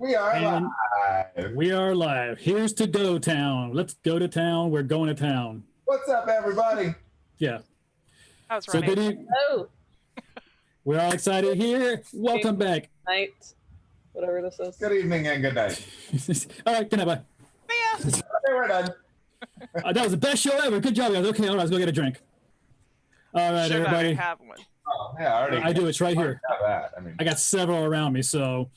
We are And live. we are live. Here's to go town. Let's go to town. We're going to town. What's up, everybody? Yeah. I was So running. good evening. Oh, We're all excited here. Welcome back. night, whatever this is. Good evening and good night. All right, good night, bye. Yeah. Okay, we're done. That was the best show ever. Good job, guys. Okay, all right, let's go get a drink. All right, Should I everybody. have one? Oh, yeah, I already I do. It's right here. have that. I mean, I got several around me. So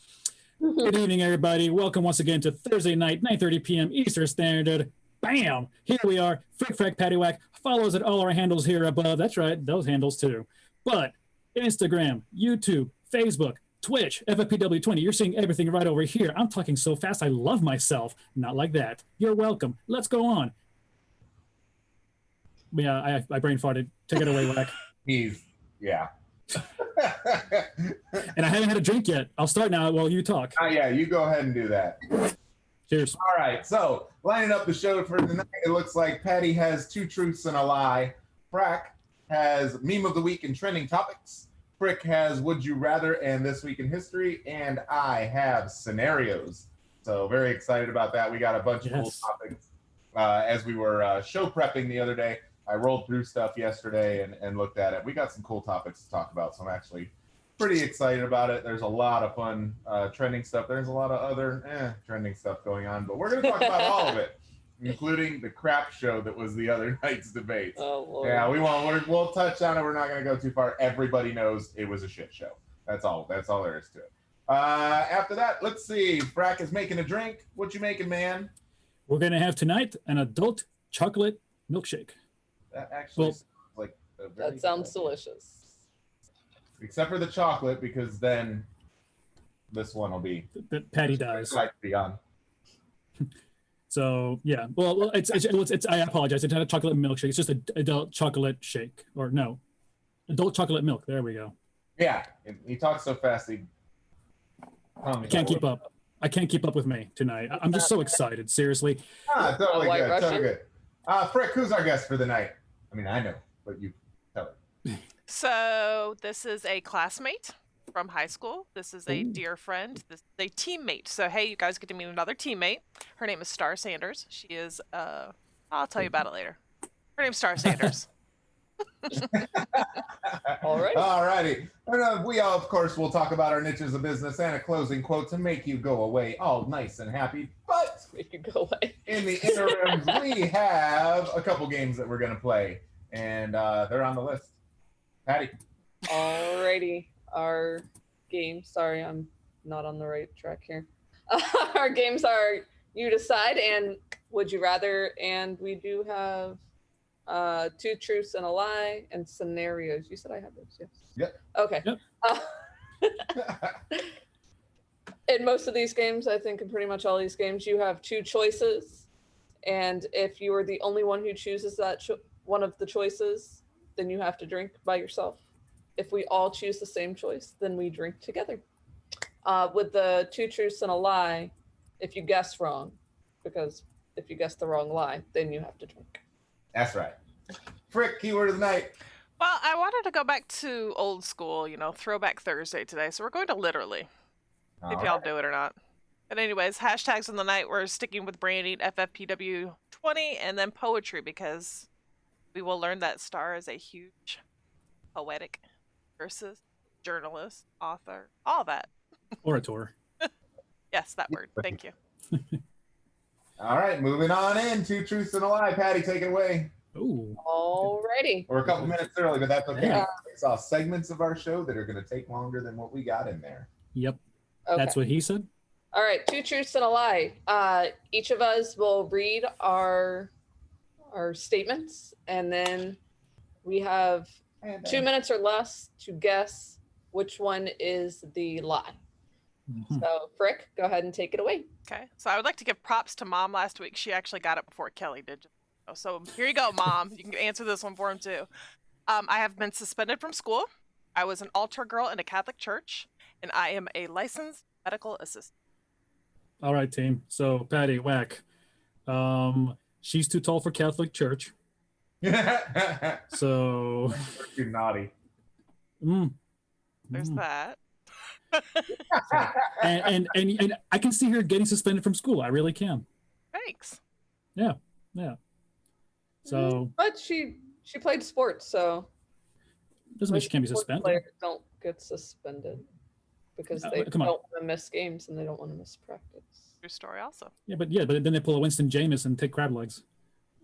good evening, everybody. Welcome once again to Thursday night, 9:30 p.m. Eastern Standard. Bam! Here we are. Frack Paddy Wack. Follow us at all our handles here above. That's right, those handles too. But Instagram, YouTube, Facebook, Twitch, FFPW20. You're seeing everything right over here. I'm talking so fast, I love myself. Not like that. You're welcome. Let's go on. Yeah, I brain farted. Take it away, Wack. yeah. And I haven't had a drink yet. I'll start now while you talk. Yeah, you go ahead and do that. Cheers. All right, so lining up the show for tonight, it looks like Patty has two truths and a lie. Frack has meme of the week and trending topics. Frick has would you rather and this week in history, and I have scenarios. So very excited about that. We got a bunch of cool topics. As we were show prepping the other day, I rolled through stuff yesterday and looked at it. We got some cool topics to talk about, so I'm actually pretty excited about it. There's a lot of fun trending stuff. There's a lot of other trending stuff going on, but we're going to talk about all of it, including the crap show that was the other night's debate. Oh, Lord. Yeah, we'll touch on it. We're not going to go too far. Everybody knows it was a shit show. That's all there is to it. After that, let's see. Frack is making a drink. What you making, man? We're going to have tonight an adult chocolate milkshake. That actually sounds like That sounds delicious. Except for the chocolate, because then this one will be That Patty dies. like beyond. So yeah, well, it's I apologize. It's not a chocolate milkshake. It's just an adult chocolate shake, or no, adult chocolate milk. There we go. Yeah, he talks so fast. I can't keep up. I can't keep up with me tonight. I'm just so excited. Seriously. Totally White good. Russian? Totally good. Frick, who's our guest for the night? I mean, I know, but you tell it. So this is a classmate from high school. This is a Ooh. dear friend. This is a teammate. So hey, you guys get to meet another teammate. Her name is Star Sanders. She is I'll tell you about it later. Her name's Star Sanders. Alrighty. And, we all, of course, will talk about our niches of business and a closing quote to make you go away all nice and happy. But Make you go away. in the interim, we have a couple games that we're going to play, and they're on the list. Patty. Alrighty. Our games. Sorry, I'm not on the right track here. Our games are You Decide and Would You Rather, and we do have two truths and a lie and scenarios. You said I have those, yes? Yep. Okay. Yep. In most of these games, I think in pretty much all these games, you have two choices. And if you are the only one who chooses that one of the choices, then you have to drink by yourself. If we all choose the same choice, then we drink together. With the two truths and a lie, if you guess wrong, because if you guess the wrong lie, then you have to drink. That's right. Frick, keyword of the night. Well, I wanted to go back to old school, Throwback Thursday today. So we're going to literally. If y'all do it or not. But anyways, hashtags in the night, we're sticking with branding, FFPW20, and then poetry, because we will learn that Star is a huge poetic versus journalist, author, all that. Orator. Yes, that word. Thank you. All right, moving on in. Two truths and a lie. Patty, take it away. Ooh. Alrighty. We're a couple minutes early, but that's okay. Yeah. I saw segments of our show that are going to take longer than what we got in there. Yep. Okay. That's what he said. All right, two truths and a lie. Each of us will read our statements, and then we have 2 minutes or less to guess which one is the lie. Mhm. So, Frick, go ahead and take it away. Okay. So I would like to give props to Mom last week. She actually got it before Kelly did. So here you go, Mom. You can answer this one for him, too. I have been suspended from school. I was an altar girl in a Catholic church, and I am a licensed medical assistant. All right, team. So Patty Wack. She's too tall for Catholic Church. So You're naughty. mm, There's mm. that. And I can see her getting suspended from school. I really can. Thanks. Yeah. So But she played sports, so doesn't mean she can't be sports suspended. Players don't get suspended because they come don't on. want to miss games and they don't want to miss practice. True story also. But then they pull a Winston Jameis and take crab legs.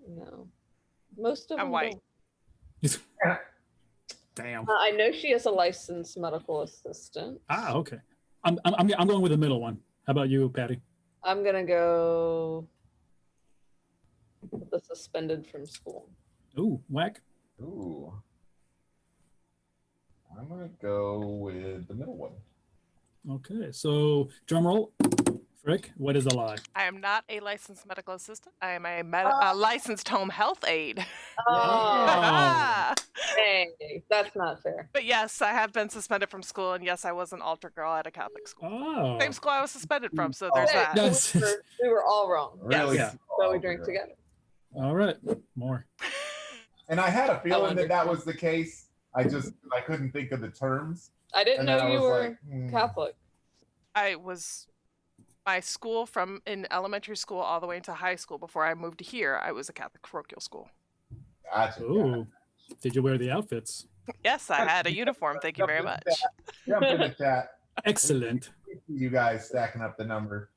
No, most of I'm them white. don't. Damn. I know she is a licensed medical assistant. Okay. I'm going with the middle one. How about you, Patty? I'm gonna go with the suspended from school. Ooh, Wack. Ooh. I'm gonna go with the middle one. Okay, so drum roll. Frick, what is the lie? I am not a licensed medical assistant. I am a licensed home health aide. Oh, hey, that's not fair. But yes, I have been suspended from school, and yes, I was an altar girl at a Catholic school. Oh. Same school I was suspended from, so there's Hey, that. Yes. we were all wrong. Really? Yeah. So we drink together. All right, more. And I had a feeling that was the case. I couldn't think of the terms. I didn't And then know I you was were like, Catholic. I was my school from in elementary school all the way into high school. Before I moved here, I was a Catholic parochial school. Gotcha. Ooh, did you wear the outfits? Yes, I had a uniform. Thank you very much. Jump in the chat. Excellent. You guys stacking up the number.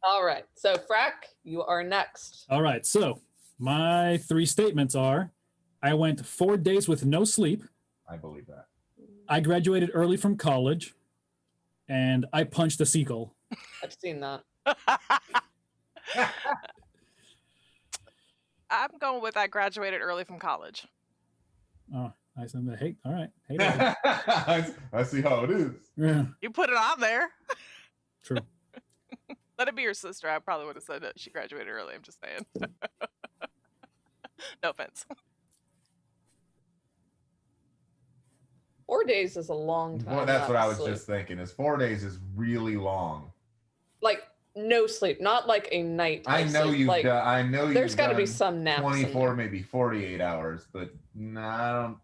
All right. So, Frack, you are next. All right, so my 3 statements are: I went 4 days with no sleep. I believe that. I graduated early from college, and I punched a seagull. I've seen that. I'm going with I graduated early from college. Oh, I said that. Hey, all right. Hey, there. I see how it is. Yeah, You put it on there. true. Let it be your sister. I probably would have said that she graduated early. I'm just saying. No offense. 4 days is a long time. Well, that's what I was sleep. just thinking. Is 4 days is really long. Like no sleep, not like a night. I of know sleep. you've Like, done. I know you've there's got to be done some naps. 24, maybe 48 hours, but no, I don't.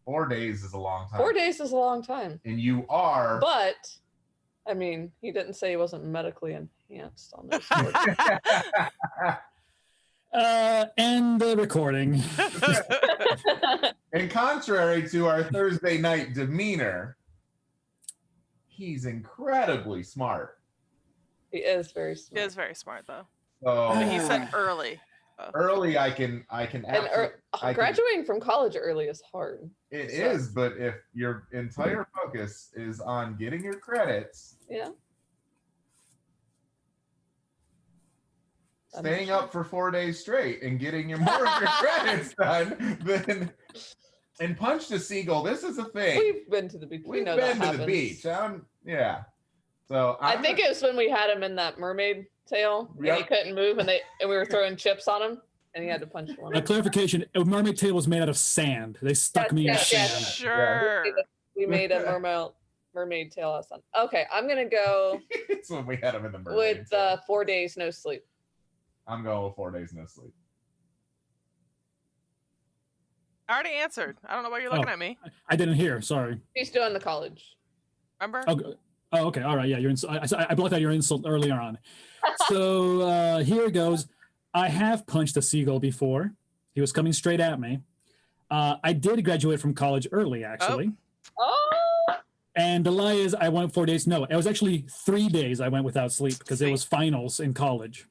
4 days is a long time. 4 days is a long time. And you are. But I mean, he didn't say he wasn't medically enhanced on those 4 days. End the recording. And contrary to our Thursday night demeanor, he's incredibly smart. He is very He smart. is very smart though. So But he said early. early, I can. And I can- graduating from college early is hard. It is, but if your entire focus is on getting your credits, Yeah. staying up for 4 days straight and getting your more of your credits done, then and punch the seagull. This is a thing. We've been to the beach. We We've know been that to the happens. beach. Yeah. So I think it was when we had him in that mermaid tail and he Yep. couldn't move and we were throwing chips on him and he had to punch one. A clarification: a mermaid tail was made out of sand. They stuck me in Yes, yes. sand. Sure. We made a mermaid tail out of sun. Okay, I'm gonna go it's when we had him in the mermaid. with 4 days no sleep. I'm going with 4 days no sleep. I already answered. I don't know why you're looking at me. I didn't hear. Sorry. He's doing the college. Remember? Oh, okay. All right. Yeah, you're. I blocked out your insult earlier on. So here it goes. I have punched a seagull before. He was coming straight at me. I did graduate from college early, actually. Oh, And the lie is, I went 4 days. No, it was actually 3 days. I went without sleep because it was finals in college.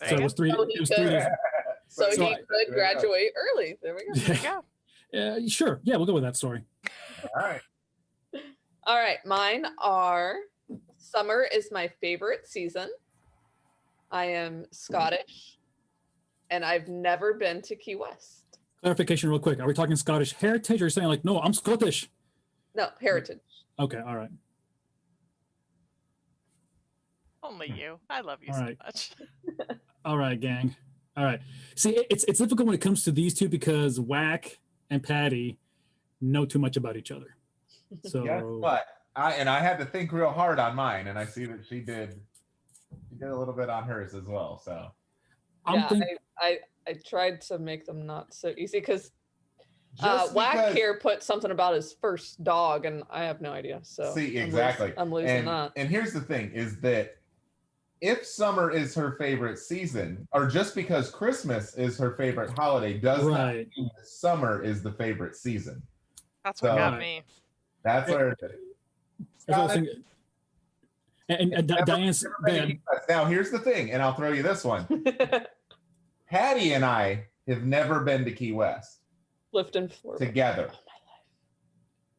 There So you it was go. three. So It was 3 days. so So he I- could graduate early. There we go. There you go. Sure. Yeah, we'll go with that story. All right. All right, mine are summer is my favorite season. I am Scottish, and I've never been to Key West. Clarification, real quick. Are we talking Scottish heritage, or are you saying like, no, I'm Scottish? No, heritage. Okay. All right. Only you. I love you All so right. much. All right, gang. All right. See, it's difficult when it comes to these two because Wack and Patty know too much about each other. So Guess what? I had to think real hard on mine, and I see that she did a little bit on hers as well. So I'm Yeah, thinking. I tried to make them not so easy because Wack because- here put something about his first dog, and I have no idea. So See, exactly. I'm losing and, that. And here's the thing: is that if summer is her favorite season, or just because Christmas is her favorite holiday, does not Right. mean that summer is the favorite season. That's what So- got me. That's where. That's what I was thinking. And Diane's Now, here's the thing, and I'll throw you this one. Patty and I have never been to Key West Lived in Florida. together.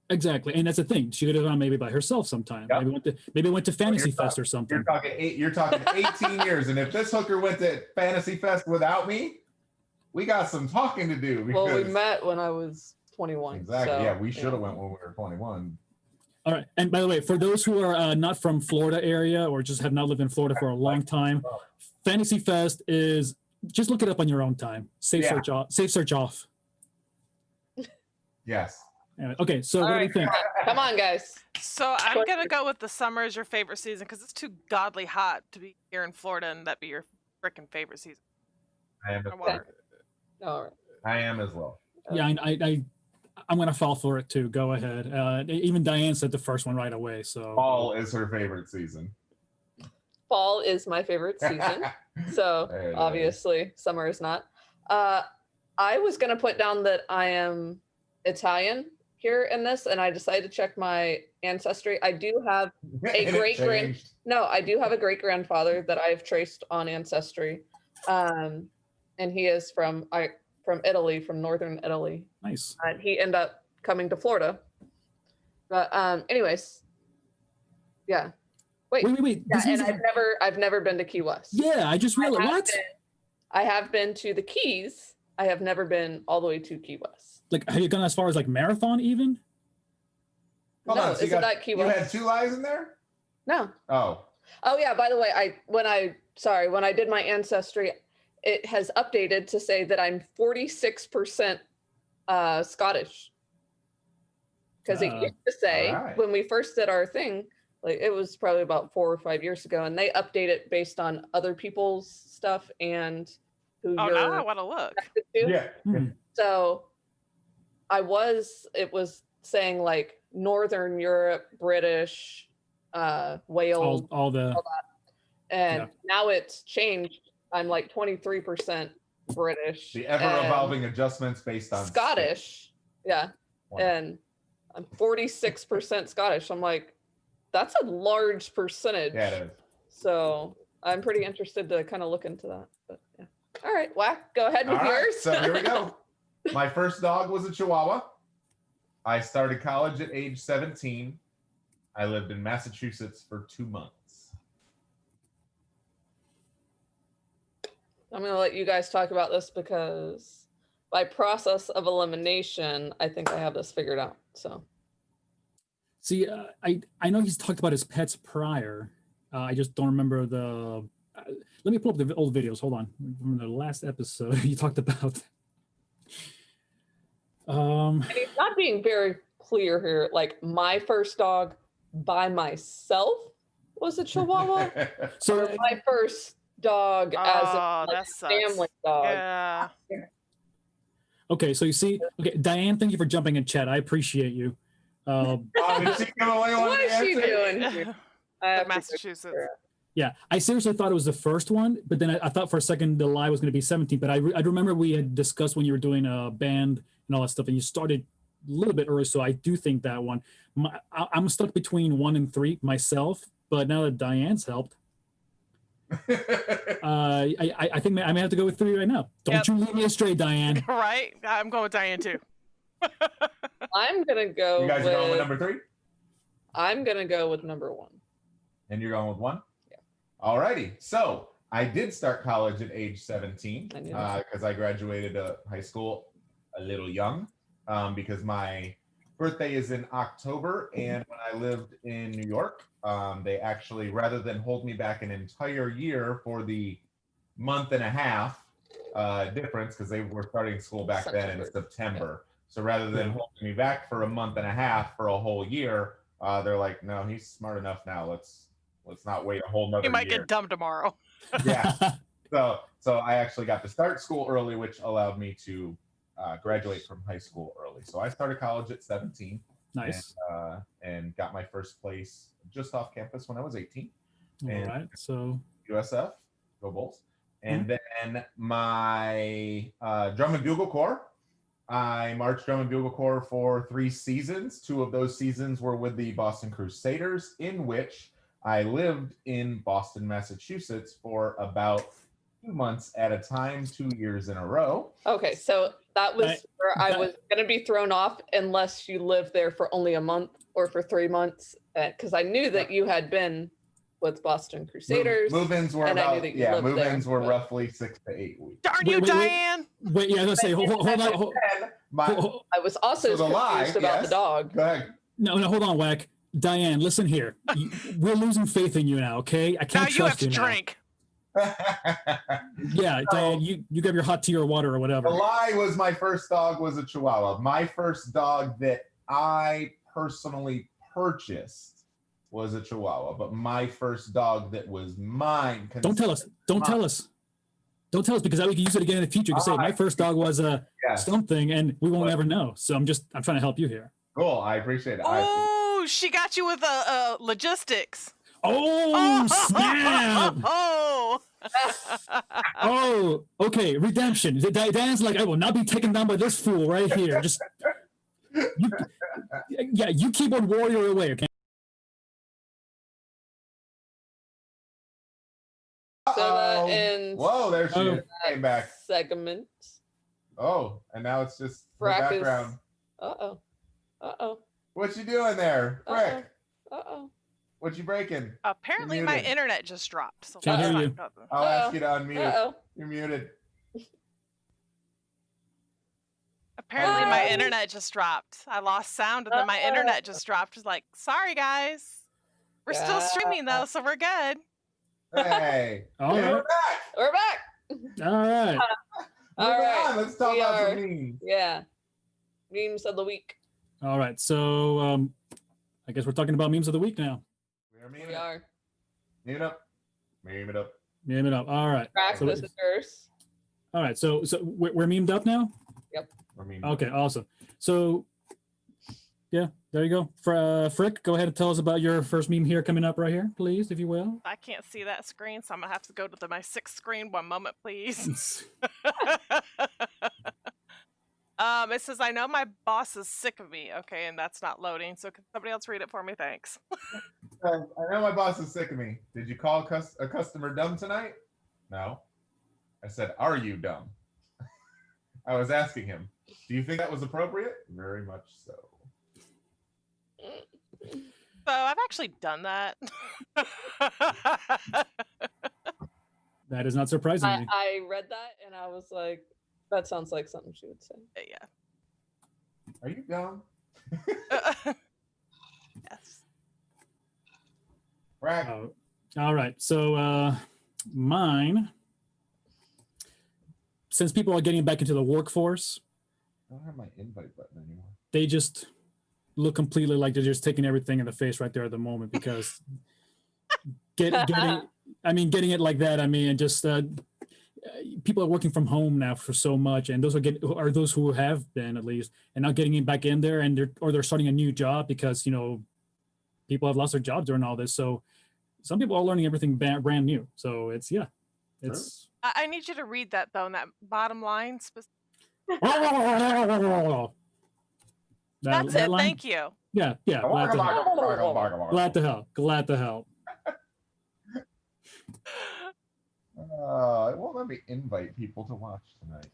exactly, and that's the thing. She could have gone maybe by herself sometime. Yep. Maybe went to Fantasy You're Fest or something. You're talking 18 years, and if this hooker went to Fantasy Fest without me, we got some talking to do. Because, Well, we met when I was 21. exactly. so, Yeah, we should have went when we were 21. All right, and by the way, for those who are not from Florida area or just have not lived in Florida for a long time, Fantasy Fest is just look it up on your own time. Safe search off. Yes. Anyway, okay, so All what right, do you think? come on, guys. So I'm gonna go with the summer as your favorite season because it's too godly hot to be here in Florida and that be your freaking favorite season. I am. Or water. All right. I am as well. Yeah, I'm gonna fall for it too. Go ahead. Even Diane said the first one right away. So Fall is her favorite season. Fall is my favorite season. So There it is. obviously summer is not. I was gonna put down that I am Italian here in this, and I decided to check my ancestry. I do have And it changed. I do have a great grandfather that I've traced on Ancestry, and he is from Italy, from northern Italy. nice. And he ended up coming to Florida. But anyways, yeah. Wait, Wait. yeah, This and is- I've never been to Key West. yeah, I just realized what? I have been to the Keys. I have never been all the way to Key West. Like, have you gone as far as like Marathon even? Hold No, on, so isn't that Key you West? had 2 lies in there? No. Oh. Oh yeah, by the way, when I did my ancestry, it has updated to say that I'm 46% Scottish. Because it used to say alright. when we first did our thing, like it was probably about 4 or 5 years ago, and they update it based on other people's stuff and who Oh, you're now I want to look. connected to. Yeah. Hmm. So it was saying like Northern Europe, British, Wales, All the and yeah. now it's changed. I'm like 23% British. The ever-evolving adjustments based on Scottish. Yeah. Wonderful. And I'm 46% Scottish. I'm like, that's a large percentage. Yeah, it is. So I'm pretty interested to kind of look into that. But yeah. All right, Wack, go ahead with All right, yours. so here we go. My first dog was a Chihuahua. I started college at age 17. I lived in Massachusetts for 2 months. I'm going to let you guys talk about this because by process of elimination, I think I have this figured out. So see, I know he's talked about his pets prior. I just don't remember the. Let me pull up the old videos. Hold on. From the last episode, he talked about. and he's not being very clear here. Like my first dog by myself was a Chihuahua. So Or my first dog as Oh, a like, that sucks. family dog. Yeah. okay, so you see, okay, Diane, thank you for jumping in chat. I appreciate you. Oh, did she give away one What of the is she answers? doing? I have to Massachusetts. Yeah, I seriously thought it was the first one, but then I thought for a second the lie was going to be 17. But I remember we had discussed when you were doing a band and all that stuff, and you started a little bit early. So I do think that one. I'm stuck between 1 and 3 myself, but now that Diane's helped, I think I may have to go with 3 right now. Don't Yep. you lead me astray, Diane. Right? I'm going with Diane too. I'm gonna go You guys with, are going with number 3? I'm gonna go with number 1. And you're going with 1? Yeah. All righty. So I did start college at age 17 I knew that. because I graduated high school a little young because my birthday is in October. And when I lived in New York, they actually, rather than hold me back an entire year for the month and a half difference, because they were starting school back then in September. So rather than holding me back for a month and a half for a whole year, they're like, no, he's smart enough now. Let's not wait a whole nother You might year. get dumb tomorrow. Yeah. So I actually got to start school early, which allowed me to graduate from high school early. So I started college at 17. Nice. And got my first place just off campus when I was 18. All right. So USF, go Bulls. And then my drum and bugle corps. I marched drum and bugle corps for 3 seasons. 2 of those seasons were with the Boston Crusaders, in which I lived in Boston, Massachusetts for about 2 months at a time, 2 years in a row. Okay, so that was where I was going to be thrown off unless you lived there for only a month or for 3 months, because I knew that you had been with Boston Crusaders. Move-ins were move-ins were roughly 6 to 8 weeks. Darn you, Diane! Wait, yeah, let's say, hold on. I was also confused about the dog. Go ahead. No, hold on, Wack. Diane, listen here. We're losing faith in you now, okay? I can't trust you now. Now you have to drink. Yeah, Diane, you grab your hot tea or water or whatever. The lie was my first dog was a Chihuahua. My first dog that I personally purchased was a Chihuahua, but my first dog that was mine. Don't tell us. Don't tell us because we can use it again in the future. You can say my first dog was something, and we won't ever know. So I'm trying to help you here. Cool, I appreciate it. Oh, she got you with logistics. Oh, snap! Oh, okay. Redemption. Dan's like, I will not be taken down by this fool right here. Just, you keyboard warrior away, okay? So that ends. Whoa, there she is. Came back. Segment. Oh, and now it's just the Frack background. Uh-oh. What you doing there, Frick? Uh-oh. What you breaking? Apparently my internet just dropped. So Can't hear you. I'll ask you to unmute. Uh-oh. You're muted. Apparently my internet just dropped. I lost sound and then my internet just dropped. It's like, sorry guys. We're still streaming though, so we're good. Hey. All Hey, right. we're back. We're back. All right. All Moving right. on. Let's talk We about are- some memes. Yeah. Memes of the week. All right. So I guess we're talking about memes of the week now. We are. Meme it up. Meme it up. Meme it up. All right. Frack, So- this is yours. All right. So we're memed up now? We're meme. Okay, awesome. So, yeah, there you go. Frick, go ahead and tell us about your first meme here coming up right here, please, if you will. I can't see that screen, so I'm gonna have to go to my 6th screen. One moment, please. It says, I know my boss is sick of me. Okay, and that's not loading, so can somebody else read it for me? Thanks. I know my boss is sick of me. Did you call a customer dumb tonight? No. I said, are you dumb? I was asking him, do you think that was appropriate? Very much so. So I've actually done that. That is not surprising me. I read that and I was like, that sounds like something she would say. Yeah. Are you dumb? Yes. Frack. All right. So mine, since people are getting back into the workforce, I don't have my invite button anymore. they just look completely like they're just taking everything in the face right there at the moment because getting it like that. I mean, and just people are working from home now for so much, and those are those who have been at least, and now getting back in there, and they're starting a new job because people have lost their jobs during all this. So some people are learning everything brand new. So it's. I need you to read that though, in that bottom line. That's it. line? Thank you. Yeah. Glad to help. Glad to help. It won't let me invite people to watch tonight.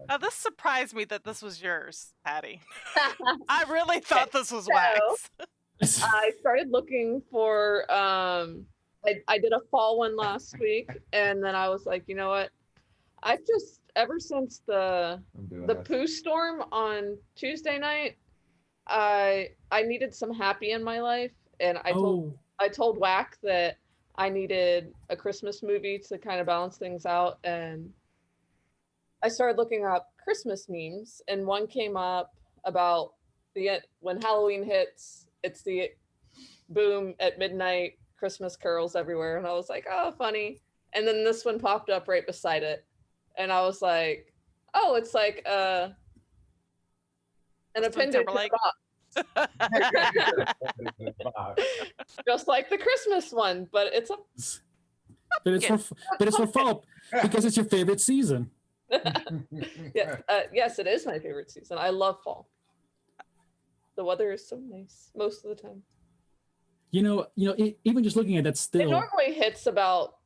Now this surprised me that this was yours, Patty. I really thought this was Wax. I started looking for I did a fall one last week, and then I was like, you know what? I've just ever since the poo storm on Tuesday night, I needed some happy in my life, and I told Wack that I needed a Christmas movie to kind of balance things out, and I started looking up Christmas memes, and one came up about when Halloween hits, it's the boom at midnight, Christmas carols everywhere, and I was like, oh, funny. And then this one popped up right beside it, and I was like, oh, it's like an appendage to the Timberlake. box. Just like the Christmas one, but it's a But it's for fall because it's your favorite season. yes, it is my favorite season. I love fall. The weather is so nice most of the time. Even just looking at that It still. normally hits about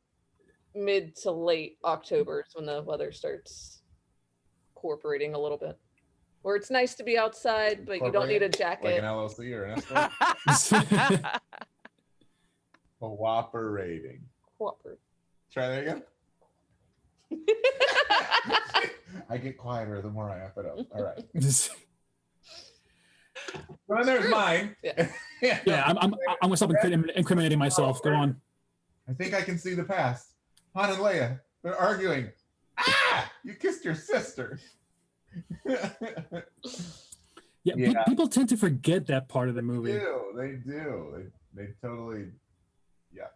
mid to late October is when the weather starts cooperating a little bit. Where it's nice to be outside, but you don't need a Like jacket. an LLC or an escort. Cooperating. Cooperate. Try that again. I get quieter the more I amp it up. All right. Well, there's mine. Yeah. Yeah, I'm gonna stop incriminating myself. Go on. I think I can see the past. Han and Leia, they're arguing. Ah! You kissed your sister. Yeah, people tend to forget that part of the movie. They do. They totally. Yeah.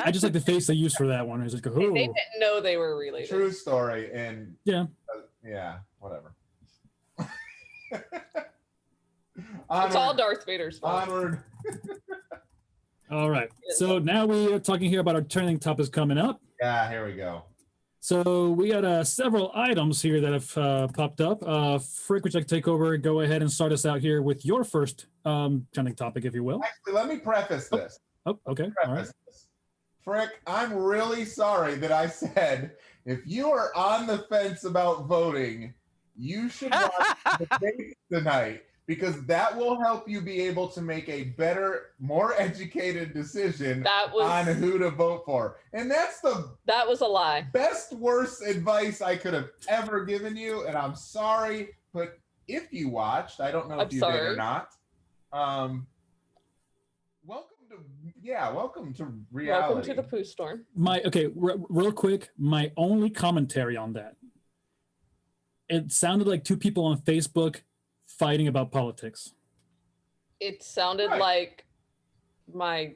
I just like the face they use for that one. It's like, They oh, didn't know they were related. True story. And yeah. Yeah, whatever. It's all Darth Vader's fault. Onward. All right. So now we are talking here about our trending topics coming up. Yeah, here we go. So we got several items here that have popped up. Frick, would you like to take over? Go ahead and start us out here with your first trending topic, if you will. Actually, let me preface this. Oh, okay. All right. Frick, I'm really sorry that I said if you are on the fence about voting, you should watch the debate tonight, because that will help you be able to make a better, more educated decision on who to vote for. And that was a lie. Best, worst advice I could have ever given you. And I'm sorry, but if you watched, I don't know if you did or not. Welcome to reality. Welcome to the poo storm. Real quick, my only commentary on that. It sounded like two people on Facebook fighting about politics. It sounded like my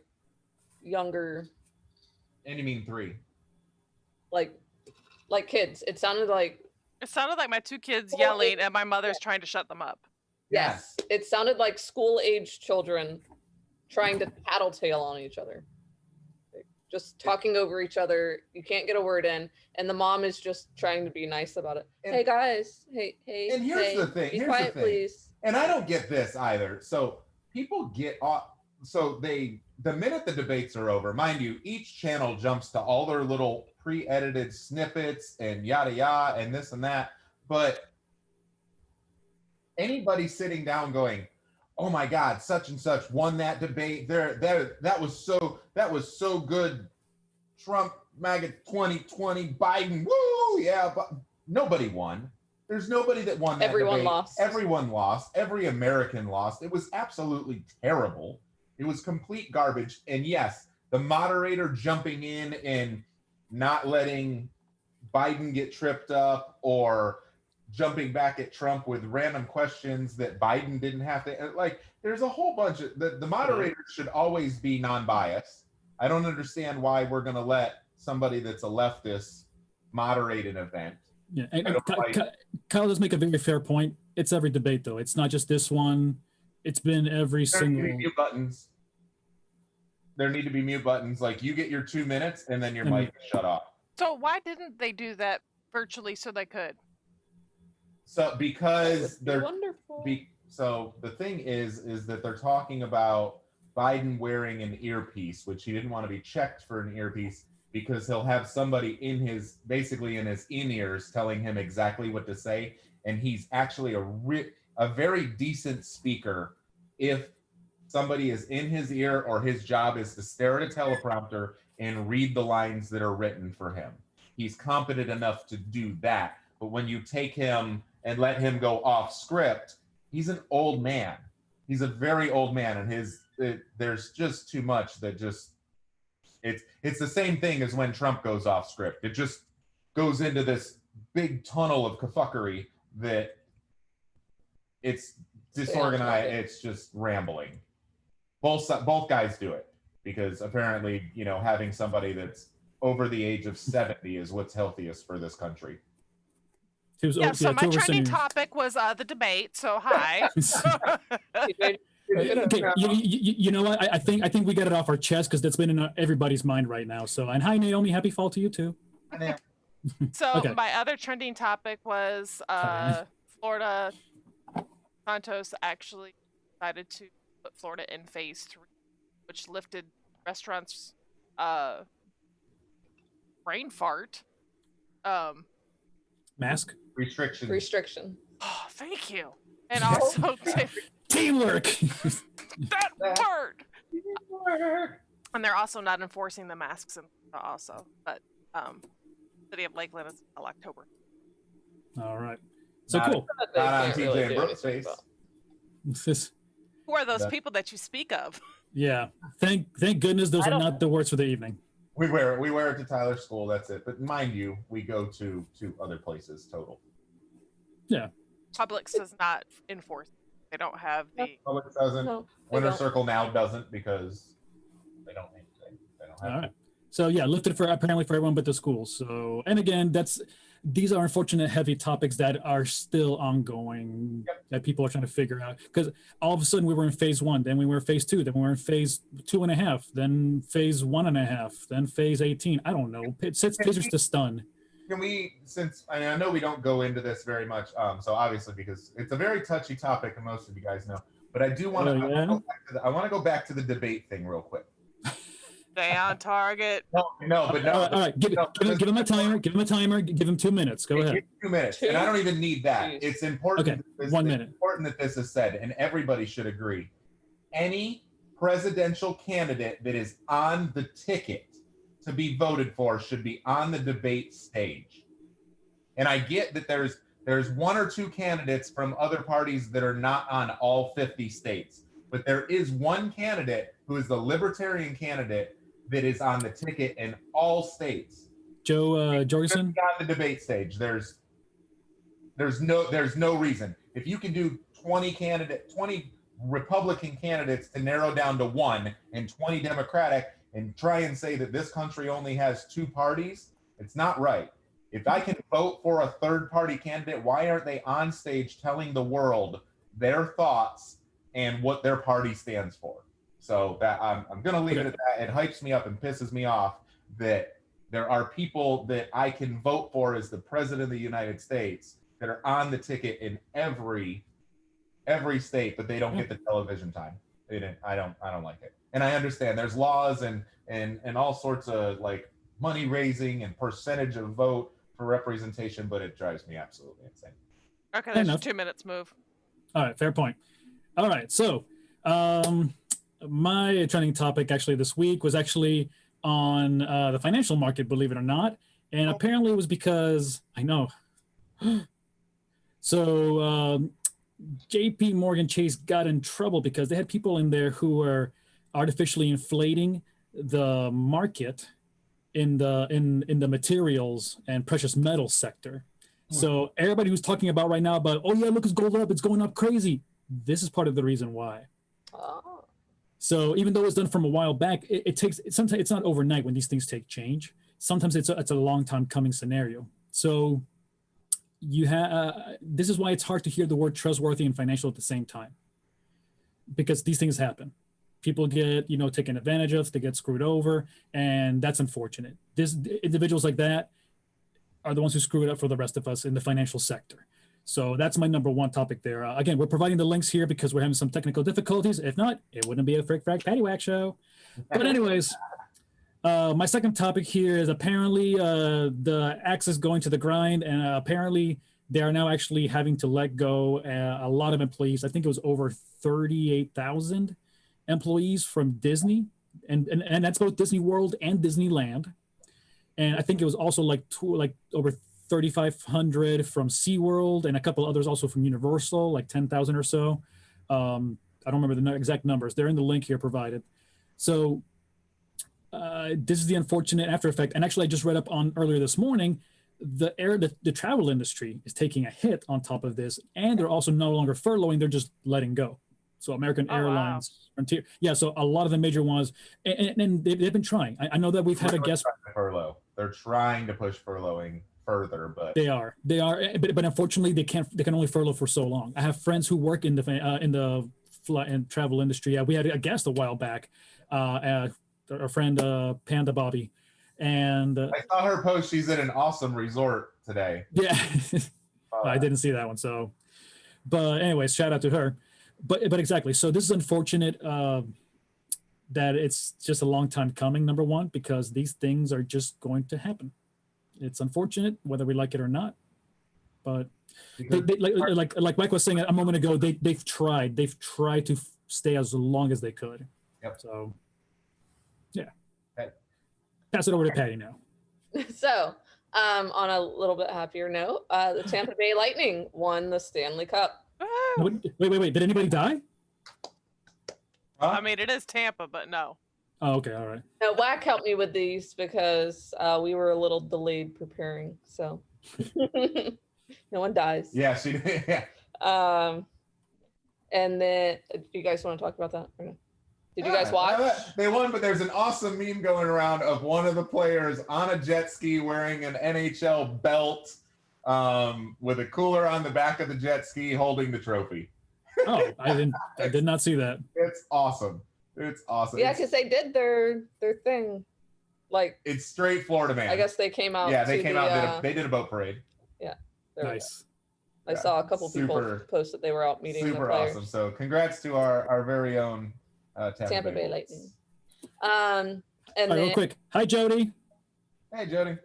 younger. And you mean 3? Like kids. It sounded like my 2 kids yelling and my mother's trying to shut them up. Yes. It sounded like school-age children trying to tattletale on each other. Just talking over each other. You can't get a word in. And the mom is just trying to be nice about it. Hey guys. Hey. And here's the thing. Be quiet, please. And I don't get this either. So people get off. So the minute the debates are over, mind you, each channel jumps to all their little pre-edited snippets and yada yada and this and that. But anybody sitting down going, oh my God, such and such won that debate. That was so good. Trump, MAGA 2020, Biden, woo, yeah, but nobody won. There's nobody that won that Everyone debate. lost. Everyone lost. Every American lost. It was absolutely terrible. It was complete garbage. And yes, the moderator jumping in and not letting Biden get tripped up or jumping back at Trump with random questions that Biden didn't have to, like, there's a whole bunch of, the moderator should always be non-biased. I don't understand why we're going to let somebody that's a leftist moderate an event. Yeah, and Kyle does make a very fair point. It's every debate, though. It's not just this one. It's been every single. There need to be mute buttons. There need to be mute buttons. Like, you get your 2 minutes and then your mic is shut off. So why didn't they do that virtually so they could? So because they're wonderful. So the thing is that they're talking about Biden wearing an earpiece, which he didn't want to be checked for an earpiece because he'll have somebody in his in-ears telling him exactly what to say. And he's actually a very decent speaker if somebody is in his ear or his job is to stare at a teleprompter and read the lines that are written for him. He's competent enough to do that. But when you take him and let him go off script, he's an old man. He's a very old man, and there's just too much that just it's the same thing as when Trump goes off script. It just goes into this big tunnel of kafuckery that it's disorganized. It's just rambling. Both guys do it because apparently, having somebody that's over the age of 70 is what's healthiest for this country. Yeah, so my two of our trending seniors. topic was the debate. So hi. Okay, you know what? I think we got it off our chest because that's been in everybody's mind right now. So, and hi Naomi, happy fall to you too. So Okay. my other trending topic was Florida. Santos actually decided to put Florida in phase 3, which lifted restaurants' brain fart. Mask. Restriction. Oh, thank you. And also Teamwork. that word. And they're also not enforcing the masks also, but City of Lakeland is until October. All right. So Not- cool. Not on TJ and Brooks' face. Who are those people that you speak of? Yeah. Thank goodness those are not the words for the evening. We wear it to Tyler's school. That's it. But mind you, we go to other places. Total. Yeah. Publix does not enforce. They don't have the. Publix doesn't. No, Winter Circle now doesn't because they don't need to. They don't have. All right. So yeah, lifted for apparently for everyone but the schools. So, and again, these are unfortunate heavy topics that are still ongoing that people are trying to figure out, because all of a sudden we were in phase 1, then we were in phase 2, then we were in phase 2.5, then phase 1.5, then phase 18. I don't know. It sets pictures to stun. Can we, since I know we don't go into this very much, so obviously because it's a very touchy topic and most of you guys know, but I do want to I want to go back to the debate thing real quick. Stay on target. No. All right. Give him a timer. Give him a timer. Give him 2 minutes. Go ahead. 2 minutes. And I don't even need that. It's important. Okay, 1 minute. It's important that this is said, and everybody should agree. Any presidential candidate that is on the ticket to be voted for should be on the debate stage. And I get that there's 1 or 2 candidates from other parties that are not on all 50 states, but there is one candidate who is the libertarian candidate that is on the ticket in all states. Joe Jorgensen? On the debate stage, there's no reason. If you can do 20 Republican candidates to narrow down to 1 and 20 Democratic and try and say that this country only has 2 parties, it's not right. If I can vote for a third party candidate, why aren't they on stage telling the world their thoughts and what their party stands for? So that I'm going to leave it at that. It hypes me up and pisses me off that there are people that I can vote for as the president of the United States that are on the ticket in every state, but they don't get the television time. I don't like it. And I understand there's laws and all sorts of like money raising and percentage of vote for representation, but it drives me absolutely insane. Okay, there's 2 minutes move. All right, fair point. All right, so my trending topic actually this week was actually on the financial market, believe it or not. And apparently it was because, I know. So JP Morgan Chase got in trouble because they had people in there who were artificially inflating the market in the materials and precious metal sector. So everybody who's talking about right now about, oh yeah, look, it's gold up, it's going up crazy. This is part of the reason why. Oh. So even though it's done from a while back, it takes, sometimes it's not overnight when these things take change. Sometimes it's a long time coming scenario. So you have, this is why it's hard to hear the word trustworthy and financial at the same time, because these things happen. People get, taken advantage of, they get screwed over, and that's unfortunate. Individuals like that are the ones who screw it up for the rest of us in the financial sector. So that's my number 1 topic there. Again, we're providing the links here because we're having some technical difficulties. If not, it wouldn't be a Frack Paddy Wack show. But anyways, my second topic here is apparently the axe is going to the grind, and apparently they are now actually having to let go a lot of employees. I think it was over 38,000 employees from Disney, and that's both Disney World and Disneyland. And I think it was also like over 3,500 from SeaWorld and a couple others also from Universal, like 10,000 or so. I don't remember the exact numbers. They're in the link here provided. So this is the unfortunate after effect. And actually, I just read up on earlier this morning, the travel industry is taking a hit on top of this, and they're also no longer furloughing, they're just letting go. So American Airlines, Frontier, so a lot of the major ones, and they've been trying. I know that we've had a guest furlough. They're trying to push furloughing further, but They are, but unfortunately they can only furlough for so long. I have friends who work in the flight and travel industry. We had a guest a while back, our friend Panda Bobby, and I saw her post. She's at an awesome resort today. yeah, I didn't see that one. So, but anyways, shout out to her. But exactly. So this is unfortunate that it's just a long time coming. Number one, because these things are just going to happen. It's unfortunate whether we like it or not. But they, like Mike was saying a moment ago, they've tried to stay as long as they could. Yep. So yeah. Okay. Pass it over to Patty now. So, on a little bit happier note, the Tampa Bay Lightning won the Stanley Cup. Woo! Wait. Did anybody die? Huh? I mean, it is Tampa, but no. Oh, okay. All right. Now, Wack helped me with these because we were a little delayed preparing, so no one dies. Yeah, she did. Yeah. And then, do you guys want to talk about that? Or no? Did you guys watch? They won, but there's an awesome meme going around of one of the players on a jet ski wearing an NHL belt with a cooler on the back of the jet ski holding the trophy. Oh, I did not see that. It's awesome. It's awesome. Yeah, because they did their thing. Like, It's straight Florida man. I guess they came out. Yeah, they to came the, out. They did a boat parade. there we go. Nice. I saw a couple people Super- post that they were out meeting the Super players. awesome. So congrats to our very own Tampa Bay Wolves. Lightning. And All right, then, real quick. Hi, Jody. Hey, Jody.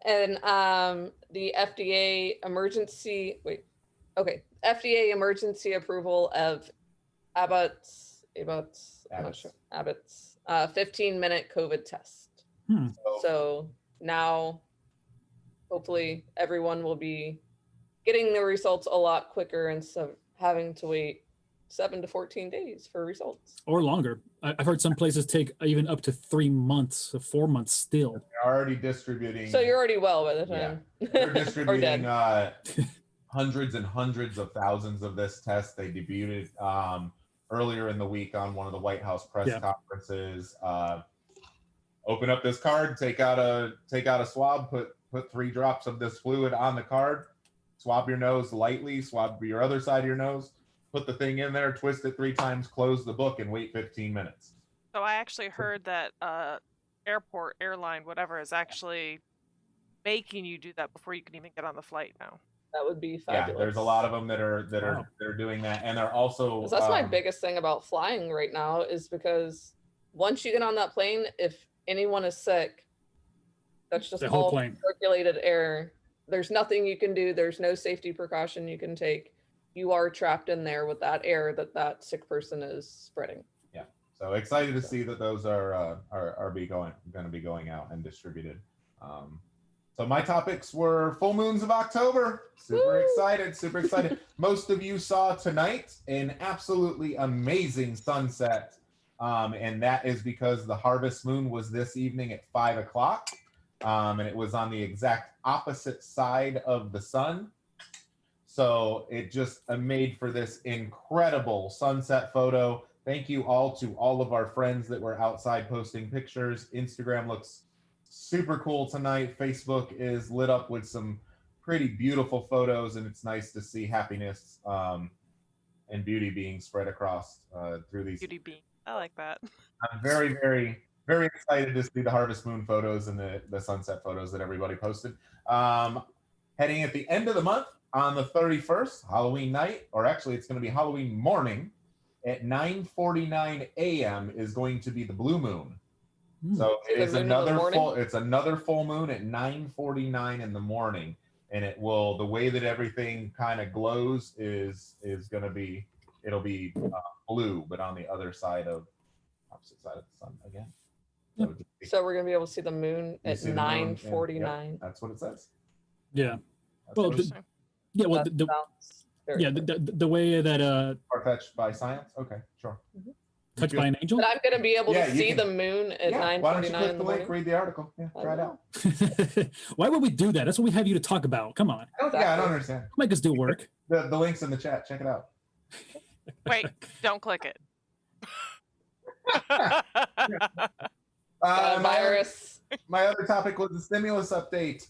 and the FDA emergency approval of Abbott's I'm not sure, Abbott's 15-minute COVID test. So now hopefully everyone will be getting the results a lot quicker instead of having to wait 7 to 14 days for results. Or longer. I've heard some places take even up to 3 months, 4 months still. They're already distributing. So you're already well by the time. They're Or distributing dead. hundreds and hundreds of thousands of this test. They debuted earlier in the week on one of the White House press conferences. Open up this card, take out a swab, put 3 drops of this fluid on the card, swab your nose lightly, swab your other side of your nose, put the thing in there, twist it 3 times, close the book, and wait 15 minutes. So I actually heard that airline, whatever, is actually making you do that before you can even get on the flight now. That would be fabulous. Yeah, there's a lot of them that are doing that, and they're also. 'Cause that's my biggest thing about flying right now is because once you get on that plane, if anyone is sick, that's just The whole all plane. circulated air. There's nothing you can do. There's no safety precaution you can take. You are trapped in there with that air that sick person is spreading. Yeah, so excited to see that those are going to be going out and distributed. So my topics were full moons of October. Super excited. Most of you saw tonight an absolutely amazing sunset. And that is because the harvest moon was this evening at 5 o'clock. And it was on the exact opposite side of the sun. So it just made for this incredible sunset photo. Thank you all to all of our friends that were outside posting pictures. Instagram looks super cool tonight. Facebook is lit up with some pretty beautiful photos, and it's nice to see happiness and beauty being spread across through these. Beauty being. I like that. I'm very, very, very excited to see the harvest moon photos and the sunset photos that everybody posted. Heading at the end of the month on the 31st, Halloween night, or actually it's going to be Halloween morning at 9:49 a.m. is going to be the blue moon. So it is another full moon at 9:49 in the morning, and the way that everything kind of glows is going to be, it'll be blue, but on the opposite side of the sun again. So we're gonna be able to see the moon at 9:49. Yep, that's what it says. Yeah. That's Well, what it says. the way that Far-fetched by science. Okay, sure. Touched by an Angel. But I'm gonna be able Yeah, to you see can- the moon at Yeah, why don't you 9:49 click in the the link, morning. read the article? Yeah, try it out. Why would we do that? That's what we have you to talk about. Come on, Yeah, I don't understand. make us do work. The link's in the chat. Check it out. Wait, don't click it. Got a virus. My other topic was the stimulus update.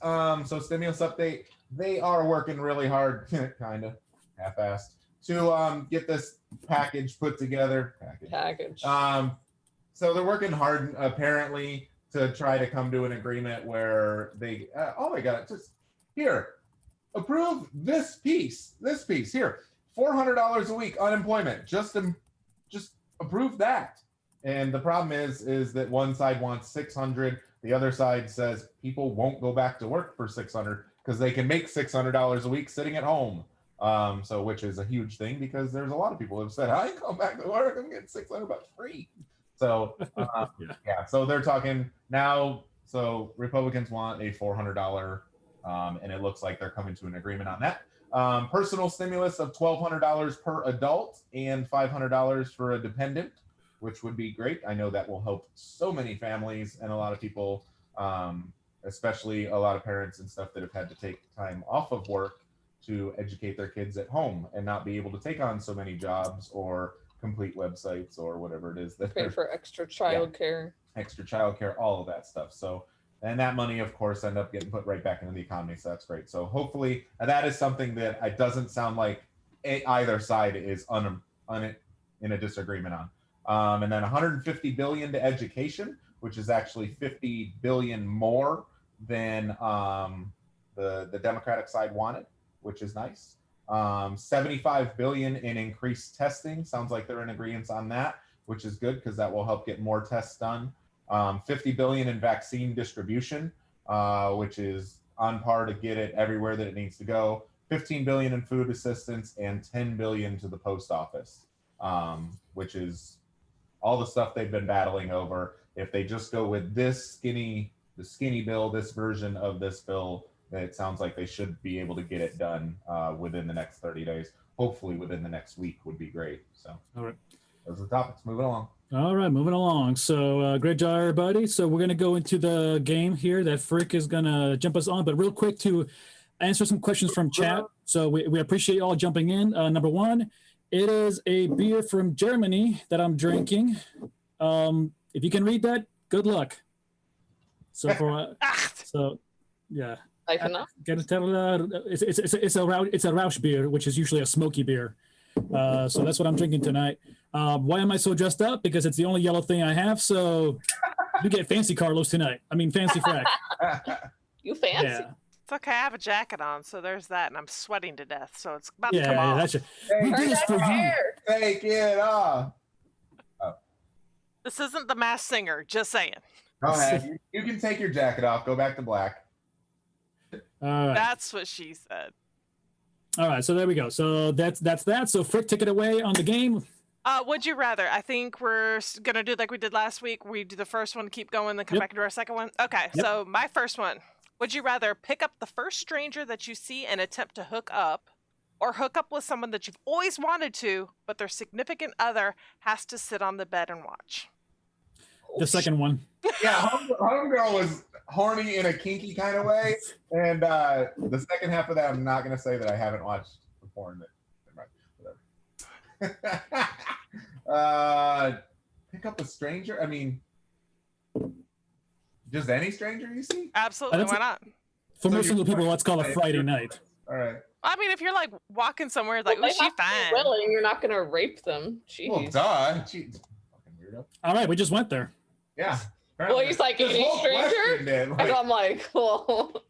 So stimulus update, they are working really hard, kind of half-assed, to get this package put together. Package. So they're working hard, apparently, to try to come to an agreement where they, oh my God, just here, approve this piece here, $400 a week unemployment, just approve that. And the problem is that one side wants 600, the other side says people won't go back to work for 600 because they can make $600 a week sitting at home. So which is a huge thing because there's a lot of people who have said, I ain't going back to work, I'm getting $600 free. So yeah, so they're talking now. So Republicans want a $400, and it looks like they're coming to an agreement on that. Personal stimulus of $1,200 per adult and $500 for a dependent, which would be great. I know that will help so many families and a lot of people, especially a lot of parents and stuff that have had to take time off of work to educate their kids at home and not be able to take on so many jobs or complete websites or whatever it is that pay for extra childcare. Extra childcare, all of that stuff. So, and that money, of course, end up getting put right back into the economy. So that's great. So hopefully, and that is something that it doesn't sound like either side is in a disagreement on. And then 150 billion to education, which is actually 50 billion more than the Democratic side wanted, which is nice. 75 billion in increased testing. Sounds like they're in agreement on that, which is good because that will help get more tests done. 50 billion in vaccine distribution, which is on par to get it everywhere that it needs to go. 15 billion in food assistance and 10 billion to the post office, which is all the stuff they've been battling over. If they just go with the skinny bill, this version of this bill, it sounds like they should be able to get it done within the next 30 days. Hopefully within the next week would be great. So, all right, those are the topics. Moving along. All right, moving along. So great job, everybody. So we're going to go into the game here that Frick is going to jump us on. But real quick to answer some questions from chat. So we appreciate you all jumping in. Number one, it is a beer from Germany that I'm drinking. If you can read that, good luck. So yeah. I cannot. It's a Rausch beer, which is usually a smoky beer. So that's what I'm drinking tonight. Why am I so dressed up? Because it's the only yellow thing I have. So you get fancy, Carlos, tonight. I mean, fancy Frack. You fancy? Yeah. It's okay. I have a jacket on, so there's that, and I'm sweating to death, so it's about to come off. That's we did this for you. Take it off. This isn't The Masked Singer. Just saying. Go ahead. You can take your jacket off. Go back to black. All right. That's what she said. All right, so there we go. So that's that. So Frick, take it away on the game. Would you rather? I think we're gonna do like we did last week. We do the first one, keep going, then come back and do our second one. Okay, so my first one. Would you rather pick up the first stranger that you see and attempt to hook up, or hook up with someone that you've always wanted to, but their significant other has to sit on the bed and watch? The second one. Yeah, Homegirl was horny in a kinky kind of way, and the second half of that, I'm not gonna say that I haven't watched the porn. Whatever. Pick up a stranger. I mean, just any stranger you see. Absolutely, why not? For most of the people, let's call it Friday night. All right. I mean, if you're like walking somewhere, like, oh, she fine. Willing, you're not gonna rape them. Jeez. Well, duh. Jeez. Fucking weirdo. All right, we just went there. Yeah. Well, he's like, any stranger? And I'm like, well,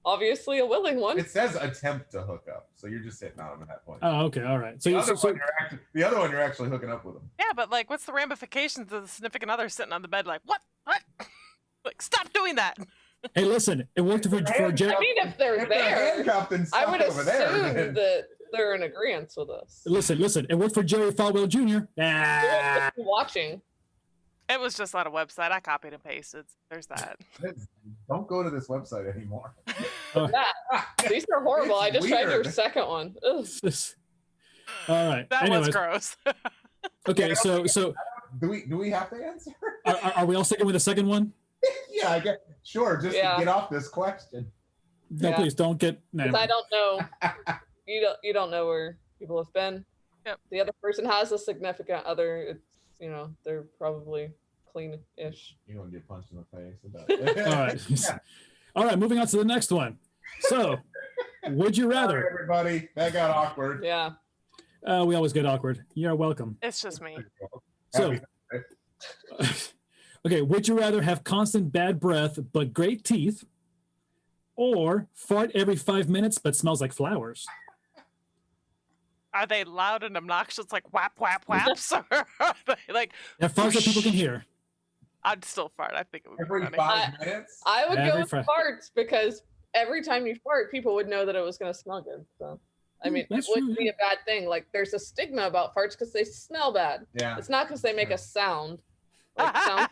obviously a willing one. It says attempt to hook up, so you're just hitting on him at that point. Oh, okay, all right. So the other one, you're actually hooking up with him. Yeah, but like, what's the ramifications of the significant other sitting on the bed like, what? Like, stop doing that. Hey, listen, it worked for Jerry. I mean, if they're there, I would assume that they're in agreement with us. Listen, it worked for Jerry Falwell Jr. Watching. It was just on a website. I copied and pasted. There's that. Don't go to this website anymore. These are horrible. I just tried your second one. Ugh. All right. That was gross. Okay, so do we have to answer? Are we all sticking with the second one? Yeah, I guess. Sure, just to get off this question. No, please don't get. No. I don't know. You don't know where people have been. Yep. The other person has a significant other. It's they're probably clean-ish. You're gonna get punched in the face. All right. All right, moving on to the next one. So, would you Sorry, rather? everybody, that got awkward. Yeah. We always get awkward. You're welcome. It's just me. So, Happy- okay, would you rather have constant bad breath but great teeth, or fart every 5 minutes but smells like flowers? Are they loud and obnoxious like whap whap whaps, or are they like? They're farts that people can hear. I'd still fart. I think it would be every funny. 5 minutes. I would Every go with fri- farts because every time you fart, people would know that it was going to smell good. So, I mean, it That's wouldn't true, be a bad thing. Like, there's a stigma about farts because they smell bad. Yeah, It's not because they make a sound. Like, sound.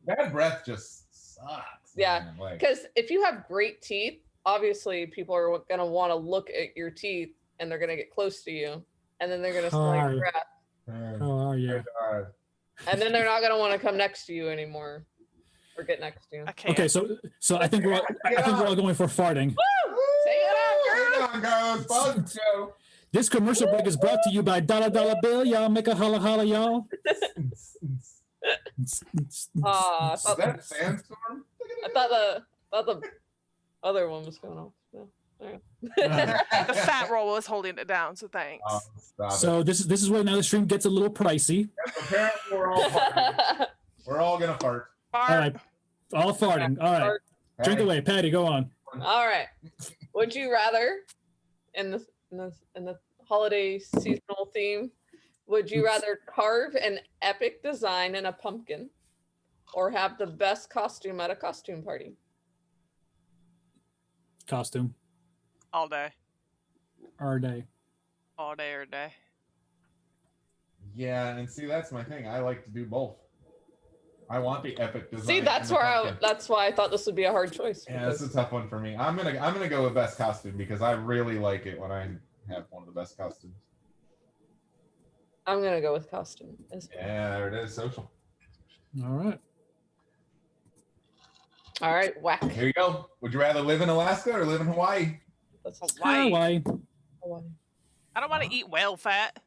bad breath just sucks. Yeah, man. Like, Because if you have great teeth, obviously people are going to want to look at your teeth and they're going to get close to you. And then they're going to smell Hi. your breath. How are you? And then they're not going to want to come next to you anymore or get next to you. I can't. Okay, so I think we're all going for farting. Woo! Say it out, girl! There it goes. Buzz show. This commercial break is brought to you by Dollar Bill. Y'all make a holla holla, y'all. Aw, I Is thought, that Sandstorm? I thought the other one was going off. So, alright. The fat roll was holding it down, so thanks. Oh, stop it. So this is where now the stream gets a little pricey. Yes, apparently we're all farting. We're all gonna fart. Fart. All right, all farting. All right, drink Hey, away, Patty. Go on. All right. Would you rather, in the holiday seasonal theme, would you rather carve an epic design in a pumpkin, or have the best costume at a costume party? Costume. All day. Our day. All day or day. Yeah, and see, that's my thing. I like to do both. I want the epic design. See, that's and the where pumpkin. that's why I thought this would be a hard choice. Yeah, this is a tough one for me. I'm gonna go with best costume because I really like it when I have one of the best costumes. I'm gonna go with costume. Yeah, there it is. Social. All right. All right, whack. Here you go. Would you rather live in Alaska or live in Hawaii? That's Hawaii. Hawaii. Hawaii. I don't want to eat whale fat.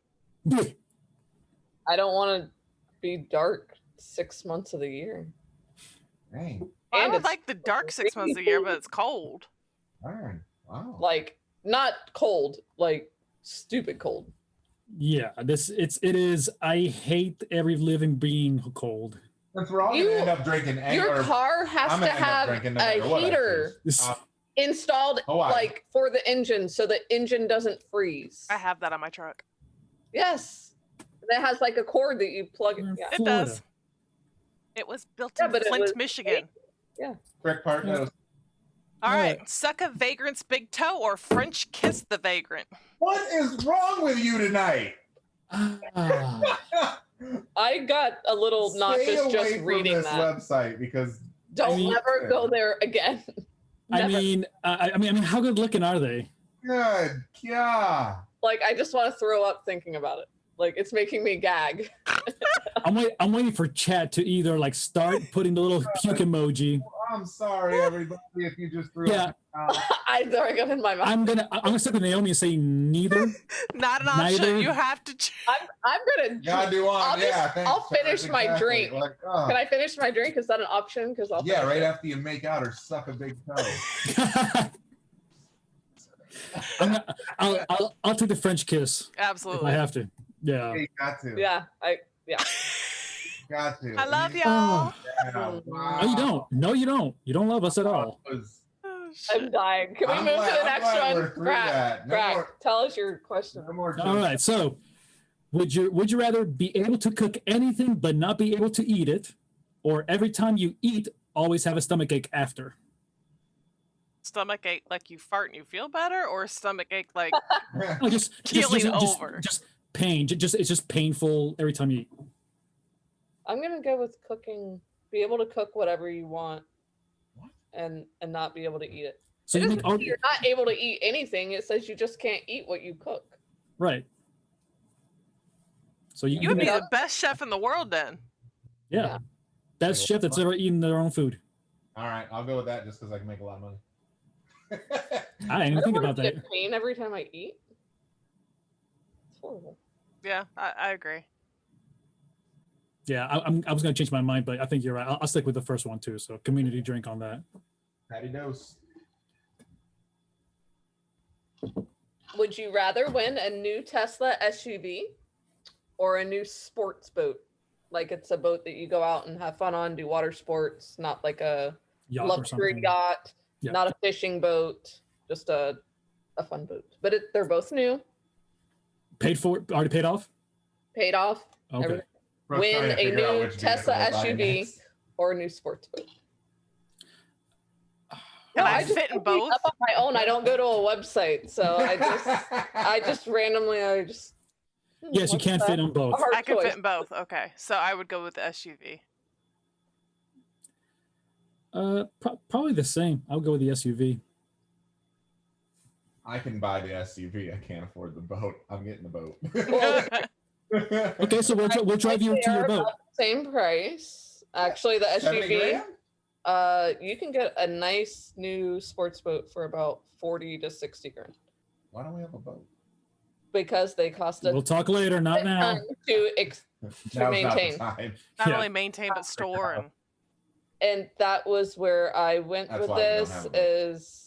I don't want to be dark 6 months of the year. Dang. I And would it's like the dark 6 months of the year, but it's cold. Darn. Wow. like not cold, like stupid cold. Yeah, it is. I hate every living being cold. Since we're all You- gonna end up drinking Your car has I'm to gonna end up have drinking no a matter what I heater choose. installed Hawaii. like for the engine so the engine doesn't freeze. I have that on my truck. Yes. That has like a cord that you plug in. Yeah. It does. It was built Yeah, in but it Flint, was- Michigan. Frick Park knows. All Alright. right, suck a vagrant's big toe or French kiss the vagrant. What is wrong with you tonight? Ah, I got a little Stay nauseous away just from reading this that. website because Don't mean- ever go there again. I Never. mean, how good looking are they? good. Yeah. Like I just want to throw up thinking about it. Like it's making me gag. I'm waiting for chat to either like start putting the little puke emoji. I'm sorry, everybody, if you just threw Yeah. up. I throw it in my mouth. I'm gonna stick with Naomi and say neither. Not an option. Neither. You have to. I'm gonna. Gotta do one. I'll Yeah, just- thanks, I'll finish Charles, my exactly. drink. Like, Can I finish my drink? Is that an option? Because I'll. yeah, finish right it. after you make out or suck a big toe. I'll take the French kiss if Absolutely. I have to. Yeah. You got to. Yeah. Got to. I love You- y'all. Yeah, wow. No, you don't. No, you don't. You don't love us at all. That was- Oh, I'm shit. dying. Can we I'm move glad- to the I'm next glad one? we're through Crack. that. No Crack. more- Tell us your question. No more All right. So, would you rather be able to cook anything but not be able to eat it, or every time you eat always have a stomach ache after? Stomach ache like you fart and you feel better, or stomach ache like Oh, Keeling over. just pain. It's just painful every time you eat. I'm gonna go with cooking. Be able to cook whatever you want, What? and not be able to eat it. So It you doesn't make all mean you're not able to eat anything. It says you just can't eat what you cook. right. So you you would be make, the best chef in the world then. yeah. Best chef that's ever eaten their own food. All right, I'll go with that just because I can make a lot of money. I didn't I even don't think want about to that. get pain every time I eat. It's horrible. Yeah, I agree. Yeah, I was going to change my mind, but I think you're right. I'll stick with the first one too. So community drink on that. Patty Dose. Would you rather win a new Tesla SUV or a new sports boat? Like it's a boat that you go out and have fun on, do water sports, not like a Yacht or luxury something. yacht, Yeah. not a fishing boat, just a fun boat. But they're both new, Paid for, already paid off? paid off. Okay. everything. Brooke's Win trying to a figure out new which Tesla vehicle we're buying SUV next. or a new sports boat. Can I just fit in look these both? up on my own. I don't go to a website, so I just randomly Yes, you what's can that? fit on both. A hard I can choice. fit in both. Okay, so I would go with the SUV. Probably the same. I'll go with the SUV. I can buy the SUV. I can't afford the boat. I'm getting the boat. Okay, so we'll drive you They to your are boat. about the same price. Actually, the 70 SUV, grand? you can get a nice new sports boat for about 40 to 60 grand Why don't we have a boat? because they cost a We'll talk later, not now. ton to Now's not the maintain. time. Not Yeah. only maintain but store And that was where I went That's with why we don't this have a boat. is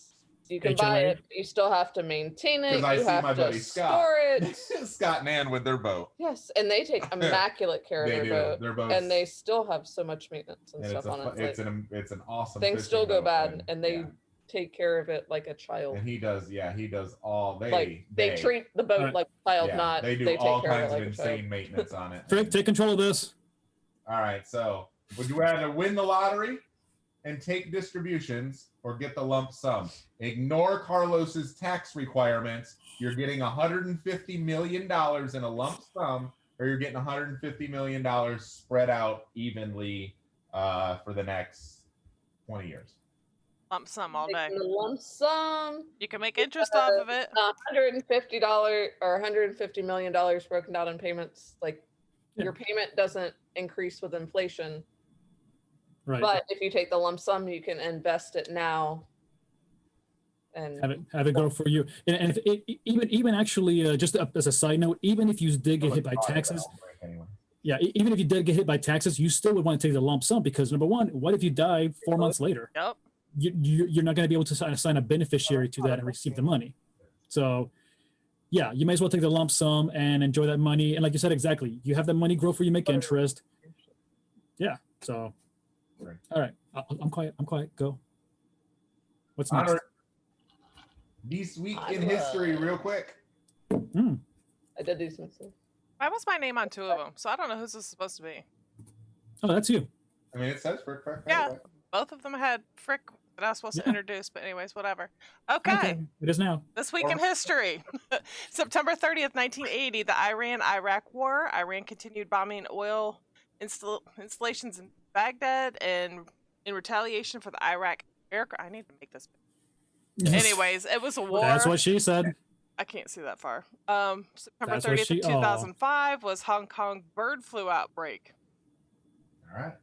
you can buy HOA? it, but you still have to maintain it. Because I You see have my to buddy Scott. store it. Scott and Ann with their boat. Yes, and they take immaculate care of They their do. boat. Their boats. And they still have so much maintenance and and stuff on it. it's an awesome. Things fishing still go boat, bad, and they yeah. take care of it like a child. And he does all Like they treat the boat Alright. like a child, yeah, not they do take all care kinds of of it like a child. insane maintenance on it. Frick, take control of this. All right, so would you rather win the lottery and take distributions or get the lump sum? Ignore Carlos's tax requirements. You're getting $150 million in a lump sum, or you're getting $150 million spread out evenly for the next 20 years. lump sum all day. Taking the lump sum, You can make interest off of it. $150 or $150 million broken down in payments. Like Yeah. your payment doesn't increase with inflation, Right. but if you take the lump sum, you can invest it now. And Have it go for you. And even actually, just as a side note, even if you did get hit by taxes, Anyway. yeah, even if you did get hit by taxes, you still would want to take the lump sum because number one, what if you die 4 months later? Yep. You're not going to be able to assign a beneficiary to that and receive the money. So, yeah, you may as well take the lump sum and enjoy that money. And like you said, exactly, you have that money grow for you, make interest. Yeah. So, Right. all right, I'm quiet. I'm quiet. Go. What's next? Honor, this week in history, real quick. I did these myself. Why was my name on two of them? So I don't know who's this supposed to be. Oh, that's you. I mean, it says Frack Paddy Yeah. Wack. Both of them had Frick that I was supposed to Yeah. introduce, but anyways, whatever. Okay. It is now. This week in history. September 30th, 1980, the Iran-Iraq War. Iran continued bombing oil installations in Baghdad, and in retaliation for the Iraq aircraft. I need to make this. Anyways, it was a war. That's what she said. I can't see that far. September That's what 30th she- of 2005 was Hong Kong bird flu outbreak. All right.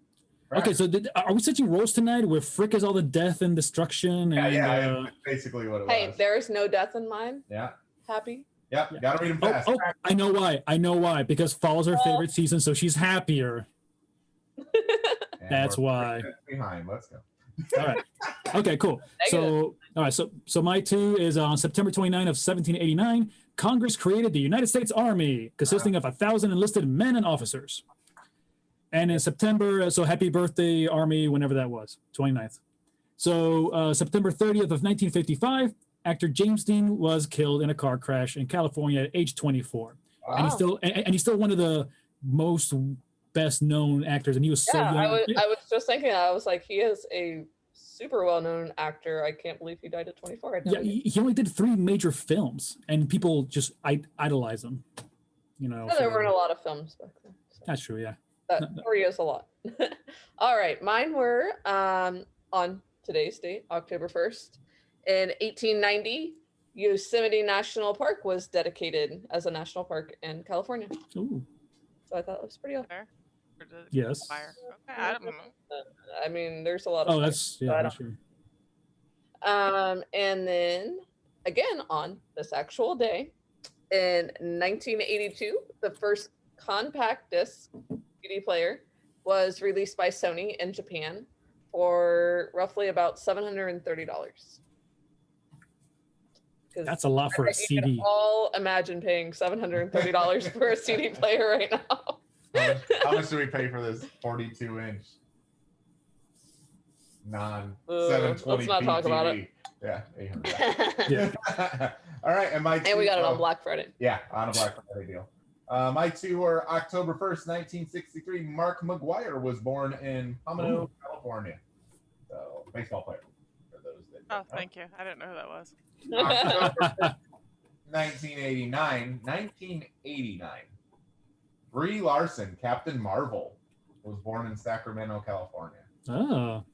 Okay, so are we switching roles tonight where Frick is all the death and destruction? And, Yeah, that's basically what it Hey, was. there's no death in mine. Yeah. Happy. Yep. Yeah. Gotta read them fast. I know why. I know why. Because fall's her favorite season, so she's happier. And That's we're why. 3 minutes behind. Let's go. All right. Okay, cool. So, all right. So my two is on September 29 of 1789. Congress created the United States Army, consisting of 1,000 enlisted men and officers. And in September, so happy birthday, Army, whenever that was, 29th. So September 30th of 1955, actor James Dean was killed in a car crash in California at age 24. Wow. And he's still one of the most best known actors, and he was so Yeah, young. I was just thinking that. I was like, he is a super well-known actor. I can't believe he died at 24. Yeah, he only did 3 major films, and people just idolize him. You know, There weren't a lot of films back then. So. that's true. Yeah. That 3 is a lot. All right, mine were on today's date, October 1st. In 1890, Yosemite National Park was dedicated as a national park in California. Ooh. So I thought it was pretty awesome. Or did it Yes. expire? Okay, I don't know. I mean, there's a lot of Oh, parks, that's so I that's don't- true. And then again on this actual day in 1982, the first compact disc CD player was released by Sony in Japan for roughly about $730. That's a lot for a You can CD. all imagine paying $730 for a CD player right now. How much do we pay for this 42-inch non-720p let's not talk about TV? it. Yeah, 800. Yeah. All right, and my And we got it on Black Friday. Yeah, on a Black Friday deal. My two were October 1st, 1963. Mark McGuire was born in Pomona, California. So, baseball player. For those that Oh, don't know. thank you. I didn't know who that was. October 1989. Brie Larson, Captain Marvel, was born in Sacramento, California. Oh.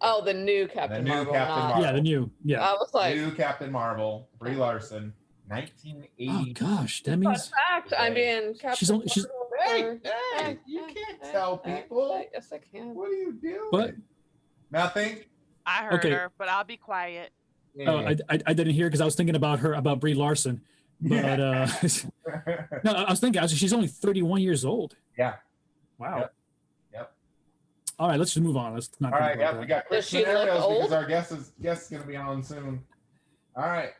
Oh, the new Captain The new Marvel. Captain not- Marvel. Yeah, the new. Yeah. I was like, New Captain Marvel, Brie Larson, Oh 1980. gosh, that fun means fact. I mean, Captain She's only- she's- Marvel. Hey, you can't tell people. Yes, I can. What are you doing? What? Nothing. I heard Okay. her, but I'll be quiet. Oh, I didn't hear because I was thinking about Brie Larson. But no, I was thinking she's only 31 years old. Yeah. Wow. Yep. All right, let's just move on. Let's not. All think right, about we that. got quick Does she look scenarios because old? our guest is going to be on soon. All right.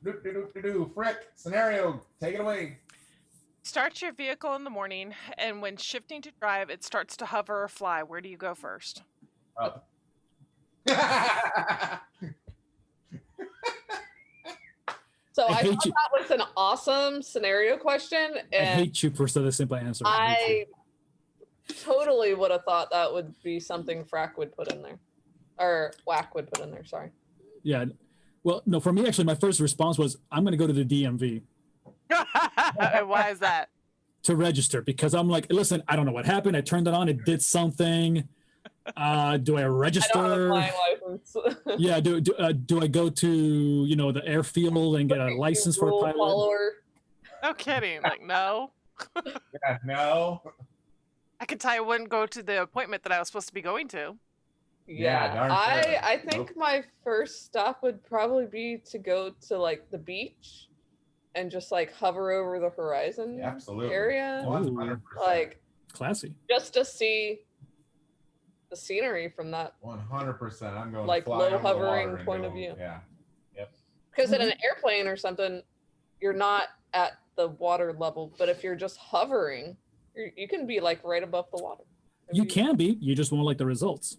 Frick, scenario, take it away. Start your vehicle in the morning, and when shifting to drive, it starts to hover or fly. Where do you go first? Up. So I I hate thought you. that was an awesome scenario question, I and hate you for the simple answer. I hate I totally would have thought that would be something Frack would put in there, or Wack would put in there. Sorry. you. Yeah. Well, no, for me, actually, my first response was I'm going to go to the DMV Why is that? to register because I'm like, listen, I don't know what happened. I turned it on. It did something. Do I I don't have a register? flying license. Yeah. Do I go to the airfield and get a license for a Rule pilot? follower. No kidding. Like, no. Yeah, no. I can tell you I wouldn't go to the appointment that I was supposed to be going to. Yeah, darn I sure. I think Nope. my first stop would probably be to go to like the beach and just like hover over the horizon Yeah, absolutely. area, 100%. like Classy. just to see the scenery from that. 100%. I'm going Like, to fly low over the hovering water and point go- of view. Yeah. Because in an Mm-hmm. airplane or something, you're not at the water level, but if you're just hovering, you can be like right above the water. You can be. You just won't like the results.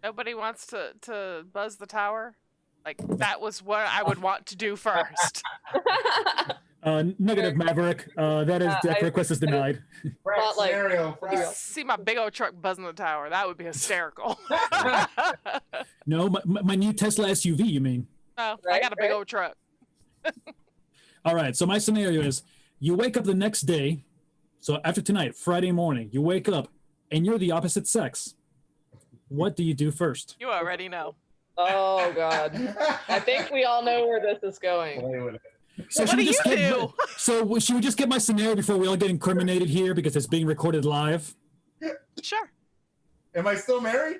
Nobody wants to buzz the tower. Like, that was what I would want to do first. Negative, Maverick. That request is denied. Frack Not like- scenario. Frack. See my big old truck buzzing the tower. That would be hysterical. No, my new Tesla SUV. You mean? No, I Right, got a big right. old truck. All right. So my scenario is: you wake up the next day. So after tonight, Friday morning, you wake up and you're the opposite sex. What do you do first? You already know. Oh God, I think we all know where this is going. Play with it. So What should do we just you get- do? So should we just get my scenario before we all get incriminated here because it's being recorded live? Sure. Am I still married?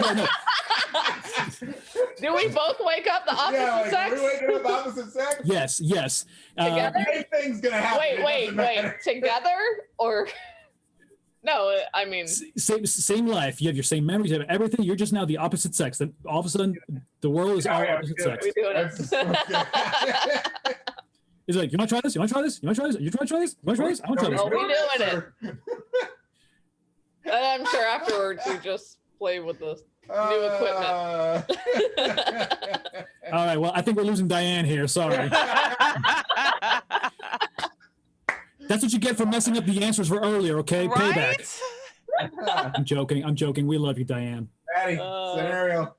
No. Do we both wake up the opposite Yeah, like, sex? are we waking up opposite sex? Yes. Together? Anything's gonna happen. It Wait, doesn't matter. together or no? I mean, Same life. You have your same memories. You have everything. You're just now the opposite sex. Then all of a sudden, the world is all Yeah, opposite yeah, sex. we doing That's it. He's like, you want to try this? You want to try this? You want to try this? You want to try this? You want to try this? I want to try Oh, this. we doing it. And I'm sure afterwards you just play with the new equipment. All right. Well, I think we're losing Diane here. Sorry. That's what you get for messing up the answers for earlier. Okay, payback. Right? I'm joking. We love you, Diane. Patty, Uh, scenario.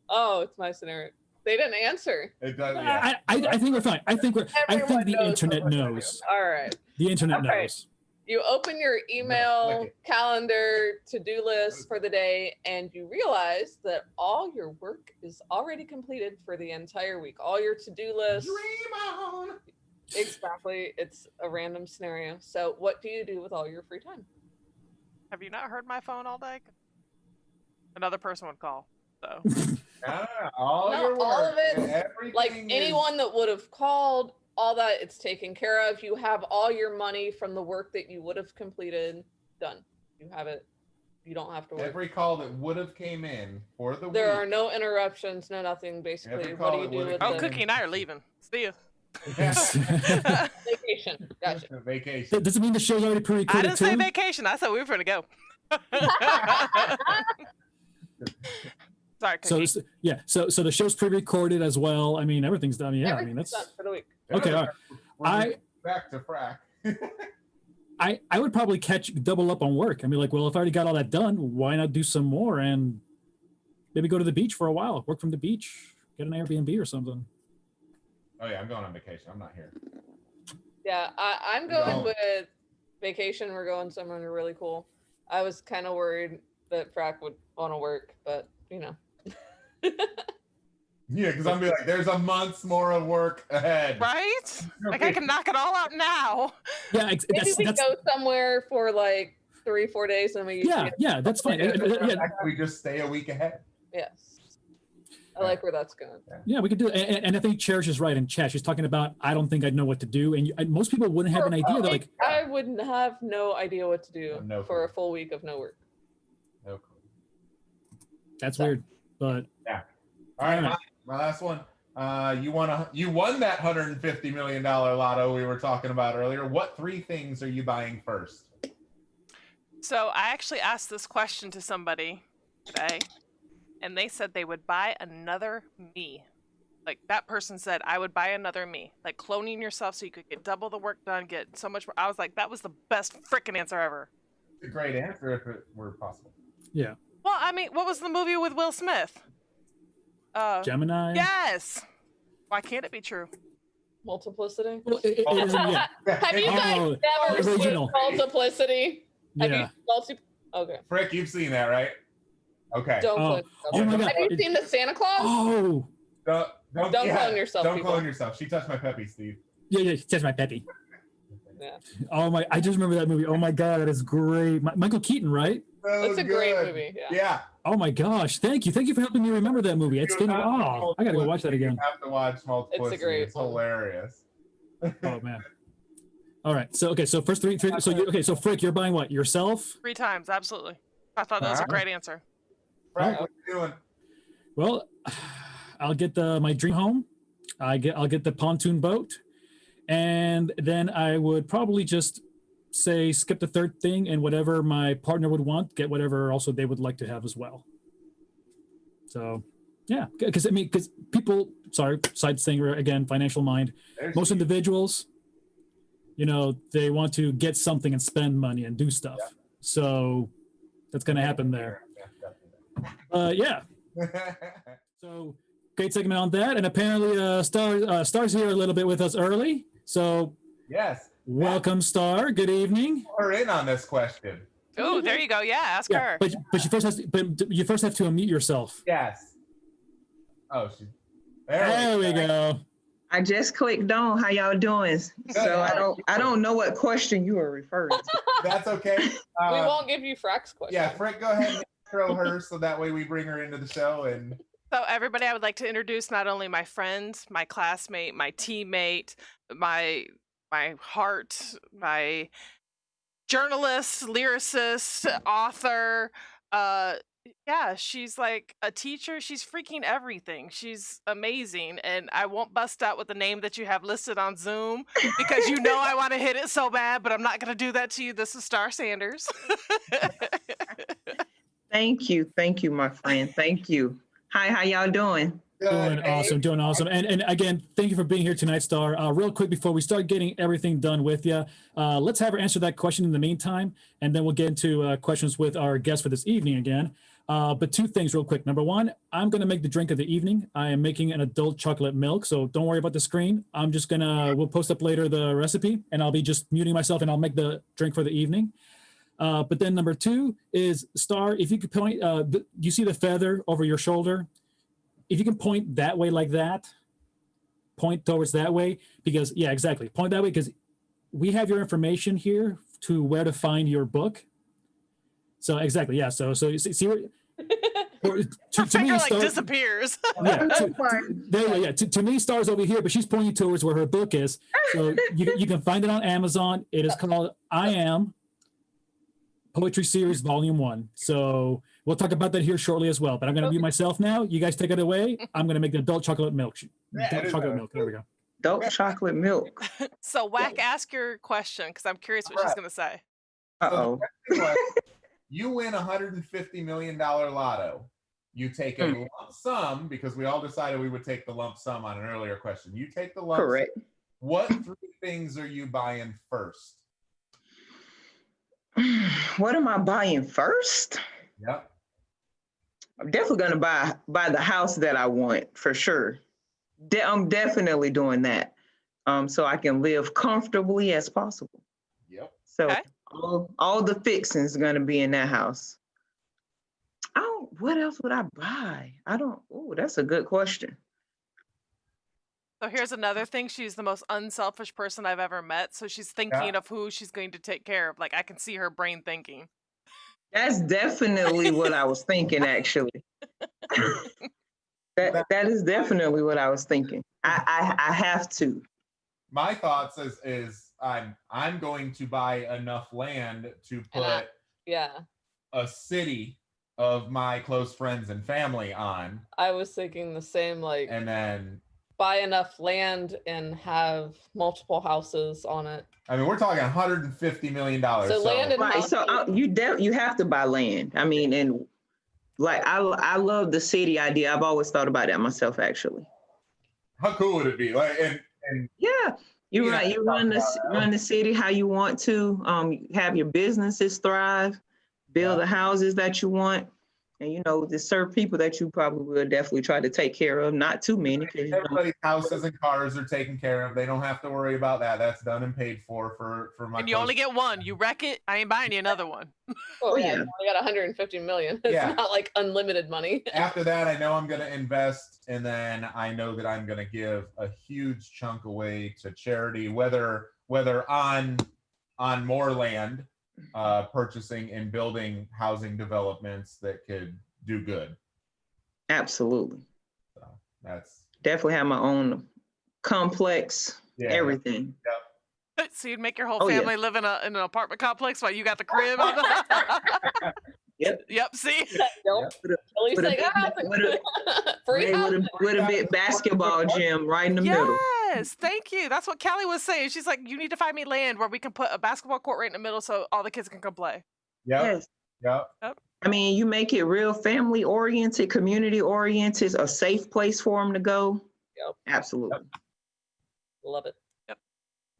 Oh, it's my scenario. They didn't answer. It does, yeah. I think we're fine. I think Everyone the knows internet what we're knows. All right. The internet Okay. knows. You open your email, Click calendar, to-do list for the day, and you realize that all your work is already completed for the entire week. All your to-do list. Dream on. Exactly. It's a random scenario. So what do you do with all your free time? Have you not heard my phone all day? Another person would call. So All No, your work. all of it, and everything Like is- anyone that would have called, all that, it's taken care of. You have all your money from the work that you would have completed done. You have it. You don't have to work. Every call that would have came in for the There week. are no interruptions, no nothing. Basically, Every what do call you that do would've with come Oh, in. Cookie and I are leaving. See ya. vacation? Gotcha. Vacation. Does it mean the show's already I pre-recorded didn't say too? vacation. I said we were going to go. Sorry, So Cookie. yeah, so the show's pre-recorded as well. I mean, everything's done. Yeah, I mean Everything's that's done for the week. okay. All right. We're back to Frack. I would probably double up on work. I mean, like, well, if I already got all that done, why not do some more and maybe go to the beach for a while, work from the beach, get an Airbnb or something. Oh yeah, I'm going on vacation. I'm not here. Yeah, I'm going No. with vacation. We're going somewhere really cool. I was kind of worried that Frack would want to work, but you know. Yeah, because I'm be like, there's a month's more of work ahead. Right? Like I can knock it all out now. Yeah, Maybe we go somewhere for like 3-4 days and we yeah, that's fine. We just stay a week ahead. Yes. I like where that's going. Yeah, we could do it. And I think Cherish is right in chat. She's talking about, I don't think I'd know what to do. And most people wouldn't have an idea. They're like, I wouldn't have no idea what to do No for a clue. full week of no work. No clue. that's weird. But All right, my last one. You won that $150 million lotto we were talking about earlier. What 3 things are you buying first? So I actually asked this question to somebody today, and they said they would buy another me. Like that person said, I would buy another me. Like cloning yourself so you could get double the work done, get so much more. I was like, that was the best freaking answer ever. It's a great answer if it were possible. yeah, Well, I mean, what was the movie with Will Smith? Gemini. Yes. Why can't it be true? Multiplicity. Well, it isn't, yeah. Have you guys Oh, never seen original. Multiplicity? Have Yeah. you Okay. Frick, you've seen that, right? Okay. Don't Oh. clone Oh my yourself. God. Have you seen the Santa Claus? Oh, Don't Don't clone yourself, Don't people. clone yourself. She touched my peppy, Steve. yeah, that's my peppy. Yeah. Oh my, I just remember that movie. Oh my God, that is great. Michael Keaton, right? So It's a great good. movie. Yeah. Yeah. Oh my gosh, thank you for helping me remember that movie. It's been, oh, I gotta go watch that again. You have to watch Multiplicity. It's a great It's one. hilarious. Oh man. All right, so okay, so first three so Frick, you're buying what, yourself? 3 times, absolutely. I thought that was a Alright. great answer. Frank, what you doing? Well, I'll get my dream home. I'll get the pontoon boat, and then I would probably just say skip the third thing, and whatever my partner would want, get whatever also they would like to have as well. So, yeah, because people. Sorry, side thing again, financial mind. There's Most you. individuals, they want to get something and spend money and do stuff. Yeah. So that's going to happen there. Yeah. Yeah. So great segment on that, and apparently Star's here a little bit with us early. So Yes. welcome, Star. Good evening. We're in on this question. Oh, there you go. Yeah, ask Yeah, her. but you first have to unmute yourself. Yes. Oh, she. There we go. I just clicked on. How y'all doing? So I don't know what question you were referring to. That's okay. We won't give you Frack's question. Yeah, Frank, go ahead and intro her so that way we bring her into the show. And So everybody, I would like to introduce not only my friend, my classmate, my teammate, my heart, my journalist, lyricist, author. Yeah, she's like a teacher. She's freaking everything. She's amazing. And I won't bust out with the name that you have listed on Zoom because I want to hit it so bad, but I'm not going to do that to you. This is Star Sanders. Thank you, my friend. Thank you. Hi, how y'all doing? Doing awesome. And again, thank you for being here tonight, Star. Real quick before we start getting everything done with you, let's have her answer that question in the meantime, and then we'll get into questions with our guest for this evening again. But 2 things real quick. Number 1, I'm going to make the drink of the evening. I am making an adult chocolate milk, so don't worry about the screen. I'm just we'll post up later the recipe, and I'll be just muting myself, and I'll make the drink for the evening. But then number 2 is, Star, if you could point, you see the feather over your shoulder? If you can point that way like that, point towards that way, because, yeah, exactly. Point that way, because we have your information here to where to find your book. So exactly, yeah. So you see where, Her me, finger stars, disappears. yeah, Oh my. to me, stars over here, but she's pointing towards where her book is. So you can find it on Amazon. It is called I Am Poetry Series Volume 1. So we'll talk about that here shortly as well. But I'm going to mute myself now. You guys take it away. I'm going to make the adult chocolate milk. Adult chocolate milk. There we go. Dark chocolate milk. So, Wack, ask your question because I'm curious what she's going to say. Uh-oh. You win $150 million lotto. You take a lump sum, because we all decided we would take the lump sum on an earlier question. You take the lump Correct. sum. What 3 things are you buying first? What am I buying first? Yep. I'm definitely going to buy the house that I want, for sure. I'm definitely doing that, so I can live comfortably as possible. Yep. So Okay. all the fixings are going to be in that house. What else would I buy? Oh, that's a good question. So here's another thing. She's the most unselfish person I've ever met. So she's thinking of who she's going to take care of. Like, I can see her brain thinking. That's definitely what I was thinking, actually. That is definitely what I was thinking. I have to. My thoughts is I'm going to buy enough land to put a city of my close friends and family on. I was thinking the same, like, and then buy enough land and have multiple houses on it. I mean, we're talking $150 million. So land and right. house. So you have to buy land. I mean, and like I love the city idea. I've always thought about that myself, actually. How cool would it be? Like, and yeah, you're right. You run the city how you want to. Have your businesses thrive, build the houses that you want, and to serve people that you probably will definitely try to take care of. Not too many. Everybody's houses and cars are taken care of. They don't have to worry about that. That's done and paid for my. And you only get one. You wreck it, I ain't buying you another one. Oh yeah, you only got 150 million. It's not like unlimited money. After that, I know I'm going to invest, and then I know that I'm going to give a huge chunk away to charity, whether on more land, purchasing and building housing developments that could do good. Absolutely. So that's definitely have my own complex, everything. Yep. So you'd make your whole family live in an apartment complex while you got the crib. Yep. See. With a big basketball gym right in the middle. Yes, thank you. That's what Callie was saying. She's like, you need to find me land where we can put a basketball court right in the middle so all the kids can come play. Yep. I mean, you make it real family oriented, community oriented, a safe place for them to go. Yep. Absolutely. Love it. Yep.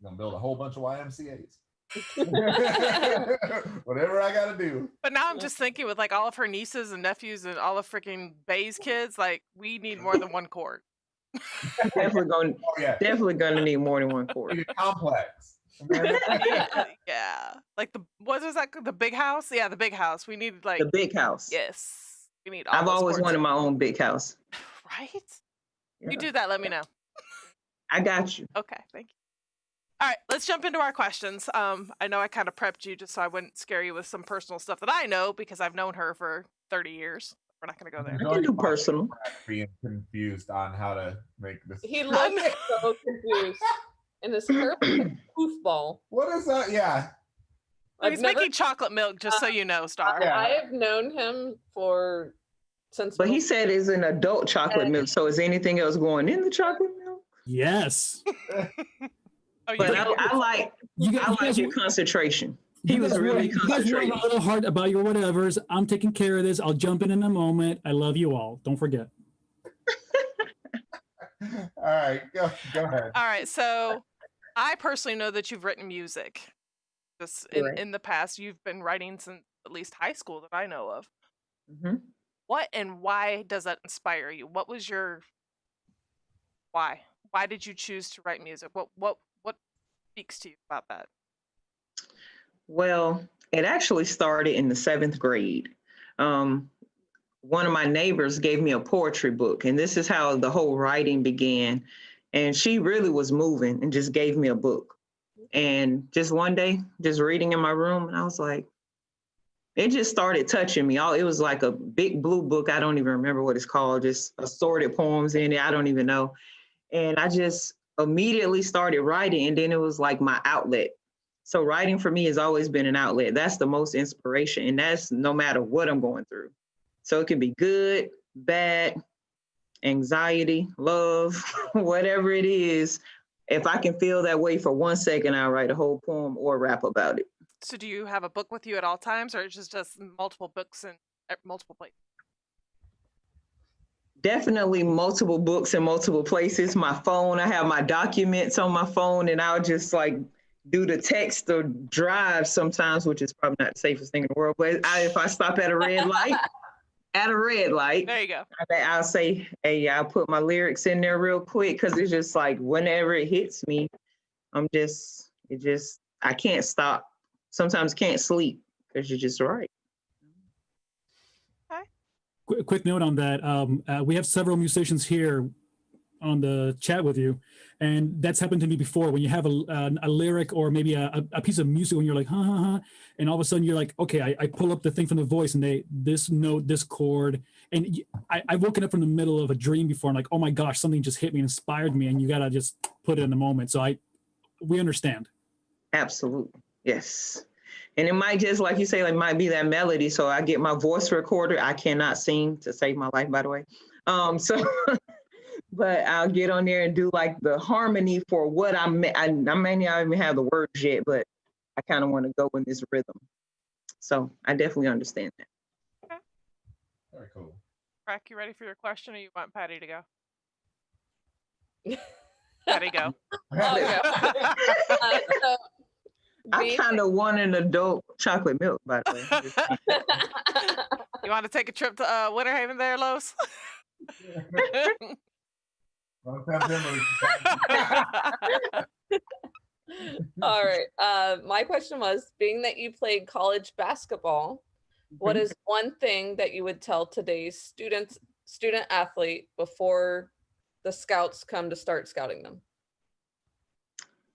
I'm gonna build a whole bunch of YMCA's. Whatever I gotta do. But now I'm just thinking with like all of her nieces and nephews and all of freaking Bay's kids, like we need more than one court. Definitely gonna need more than one court. Complex. Yeah. Like what is that? The big house? Yeah, the big house. We need like the big house. Yes. We need I've always wanted my own big house. Right? Yeah. You do that, let me know. I got you. Okay, thank you. All right, let's jump into our questions. I know I kind of prepped you just so I wouldn't scare you with some personal stuff that I know because I've known her for 30 years. We're not going to go there. I can do personal. Being confused on how to make this. He looks so confused. And this perfect goofball. What is that? Yeah. He's making chocolate milk, just so you know, Star. I have known him since. But he said it's an adult chocolate milk. So is anything else going in the chocolate milk? Yes. But I like your concentration. He was really concentrating. You guys a little hard about your whatevers. I'm taking care of this. I'll jump in a moment. I love you all. Don't forget. All right, go ahead. All right, so I personally know that you've written music. Just in the past, you've been writing since at least high school that I know of. Mm-hmm. What and why does that inspire you? What was your why? Why did you choose to write music? What speaks to you about that? Well, it actually started in the 7th grade. One of my neighbors gave me a poetry book, and this is how the whole writing began. And she really was moving and just gave me a book. And just one day, just reading in my room, and I was like, it just started touching me. It was like a big blue book. I don't even remember what it's called, just assorted poems in it. I don't even know. And I just immediately started writing, and then it was like my outlet. So writing for me has always been an outlet. That's the most inspiration, and that's no matter what I'm going through. So it can be good, bad, anxiety, love, whatever it is. If I can feel that way for 1 second, I'll write a whole poem or rap about it. So do you have a book with you at all times, or it's just multiple books in multiple places? Definitely multiple books in multiple places. My phone, I have my documents on my phone, and I'll just like do the text or drive sometimes, which is probably not the safest thing in the world. But if I stop at a red light, There you go. I'll say, hey, I'll put my lyrics in there real quick, because it's just like whenever it hits me, I can't stop. Sometimes can't sleep because you're just right. Quick note on that. We have several musicians here on the chat with you, and that's happened to me before. When you have a lyric or maybe a piece of music, when you're like, and all of a sudden you're like, okay, I pull up the thing from the voice, and this note, this chord, and I've woken up from the middle of a dream before, and like, oh my gosh, something just hit me, and inspired me, and you gotta just put it in the moment. So we understand. Absolutely, yes. And it might just, like you say, it might be that melody. So I get my voice recorder. I cannot sing to save my life, by the way. But I'll get on there and do like the harmony for what I may not even have the words yet, but I kind of want to go in this rhythm. So I definitely understand that. Okay. Very cool. Frack, you ready for your question, or you want Patty to go? Patty, go. So, I kind of want an adult chocolate milk, by the way. You want to take a trip to Winter Haven there, Lois? all right. My question was, being that you played college basketball, what is one thing that you would tell today's student athlete before the scouts come to start scouting them?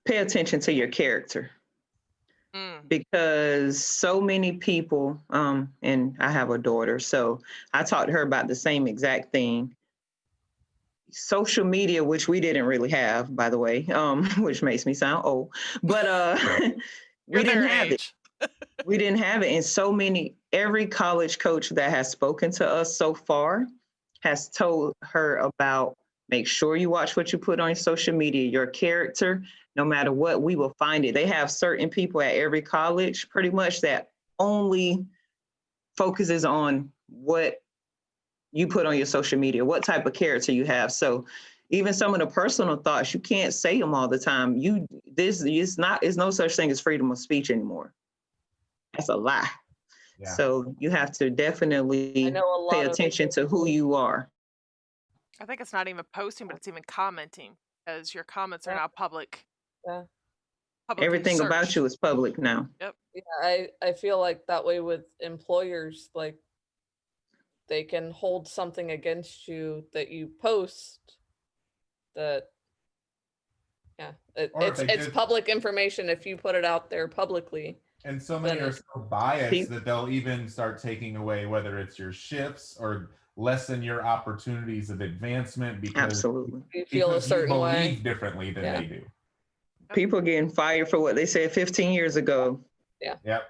Pay attention to your character. Because so many people, and I have a daughter, so I taught her about the same exact thing. Social media, which we didn't really have, by the way, which makes me sound old, but we didn't have it. We didn't have it. And every college coach that has spoken to us so far has told her about, make sure you watch what you put on social media, your character. No matter what, we will find it. They have certain people at every college pretty much that only focuses on what you put on your social media, what type of character you have. So even some of the personal thoughts, you can't say them all the time. There's no such thing as freedom of speech anymore. That's a lie. Yeah. So you have to definitely pay attention to who you are. I think it's not even posting, but it's even commenting, because your comments are now public. Yeah. Everything searched. About you is public now. Yep. Yeah, I feel like that way with employers, like they can hold something against you that you post that, yeah, it's public information if you put it out there publicly. And so many are so biased that they'll even start taking away whether it's your shifts or lessen your opportunities of advancement because you feel a certain way, believe differently than they do. People getting fired for what they said 15 years ago. Yeah. Yep.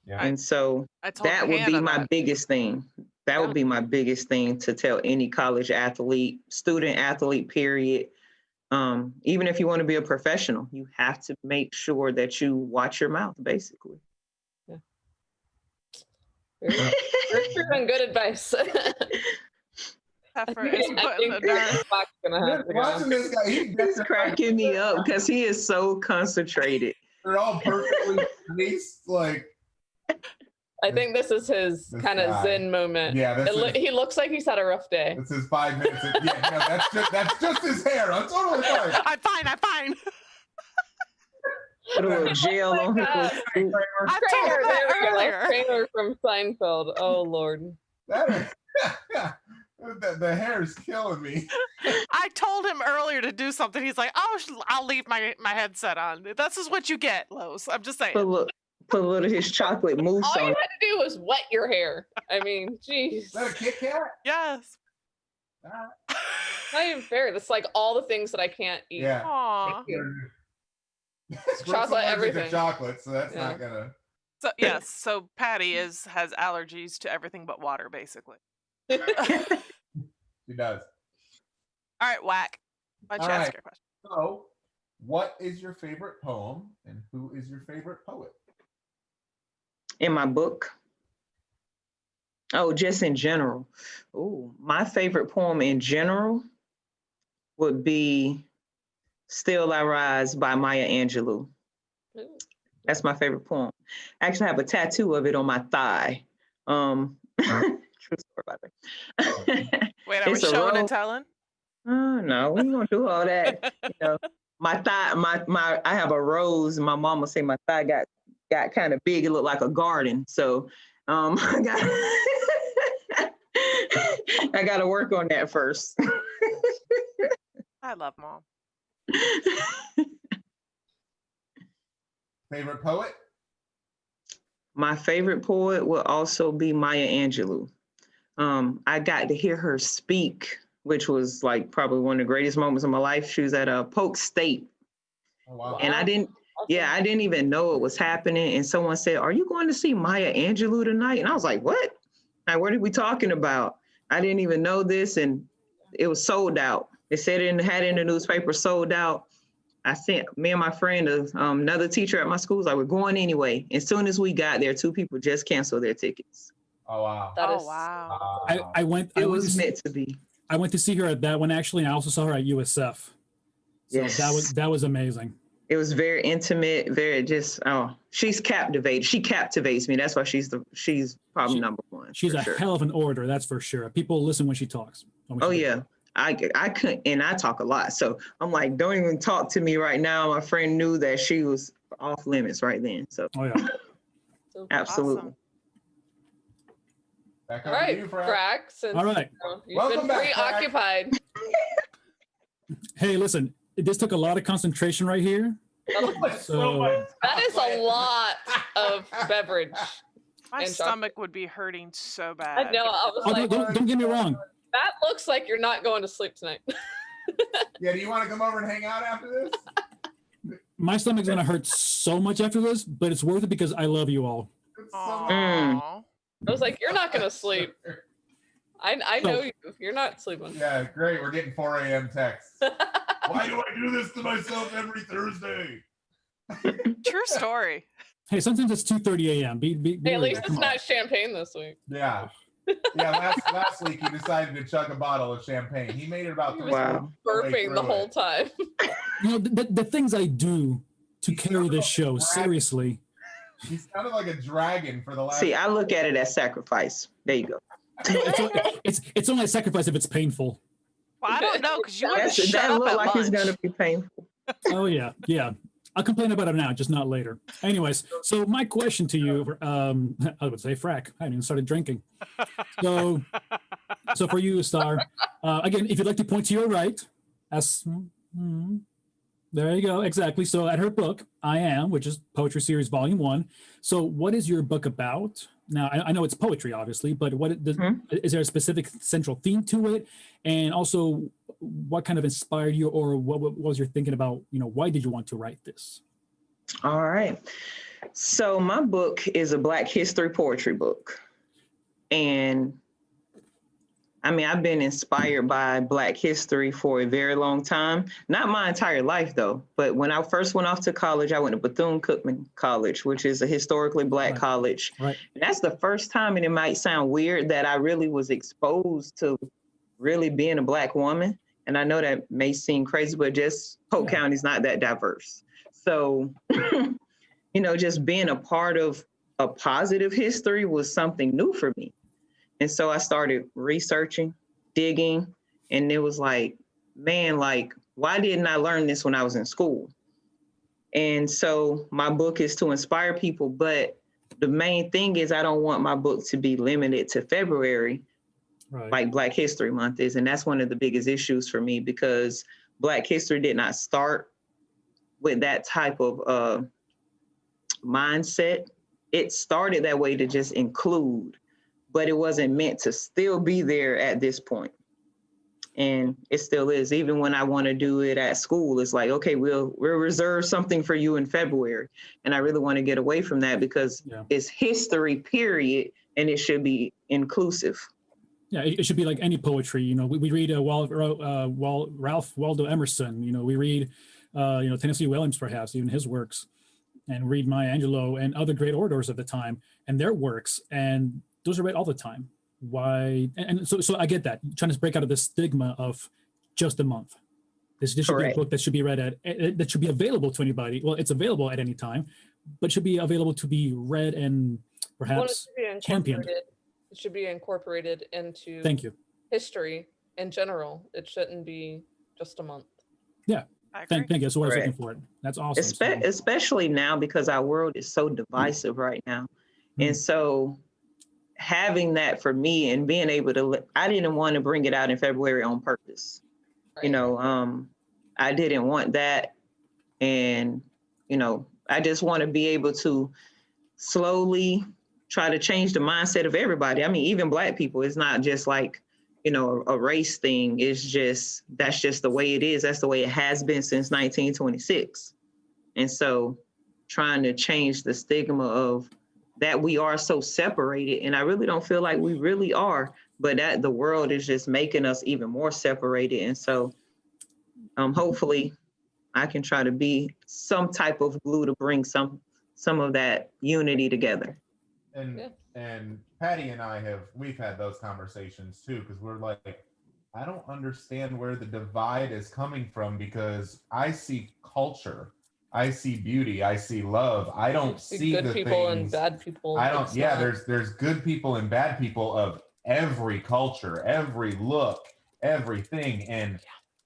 Yeah. And so that would be my biggest thing. That would be my biggest thing to tell any college athlete, student athlete, period. Even if you want to be a professional, you have to make sure that you watch your mouth, basically. Yeah. Very true and good advice. Pepper is putting the dirt. Watching this guy, he's cracking me up because he is so concentrated. They're all perfectly spaced, like. I think this is his kind of zen moment. Yeah, he looks like he's had a rough day. This is 5 minutes. That's just his hair. I'm totally fine. I'm fine. Put a little gel on his. I told him that earlier. Kramer from Seinfeld. Oh Lord. The hair is killing me. I told him earlier to do something. He's like, "Oh, I'll leave my headset on." This is what you get, Lowe's. I'm just saying. But look, Put a little of his chocolate mousse All you on had it. to do was wet your hair. I mean, jeez. Is that a Kit Kat? Yes. Not even fair. That's like all the things that I can't eat. Yeah. Aw. Brooke's Chocolate, allergic to everything. chocolate, so that's Yeah. not gonna. So yes, so Patty has allergies to everything but water, basically. She does. All right, Whack. Why don't you All ask right. your question? So, what is your favorite poem, and who is your favorite poet? In my book. Oh, just in general. Oh, my favorite poem in general would be Still I Rise by Maya Angelou. Ooh. That's my favorite poem. I actually have a tattoo of it on my thigh. True story about it. Wait, are we It's a showing and rose. telling? Oh no, we ain't gonna do all that. You know, my thigh, my I have a rose. My mama say my thigh got kind of big. It looked like a garden. So I got to work on that first. I love Mom. Favorite poet? My favorite poet will also be Maya Angelou. I got to hear her speak, which was like probably one of the greatest moments of my life. She was at Polk State. Oh wow. And I didn't even know it was happening. And someone said, "Are you going to see Maya Angelou tonight?" And I was like, "What? Like, what are we talking about?" I didn't even know this, and it was sold out. They said had in the newspaper, sold out. I sent me and my friend, another teacher at my school, was like, "We're going anyway." As soon as we got there, 2 people just canceled their tickets. Oh wow. That Oh is wow. I went. It I went was to meant to be. I went to see her at that one actually, and I also saw her at USF. So Yes. that was amazing. It was very intimate, very just, she's captivated. She captivates me. That's why she's probably number one. She's for a sure. hell of an orator, that's for sure. People listen when she talks. Oh yeah. I couldn't, and I talk a lot. So I'm like, don't even talk to me right now. My friend knew that she was off limits right then. So Oh yeah. so absolutely. Awesome. Back all over right, to you, Frank. Frack. Since All right. you've Welcome been back, Frack. preoccupied. Hey, listen, this took a lot of concentration right here. So That is a lot of beverage. My And stomach would be hurting so bad. I know. I was oh, like, don't get me wrong. that looks like you're not going to sleep tonight. Yeah, do you want to come over and hang out after this? My stomach's gonna hurt so much after this, but it's worth it because I love you all. It's so Aw. I was like, you're not going to sleep. I know So- you. You're not sleeping. Yeah, great. We're getting 4 a.m. texts. Why do I do this to myself every Thursday? True story. Hey, sometimes it's 2:30 a.m. Be Hey, at real. least it's Come on. not champagne this week. Yeah. Yeah, last week he decided to chug a bottle of champagne. He made it about 3 Wow. Burping the whole time. You know, the things I do to carry this show, seriously. He sounded like a dragon for the last. See, I look at it as sacrifice. There you go. It's only a sacrifice if it's painful. Well, I don't know because you wouldn't shut That up look at like it's lunch. gonna be painful. Oh yeah. I'll complain about it now, just not later. Anyways, so my question to you, I would say, Frack, I haven't even started drinking. So for you, Star, again, if you'd like to point to your right, there you go, exactly. So at her book, I Am, which is Poetry Series Volume 1. So what is your book about? Now, I know it's poetry, obviously, but is there a specific central theme to it? And also, what kind of inspired you, or what was your thinking about, why did you want to write this? All right. So my book is a Black history poetry book. And I mean, I've been inspired by Black history for a very long time. Not my entire life, though. But when I first went off to college, I went to Bethune-Cookman College, which is a historically Black college. Right. And that's the first time, and it might sound weird, that I really was exposed to really being a Black woman. And I know that may seem crazy, but just Polk County is not that diverse. So, just being a part of a positive history was something new for me. And so I started researching, digging, and it was like, man, why didn't I learn this when I was in school? And so my book is to inspire people, but the main thing is I don't want my book to be limited to February, like Black History Month is. And that's one of the biggest issues for me, because Black history did not start with that type of mindset. it started that way to just include, but it wasn't meant to still be there at this point. And it still is. Even when I want to do it at school, it's like, okay, we'll reserve something for you in February. And I really want to get away from that because it's history, period, and it should be inclusive. Yeah, it should be like any poetry. You know, we read Ralph Waldo Emerson. You know, we read, Tennessee Williams, perhaps even his works, and read Maya Angelou and other great orators of the time and their works, and those are read all the time. Why? And so I get that, trying to break out of the stigma of just a month. This should be a book that should be read that should be available to anybody. Well, it's available at any time, but should be available to be read and perhaps championed. It should be incorporated into history in general. It shouldn't be just a month. Yeah. Thank you. That's what I was looking for. That's awesome. Especially now, because our world is so divisive right now. And so having that for me and being able to, I didn't want to bring it out in February on purpose. Right. You know, I didn't want that. And, you know, I just want to be able to slowly try to change the mindset of everybody. I mean, even Black people, it's not just like, you know, a race thing. It's just, that's just the way it is. That's the way it has been since 1926. And so trying to change the stigma of that we are so separated. And I really don't feel like we really are, but that the world is just making us even more separated. And so hopefully I can try to be some type of glue to bring some of that unity together. And Patty and we've had those conversations too, because we're like, I don't understand where the divide is coming from, because I see culture, I see beauty, I see love. I don't see good the people things, and bad people. I don't. Yeah, there's good people and bad people of every culture, every look, everything, and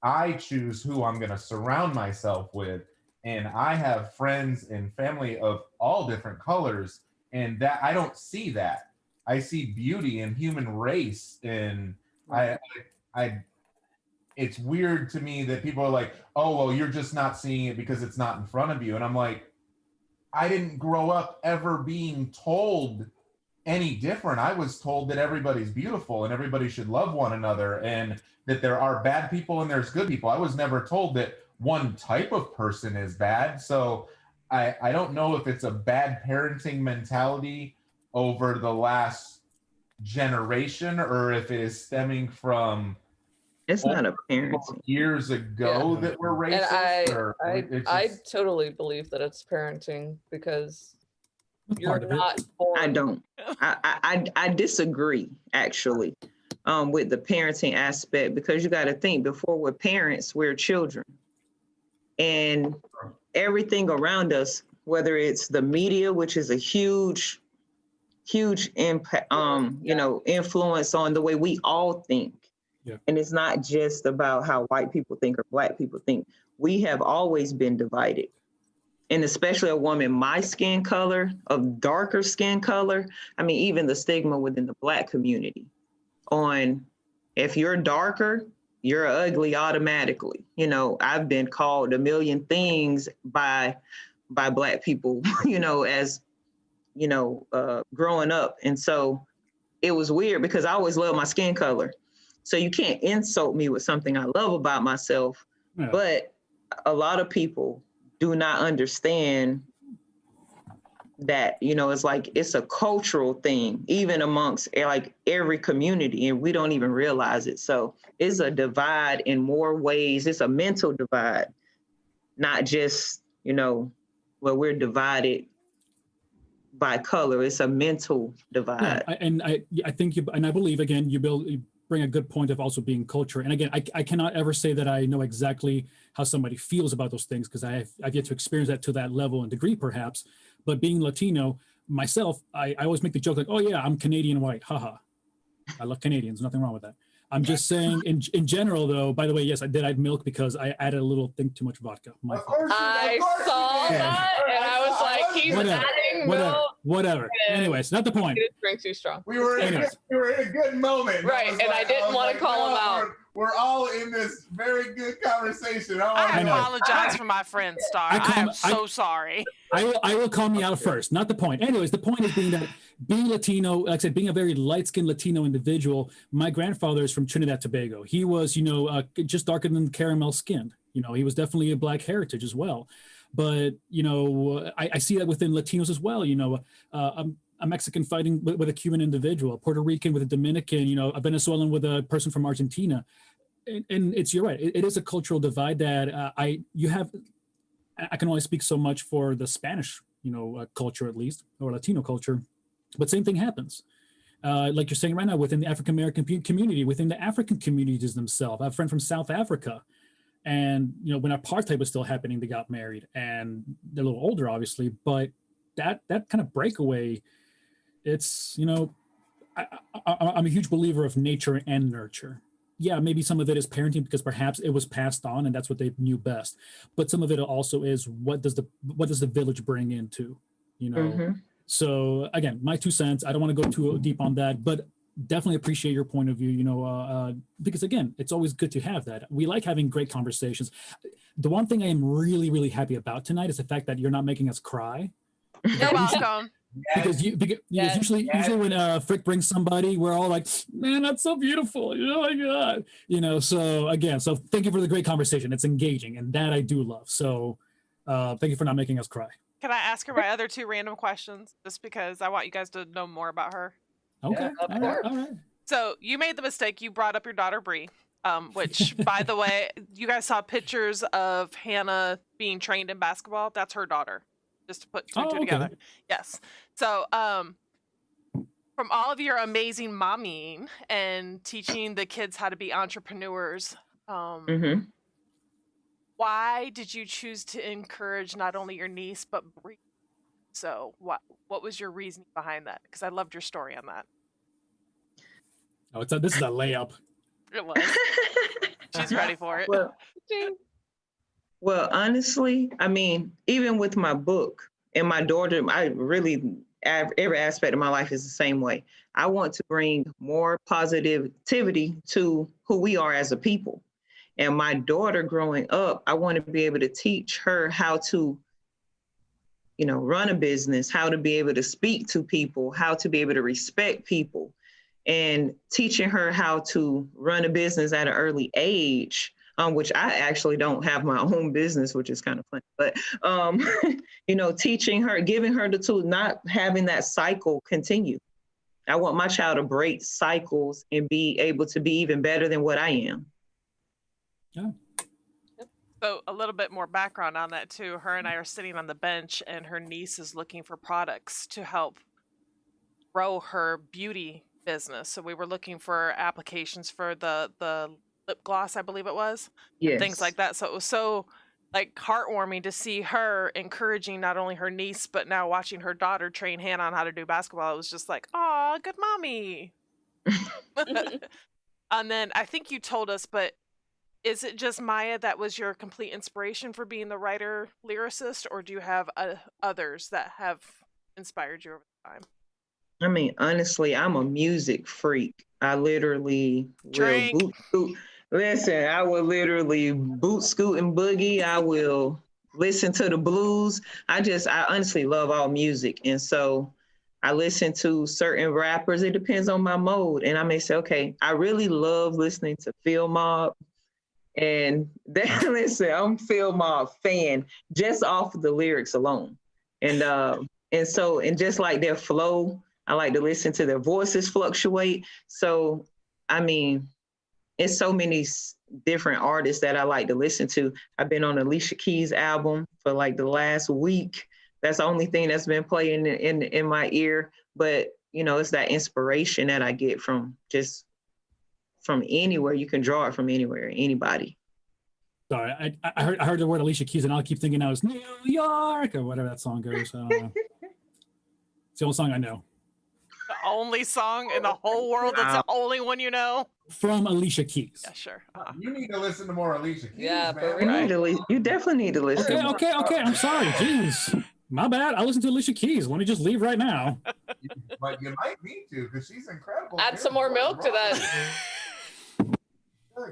I choose who I'm going to surround myself with. And I have friends and family of all different colors. And that I don't see that. I see beauty in human race, and I it's weird to me that people are like, oh, well, you're just not seeing it because it's not in front of you. And I'm like, I didn't grow up ever being told any different. I was told that everybody's beautiful and everybody should love one another, and that there are bad people and there's good people. I was never told that one type of person is bad. So I don't know if it's a bad parenting mentality over the last generation, or if it is stemming from it's not a parenting years ago that were racist. And I totally believe that it's parenting, because you're not born. I don't. I disagree actually with the parenting aspect, because you got to think, before we're parents, we're children. And everything around us, whether it's the media, which is a huge impact, influence on the way we all think. Yeah. And it's not just about how white people think or Black people think. We have always been divided. And especially a woman my skin color, of darker skin color. I mean, even the stigma within the Black community on, if you're darker, you're ugly automatically. You know, I've been called a million things by Black people, as, growing up. And so it was weird, because I always loved my skin color. So you can't insult me with something I love about myself. Yeah. But a lot of people do not understand that, it's like, it's a cultural thing, even amongst like every community, and we don't even realize it. So it's a divide in more ways. It's a mental divide, not just, where we're divided by color. It's a mental divide. Yeah, I think I believe, again, you bring a good point of also being culture. And again, I cannot ever say that I know exactly how somebody feels about those things, because I've yet to experience that to that level and degree, perhaps. But being Latino myself, I always make the joke like, oh yeah, I'm Canadian white, haha. I love Canadians, nothing wrong with that. I'm just saying, in general though, by the way, yes, I did add milk because I added a little too much vodka. I saw that, and I was like, he's adding milk. Whatever. Anyways, not the point. He didn't drink too strong. We were in a good moment. Right, and I didn't want to call him out. We're all in this very good conversation. I know. apologize for my friend Star. I am so sorry. I will call me out first, not the point. Anyways, the point is being Latino, like I said, being a very light-skinned Latino individual. My grandfather is from Trinidad Tobago. He was, just darker than caramel skinned. He was definitely a Black heritage as well. But, I see that within Latinos as well. A Mexican fighting with a Cuban individual, a Puerto Rican with a Dominican, a Venezuelan with a person from Argentina. And you're right. It is a cultural divide that I can only speak so much for the Spanish, culture at least, or Latino culture, but same thing happens. Like you're saying right now, within the African American community, within the African communities themselves. I have a friend from South Africa, and when apartheid was still happening, they got married, and they're a little older, obviously, but that kind of breakaway, it's I'm a huge believer of nature and nurture. Yeah, maybe some of it is parenting because perhaps it was passed on and that's what they knew best. But some of it also is what does the village bring into, Mm-hmm. So again, my 2 cents. I don't want to go too deep on that, but definitely appreciate your point of view, because again, it's always good to have that. We like having great conversations. The one thing I am really, really happy about tonight is the fact that you're not making us cry. You're welcome. Because usually when Frick brings somebody, we're all like, man, that's so beautiful. Oh my God. So again, thank you for the great conversation. It's engaging, and that I do love. So thank you for not making us cry. Can I ask her my other 2 random questions just because I want you guys to know more about her? Okay. Yeah, all right. So you made the mistake. You brought up your daughter, Bree, which, by the way, you guys saw pictures of Hannah being trained in basketball. That's her daughter. Just to put 2 and 2 together. Yes. So, from all of your amazing momming and teaching the kids how to be entrepreneurs, Mm-hmm. why did you choose to encourage not only your niece but Bree? So, what was your reasoning behind that? Because I loved your story on that. Oh, this is a layup. It was. She's ready for it. Well, honestly, I mean, even with my book and my daughter, every aspect of my life is the same way. I want to bring more positivity to who we are as a people. And my daughter growing up, I want to be able to teach her how to, run a business, how to be able to speak to people, how to be able to respect people, and teaching her how to run a business at an early age. Which I actually don't have my own business, which is kind of funny, but, teaching her, giving her the tools, not having that cycle continue. I want my child to break cycles and be able to be even better than what I am. Yeah. So a little bit more background on that too. Her and I are sitting on the bench and her niece is looking for products to help grow her beauty business. So we were looking for applications for the lip gloss, I believe it was, and things like that. So it was so heartwarming to see her encouraging not only her niece, but now watching her daughter train Hannah on how to do basketball. It was just like, oh, good mommy. And then I think you told us, but is it just Maya that was your complete inspiration for being the writer lyricist, or do you have others that have inspired you over time? I mean, honestly, I'm a music freak. I literally will boot scoot. Listen, I will literally boot scoot and boogie. I will listen to the blues. I honestly love all music. And so I listen to certain rappers. It depends on my mode. And I may say, okay, I really love listening to Phil Mob. And then listen, I'm Phil Mob fan just off of the lyrics alone. And just like their flow, I like to listen to their voices fluctuate. So, I mean, it's so many different artists that I like to listen to. I've been on Alicia Keys' album for the last week. That's the only thing that's been playing in my ear. But, it's that inspiration that I get from anywhere. You can draw it from anywhere, anybody. Sorry, I heard the word Alicia Keys, and I'll keep thinking now it's New York or whatever that song goes. It's the only song I know. The only song in the whole world that's the only one you know? From Alicia Keys. Yeah, sure. You need to listen to more Alicia Keys, Yeah, man. You definitely need to listen. Okay. I'm sorry. Jeez. My bad. I listen to Alicia Keys. Let me just leave right now. But you might need to, because she's incredible. Add some more milk to that.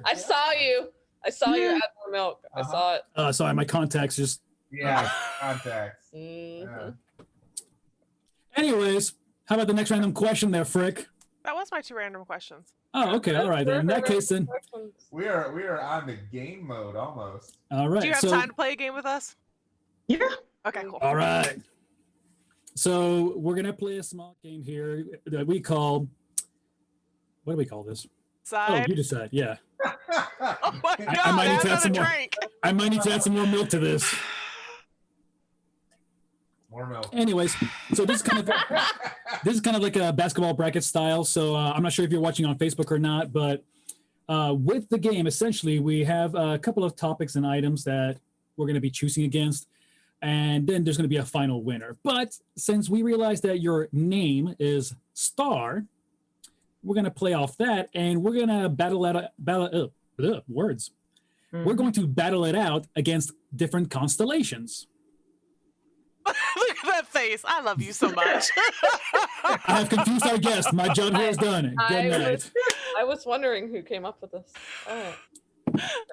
I saw you. I saw you add more milk. I saw it. Sorry, my contacts just. Yeah, contacts. Mhm. Anyways, how about the next random question there, Frick? That was my 2 random questions. Oh, okay. All right. Then in that case, then. We are on the game mode almost. All right. Do you have time to play a game with us? Yeah. Okay, cool. All right. So we're gonna play a small game here that we call. What do we call this? Side. Oh, you decide. Yeah. Oh my God! I might need to add another some more. drink. I might need to add some more milk to this. More milk. Anyways, so this is kind of like a basketball bracket style. So I'm not sure if you're watching on Facebook or not, but with the game, essentially, we have a couple of topics and items that we're going to be choosing against, and then there's going to be a final winner. But since we realized that your name is Star, we're going to play off that, and we're going to words. Mm-hmm. We're going to battle it out against different constellations. Look at that face. I love you so much. I have confused our guest. My job here is done. Good night. I was wondering who came up with this. Oh.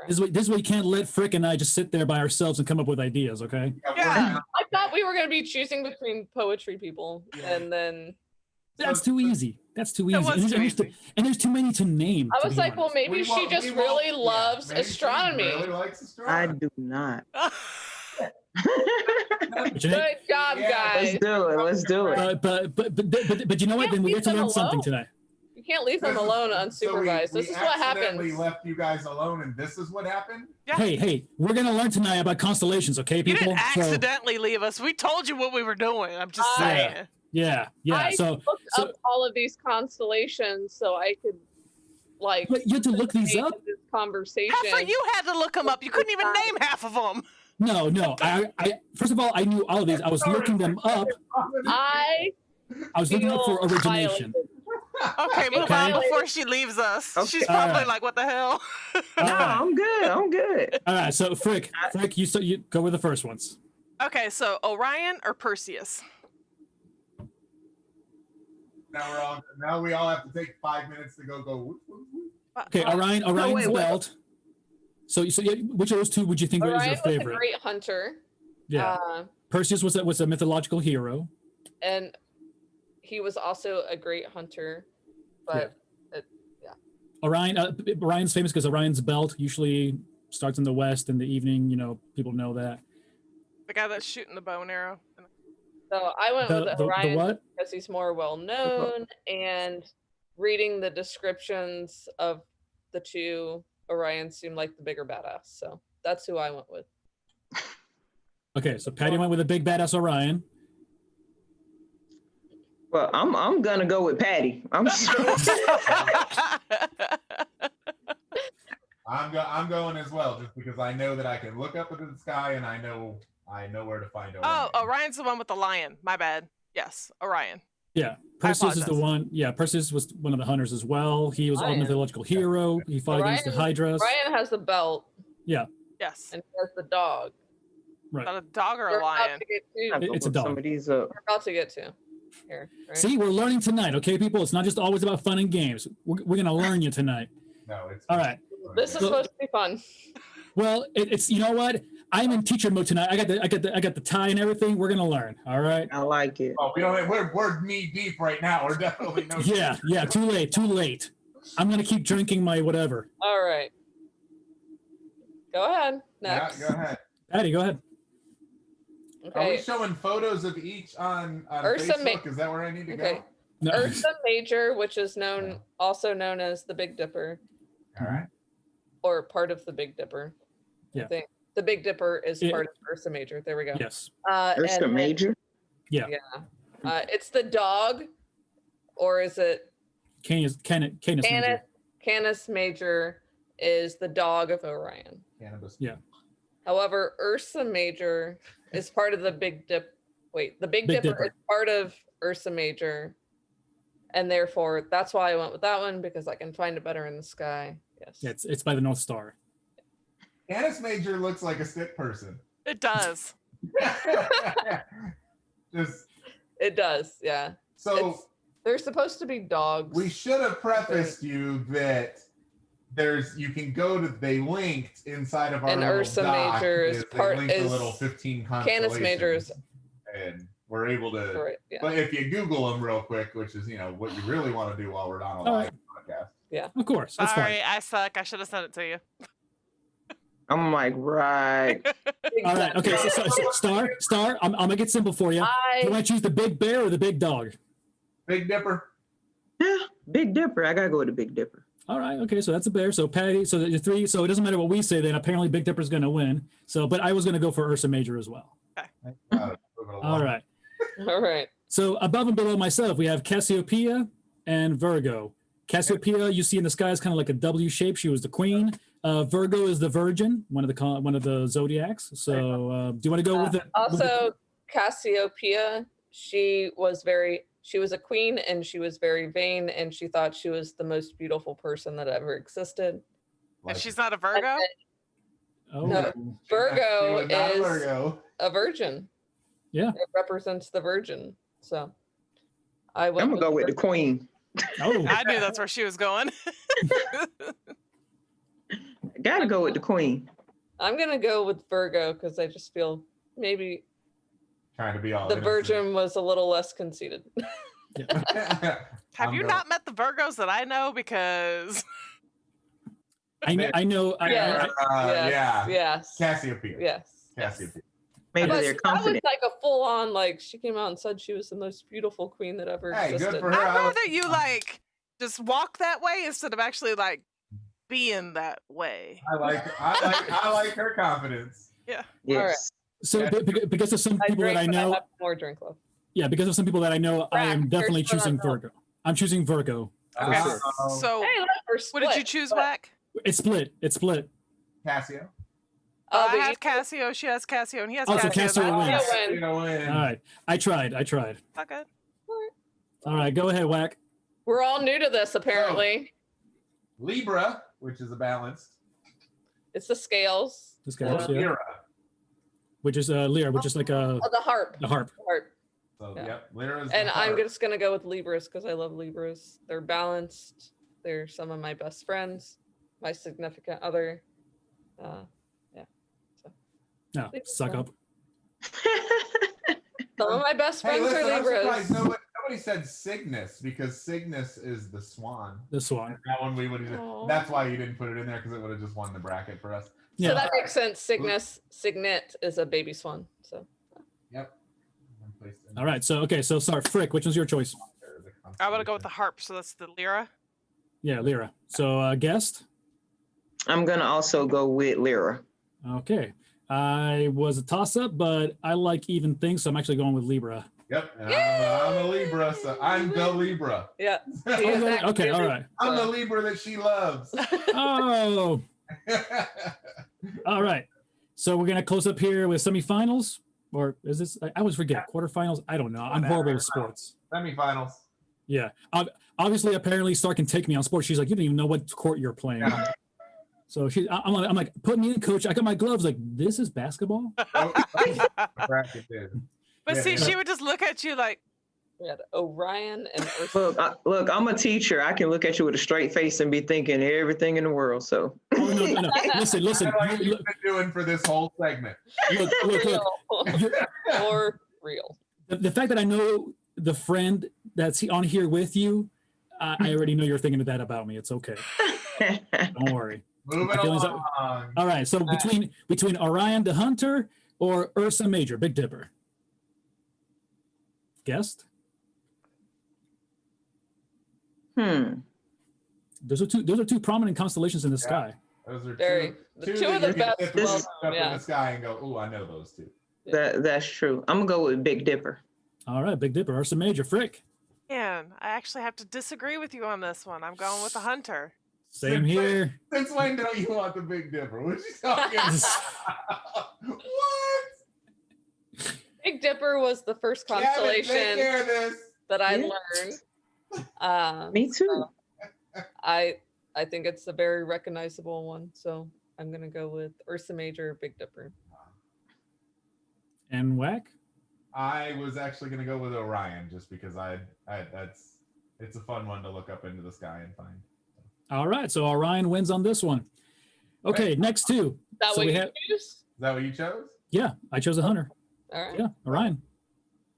This way, you can't let Frick and I just sit there by ourselves and come up with ideas, okay? Yeah. I thought we were going to be choosing between poetry people, and then That's too easy. That's too easy. That was too easy. And there's too many to name. I to was be like, well, honest. maybe she just really loves maybe she astronomy. Really likes astronomy. I do not. But you know- Good job, guys. Let's do it. but you know what? Then we get to learn something tonight. You can't leave them alone unsupervised. So we This is what happens. We left you guys alone, and this is what happened. Yeah. Hey, we're gonna learn tonight about constellations, okay, You people? didn't accidentally leave us. We told you what we were doing. I'm just saying. Yeah. I So looked up all of these constellations so I could, like, but you have to look these up. this conversation. Heifer, you had to look them up. You couldn't even name half of them. No. I first of all, I knew all of these. I was looking them up. I was looking up for feel origination. Okay, move Okay. on before she leaves us. Okay. She's probably Alright. like, what the hell? All No, right. I'm good. All right. So Frick, you go with the first ones. Okay, so Orion or Perseus? Now we all have to take 5 minutes to go. Whoop, whoop, whoop. Okay, Orion's wait, what? belt. So which of those two would you think is Orion your was a favorite? great hunter. Yeah. Perseus was a mythological hero. And he was also a great hunter. But Orion's famous because Orion's belt usually starts in the west in the evening. You know, people know that. The guy that's shooting the bow and arrow. so I went with The Orion what? because he's more well known, and reading the descriptions of the two, Orion seemed like the bigger badass. So that's who I went with. Okay, so Patty went with a big badass Orion. Well, I'm gonna go with Patty. I'm I'm going as well, just because I know that I can look up into the sky and I know where to find Orion. Oh, Orion's the one with the lion. My bad. Yes, Orion. Yeah, Perseus is the apologize. one. Yeah, Perseus was one of the hunters as well. He was a Orion. mythological hero. He fought against the Hydras. Orion has the belt Yes. and he has the dog. Right. Not a dog or We're a lion. about to get to. It's a dog. Some of these up. We're about to get to. Here. Right? See, we're learning tonight, okay, people? It's not just always about fun and games. We're gonna learn you tonight. No, it's All right. This is supposed to be fun. Well, it's you know what? I'm in teacher mode tonight. I got the tie and everything. We're gonna learn. All right. I like it. Oh, we're knee deep right now. We're definitely no. Yeah. Too late. I'm gonna keep drinking my whatever. All right. Go ahead. Next. Yeah, go ahead. Patty, go ahead. Are we Okay. showing photos of each on Ursa Facebook? Is that where I need to Okay. go? No. Ursa Major, which is also known as the Big Dipper, All right. or part of the Big Dipper. Yeah. I think the Big Dipper is Yeah. part of Ursa Major. There we go. Yes. Ursa and then- Major. it's the dog, or is it Canis Major. Canis Major is the dog of Orion. Cannabis. Yeah. However, Ursa Major is part of the Big Dip. Wait, the Big Big Dipper Dipper. is part of Ursa Major, and therefore that's why I went with that one, because I can find it better in the sky. Yes. Yeah, it's by the North Star. Canis Major looks like a stick person. It does. Just It does. Yeah. so They're supposed to be dogs. we should have prefaced you that you can go to, they linked inside of our And little Ursa doc Major is they part linked the is little 15 Canis Major is constellations, and we're able to. right, yeah. But if you Google them real quick, which is what you really want to do while we're on a live podcast. Yeah. Of course. That's fine. Sorry, I suck. I should have sent it to you. I'm like, right. All right. Okay. So, Star. I'm gonna get simple for you. Do you want to choose the Big Bear or the Big Dog? Big Dipper. Yeah, Big Dipper. I gotta go with the Big Dipper. All right. Okay. So that's a bear. So Patty. So the three. So it doesn't matter what we say. Then apparently Big Dipper's going to win. So, but I was going to go for Ursa Major as well. All right. All right. So above and below myself, we have Cassiopeia and Virgo. Cassiopeia, you see in the sky, is kind of like a W shape. She was the queen. Virgo is the Virgin, one of the zodiacs. So, do you want to go with it? Also, Cassiopeia, she was a queen, and she was very vain, and she thought she was the most beautiful person that ever existed. And she's not a Virgo? Oh, No. Virgo She was not is Virgo. a virgin. Yeah. It represents the virgin. So I'm gonna go with the Queen. Oh, I knew that's where she was going. Gotta go with the Queen. I'm gonna go with Virgo because I just feel maybe Trying to be all the innocent. virgin was a little less conceited. Have you not met the Virgos that I know? Because I know. Yeah. Yeah. Yes. Cassiopeia. Yes. Cassiopeia. Maybe But they're that was confident. like a full on, like, she came out and said she was the most beautiful queen that ever Hey, good existed. for her. I'd rather you like just walk that way instead of actually like being that way. I like her confidence. Yeah. Yes. So because of some people that I drink, but know, have more drink left. yeah, because of some people that I know, I am Frack, definitely here's what I choosing know. Virgo. I'm choosing Virgo. Okay. Oh. So Hey, look, we're what did you split, choose, but- Wack? It's split. It's split. Cassio. Oh, I but have Cassio, she has Cassio, and he has Oh, so Cassio. Cassio wins. Yeah, win. All right. I tried. Not good. All right. Go ahead, Wack. We're all new to this, apparently. Libra, which is a balanced. It's the scales. This guy, yeah. Lyra. Which is Lyra, which is like Oh, the harp. a harp. Harp. So Yeah. yep, Lyra's. And the I'm heart. just going to go with Libras because I love Libras. They're balanced. They're some of my best friends, my significant other. No, suck up. Some of my best Hey, friends listen, are I'm Libras. surprised nobody said Cygnus because Cygnus is the swan. This one. That one we would have. Aw. That's why you didn't put it in there because it would have just won the bracket for us. So Yeah. that makes sense. Signet is a baby swan. So Yep. All right. So okay. So sorry, Frick. Which was your choice? I want to go with the harp, so that's the Lyra. Yeah, Lyra. So guest. I'm gonna also go with Lyra. Okay. I was a toss-up, but I like even things, so I'm actually going with Libra. Yep. And I'm a Libra, so I'm the Libra. yeah. Okay. All right. I'm the Libra that she loves. Oh. All right. So we're gonna close up here with semifinals, or is this? I always forget quarterfinals. I don't know. I'm horrible with sports. Semifinals. Yeah. Obviously, apparently, Star can take me on sports. She's like, you don't even know what court you're playing. Yeah. So I'm like, put me in, coach. I got my gloves. Like, this is basketball. Bracket is. But Yeah, see, yeah. she would just look at you like, We had Orion and Ursa. Look, I'm a teacher. I can look at you with a straight face and be thinking everything in the world. So Oh, no. Listen. Like you've been doing for this whole segment. Look. Or real. The fact that I know the friend that's on here with you, I already know you're thinking that about me. It's okay. Don't worry. Moving My feelings are- along. All right. So between Orion the Hunter or Ursa Major, Big Dipper. Guest? Those are two prominent constellations in the sky. Those are Very. two Two of that the you can best. lift Well, up in yeah. the sky and go, "Ooh, I know those two." That's true. I'm gonna go with Big Dipper. All right, Big Dipper, Ursa Major, Frick. man, I actually have to disagree with you on this one. I'm going with the hunter. Same here. Since when don't you want the Big Dipper? What you talking about? What? Big Dipper was the first Gavin, take constellation care of this. that I Yes. learned. Me too. I think it's a very recognizable one. So I'm gonna go with Ursa Major, Big Dipper. And Whack? I was actually gonna go with Orion just because it's a fun one to look up into the sky and find. All right, so Orion wins on this one. Okay, Right. next two. Is that So what we you have- choose? Is that what you chose? Yeah, I chose a hunter. All right. Yeah, Orion.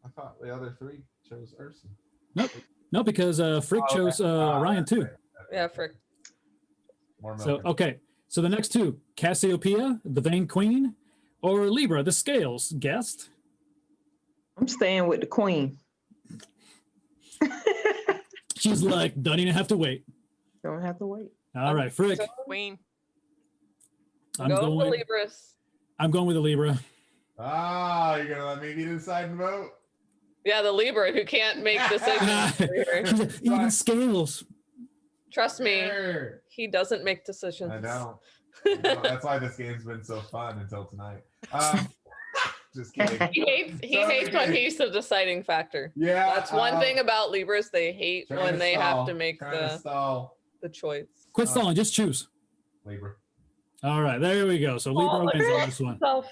I thought the other three chose Ursa. No, because Frick Oh, chose Orion too. Yeah, Frick. More So milk. okay, so the next two: Cassiopeia, the Vain Queen, or Libra, the Scales. Guessed. I'm staying with the queen. She's like, don't even have to wait. Don't have to wait. All right, Frick. Queen. I'm Go going. with Libras. I'm going with the Libra. Ah, you're gonna let me be the deciding vote? Yeah, the Libra who can't make decisions. She's like, even Scales. Trust me, Sure. he doesn't make decisions. I know. That's why this game's been so fun until tonight. Just kidding. He hates when he's the deciding factor. Yeah. That's one thing about Libras. They hate trying when to they have stall, to make trying to stall. the choice. Quit stalling. Just choose. Libra. All right, there we go. So Libra wins on this one. Self.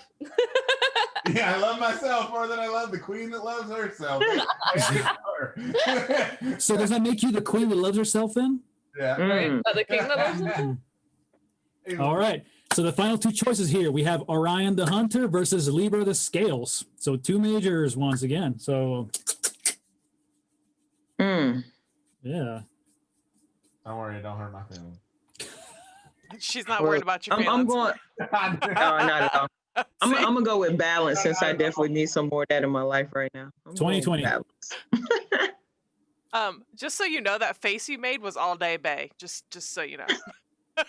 Yeah, I love myself more than I love the queen that loves herself. So does that make you the queen that loves herself then? Yeah. Mm. The king that loves him? All right. So the final two choices here, we have Orion the Hunter versus Libra the Scales. So two majors once again. So Mm. yeah. Don't worry, don't hurt my feelings. She's not Well, worried about your I'm feelings. going. No, not at all. I'm gonna go with balance since I definitely need some more of that in my life right now. I'm going with 2020. balance. Just so you know, that face you made was all day Bay. Just so you know. I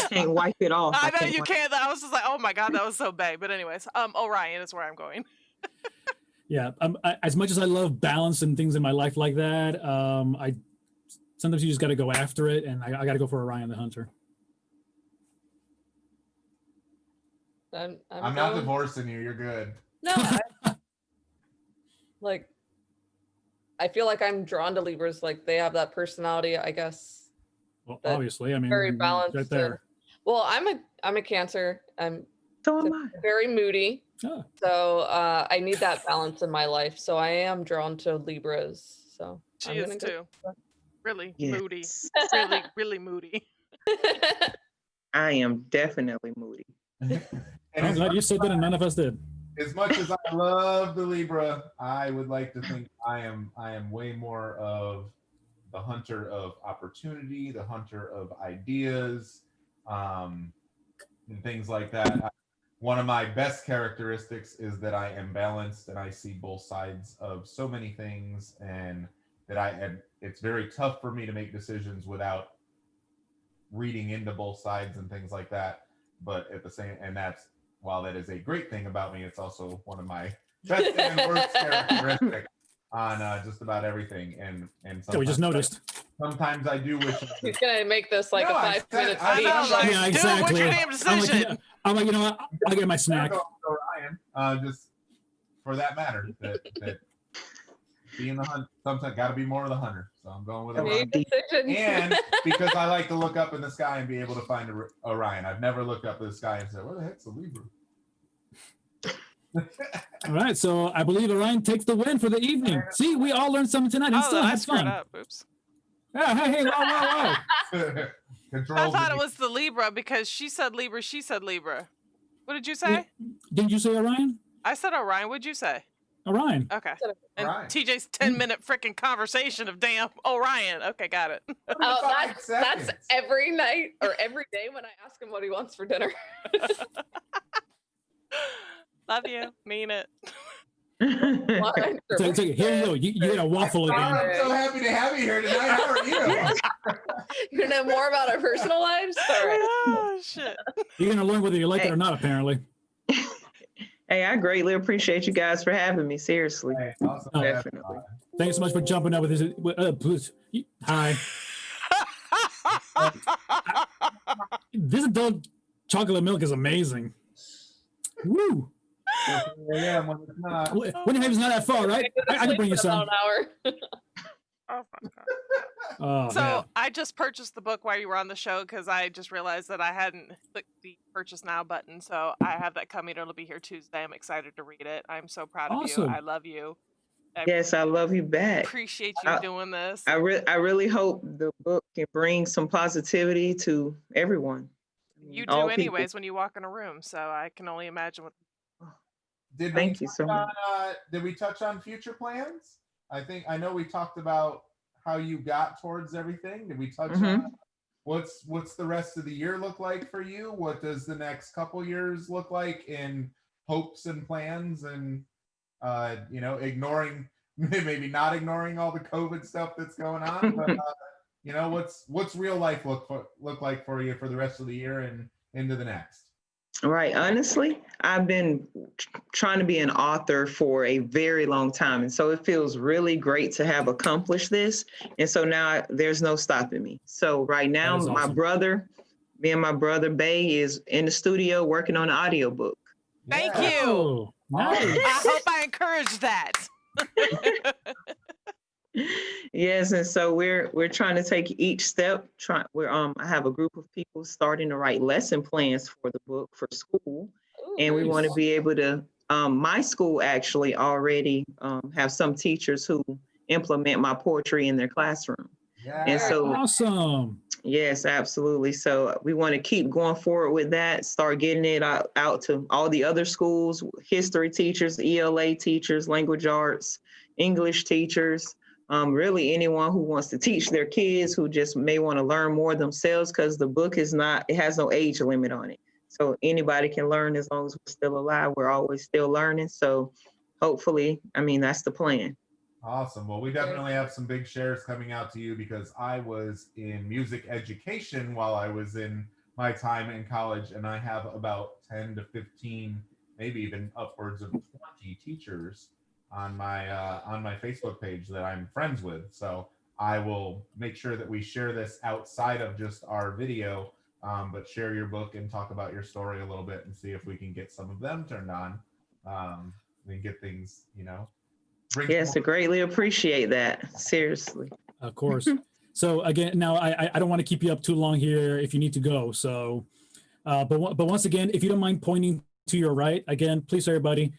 can't wipe it off. I know can't you wipe- can't. I was just like, oh my god, that was so Bay. But anyways, Orion is where I'm going. Yeah. As much as I love balance and things in my life like that, I sometimes you just got to go after it, and I got to go for Orion the Hunter. I'm I'm not divorcing you. You're good. No, like I feel like I'm drawn to Libras. Like they have that personality, I guess. Well, That obviously, I mean, very balanced. right there. Well, I'm a Cancer. I'm So am I. very moody. Oh, So I need that balance in my life. So I am drawn to Libras. So She I'm is gonna too. Really Yes. moody. Really, really moody. I am definitely moody. And I'm as glad much, you said that, and none of us did. as much as I love the Libra, I would like to think I am way more of the hunter of opportunity, the hunter of ideas, and things like that. One of my best characteristics is that I am balanced and I see both sides of so many things, and that it's very tough for me to make decisions without reading into both sides and things like that. But at the same, and that's, while that is a great thing about me, it's also one of my best and worst characteristics on just about everything. And Yeah, we just noticed. Sometimes I do wish. He's gonna make this like No, a I 5 minute said- I speech. know, like- Yeah, Dude, what's exactly. your damn I'm decision? like, you know what? I'll get my snack. Go with Orion, just for that matter. That being the hunt, sometimes got to be more of the hunter. So I'm going with Orion. Made decisions. And because I like to look up in the sky and be able to find Orion. I've never looked up in the sky and said, "Where the heck's the Libra?" All right, so I believe Orion takes the win for the evening. See, we all learned something tonight and Oh, still then I had screwed fun. up. Oops. Yeah, hey, whoa. Control. I thought it was the Libra because she said Libra, she said Libra. What did you say? Didn't you say Orion? I said Orion. What'd you say? Orion. Okay. And Orion. TJ's 10-minute freaking conversation of damn Orion. Okay, got it. Oh, 45 that's seconds. every night or every day when I ask him what he wants for dinner. Love you. Mean it. So, here you go. You get a waffle again. I'm so happy to have you here tonight. How are you? You know more about our personal lives? All right. Oh, shit. You're going to learn whether you like it or not, apparently. Hey, I greatly appreciate you guys for having me. Seriously. Hey, awesome. Definitely. Thanks so much for jumping up with this. Hi. This adult chocolate milk is amazing. Woo. Yeah, when it's not. Winterhaven's not that far, right? I can bring you some. About an hour. Oh, my God. Oh, So man. I just purchased the book while you were on the show because I just realized that I hadn't clicked the purchase now button. So I have that coming. It'll be here Tuesday. I'm excited to read it. I'm so proud of Awesome. you. I love you. Yes, I love you back. Appreciate you doing this. I really hope the book can bring some positivity to everyone. You all do people. anyways when you walk in a room, so I can only imagine what. Thank you so much. Did we touch on future plans? I know we talked about how you got towards everything. Did we touch on what's the rest of the year look like for you? What does the next couple years look like in hopes and plans, and ignoring maybe not ignoring all the COVID stuff that's going on, but what's real life look like for you for the rest of the year and into the next? Right. Honestly, I've been trying to be an author for a very long time. And so it feels really great to have accomplished this. And so now there's no stopping me. So right now, That is awesome. me and my brother Bay is in the studio working on an audiobook. Thank Yeah. you. Oh, nice. I hope I encourage that. Yes, and so we're trying to take each step. I have a group of people starting to write lesson plans for the book for school, and we want to be able to. My school actually already have some teachers who implement my poetry in their classroom, and so Awesome. yes, absolutely. So we want to keep going forward with that. Start getting it out to all the other schools, history teachers, ELA teachers, language arts, English teachers. Really anyone who wants to teach their kids who just may want to learn more themselves, because the book it has no age limit on it. So anybody can learn as long as we're still alive. We're always still learning. So hopefully, that's the plan. Awesome. Well, we definitely have some big shares coming out to you, because I was in music education while I was in my time in college, and I have about 10 to 15, maybe even upwards of 20 teachers on my Facebook page that I'm friends with. So I will make sure that we share this outside of just our video, but share your book and talk about your story a little bit and see if we can get some of them turned on. We can get things, Yes, I greatly appreciate that. Seriously. Of course. So again, now I don't want to keep you up too long here if you need to go. So, but once again, if you don't mind pointing to your right, again, please, everybody,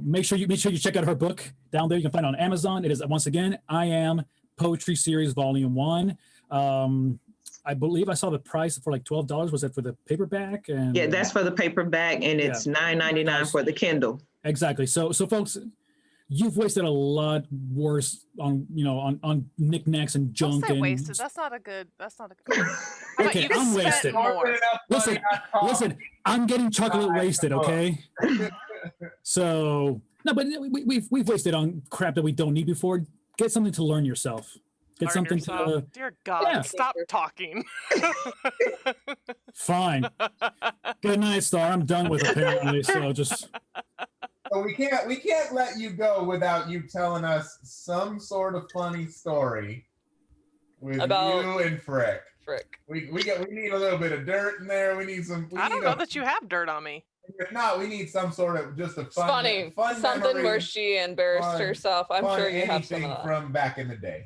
make sure you check out her book down there. You can find it on Amazon. It is, once again, I Am Poetry Series Volume 1. I believe I saw the price for like $12. Was that for the paperback? And yeah, that's for the paperback, and it's $9.99 for the Kindle. Exactly. So folks, you've wasted a lot worse on knickknacks and junk. Don't say and wasted. That's not a good. Okay, I'm wasted. More. Listen, I'm getting chocolate wasted, okay? So no, but we've wasted on crap that we don't need before. Get something to learn yourself. Get something to. Dear God, stop talking. Fine. Good night, Star. I'm done with apparently. So just. So we can't let you go without you telling us some sort of funny story about you and Frick. We need a little bit of dirt in there. We need some. I don't know that you have dirt on me. If not, we need some sort of just a fun something memory, where she embarrassed herself. I'm sure you have some from back in the day.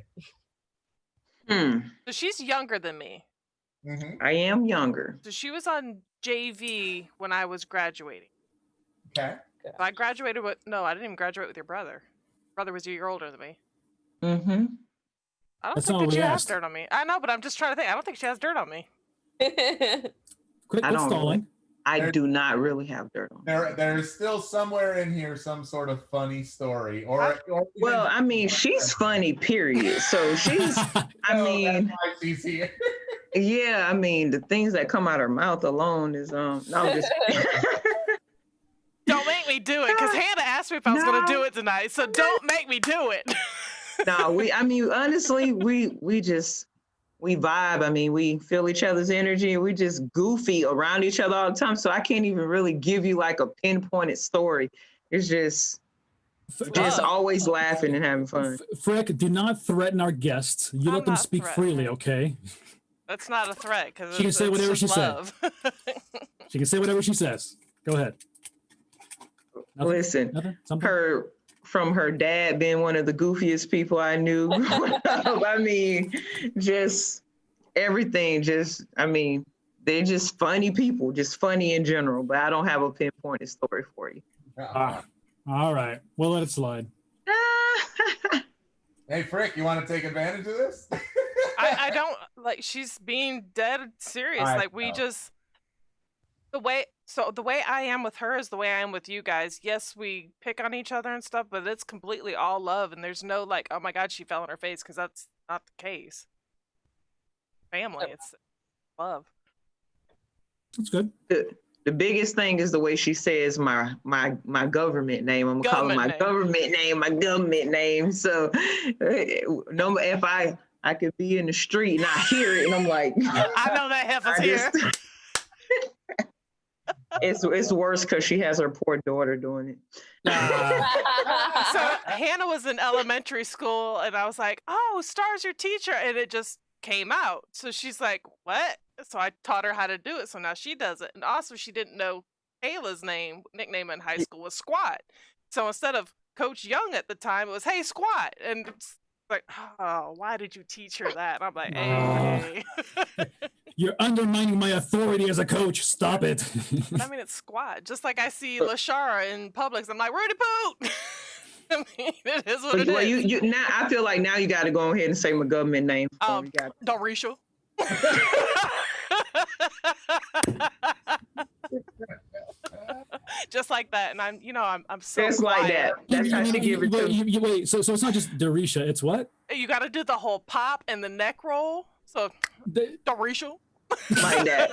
So she's younger than me. Mm-hmm. I am younger. So she was on JV when I was graduating. Okay. So I graduated with I didn't even graduate with your brother. Brother was a year older than me. Mm-hmm. I don't think that she has dirt on me. I know, but I'm just trying to think. I don't think she has dirt on me. Quit stalling. I do not really have dirt on me. There's still somewhere in here some sort of funny story, or well, she's funny, period. So she's, she's here. Yeah, the things that come out her mouth alone is no, just. Don't make me do it, because Hannah asked me if I was going to do it tonight. So don't make me do it. No, honestly, we vibe. We feel each other's energy, and we just goofy around each other all the time. So I can't even really give you like a pinpointed story. It's just always laughing and having fun. Frick, do not threaten our guests. You let them speak freely, okay? That's not a threat, because she can say whatever she says. She can say whatever she says. Go ahead. Nothing? Listen, from her dad being one of the goofiest people I knew growing up. Just everything. They're just funny people, just funny in general. But I don't have a pinpointed story for you. All right, we'll let it slide. Hey, Frick, you want to take advantage of this? I don't like. She's being dead serious. I Like we know. just the way. So the way I am with her is the way I am with you guys. Yes, we pick on each other and stuff, but it's completely all love, and there's no like, oh my god, she fell on her face, because that's not the case. Family, it's love. That's good. The biggest thing is the way she says my government name. I'm gonna call it my government name. So no, if I could be in the street and I hear it and I'm like, I know that heifer's here. It's worse because she has her poor daughter doing it. So Hannah was in elementary school, and I was like, "Oh, Star's your teacher," and it just came out. So she's like, "What?" So I taught her how to do it. So now she does it. And also, she didn't know Kayla's nickname in high school was Squat. So instead of Coach Young at the time, it was Hey Squat. And it's like, oh, why did you teach her that? And I'm like, hey. You're undermining my authority as a coach. Stop it. But I mean, it's Squat. Just like I see LaShara in Publix, I'm like, Rudy Poot. I mean, it is what it is. You now I feel like now you got to go ahead and say my government name. Dorisha. Just like that, and I'm so just quiet. like that. That's how she give it to me. Wait, so it's not just Dorisha, it's what? You got to do the whole pop and the neck roll. So Dorisha. Like that.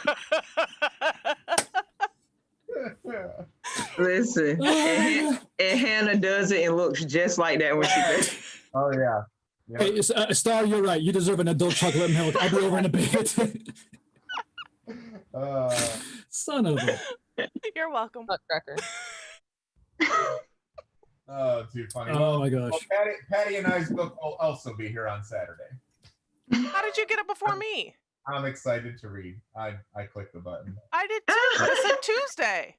Listen, and Hannah does it and looks just like that when she does it. Oh yeah. Hey, Star, you're right. You deserve an adult chocolate milk. I'll be over in a bit. Son of a. You're welcome. Nutcracker. Oh, too funny. Oh my gosh. Well, Patty and I's book will also be here on Saturday. How did you get it before me? I'm excited to read. I clicked the button. I did too. It said Tuesday.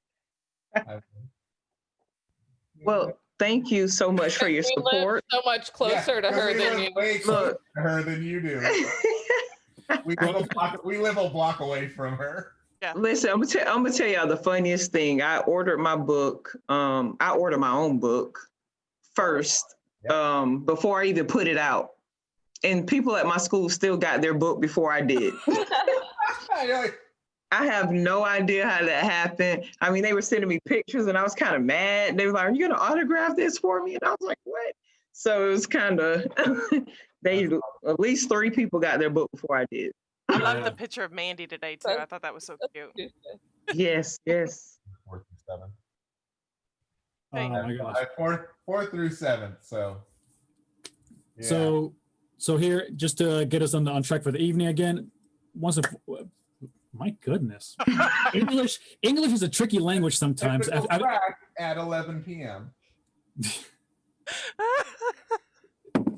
Well, thank you so much for your We live support. so much closer to her than you. Way closer to her than you do. We live a block away from her. Yeah. Listen, I'm gonna tell y'all the funniest thing. I ordered my book. I ordered my own book first, before I even put it out. And people at my school still got their book before I did. I have no idea how that happened. I mean, they were sending me pictures and I was kind of mad. They were like, "Are you gonna autograph this for me?" And I was like, "What?" So it was kind of, at least 3 people got their book before I did. I love the picture of Mandy today too. I thought that was so cute. Yes. 4 through 7. Oh my gosh. 4 through 7. So. Yeah. So here, just to get us on track for the evening again. My goodness, English is a tricky language sometimes. At 11 p.m.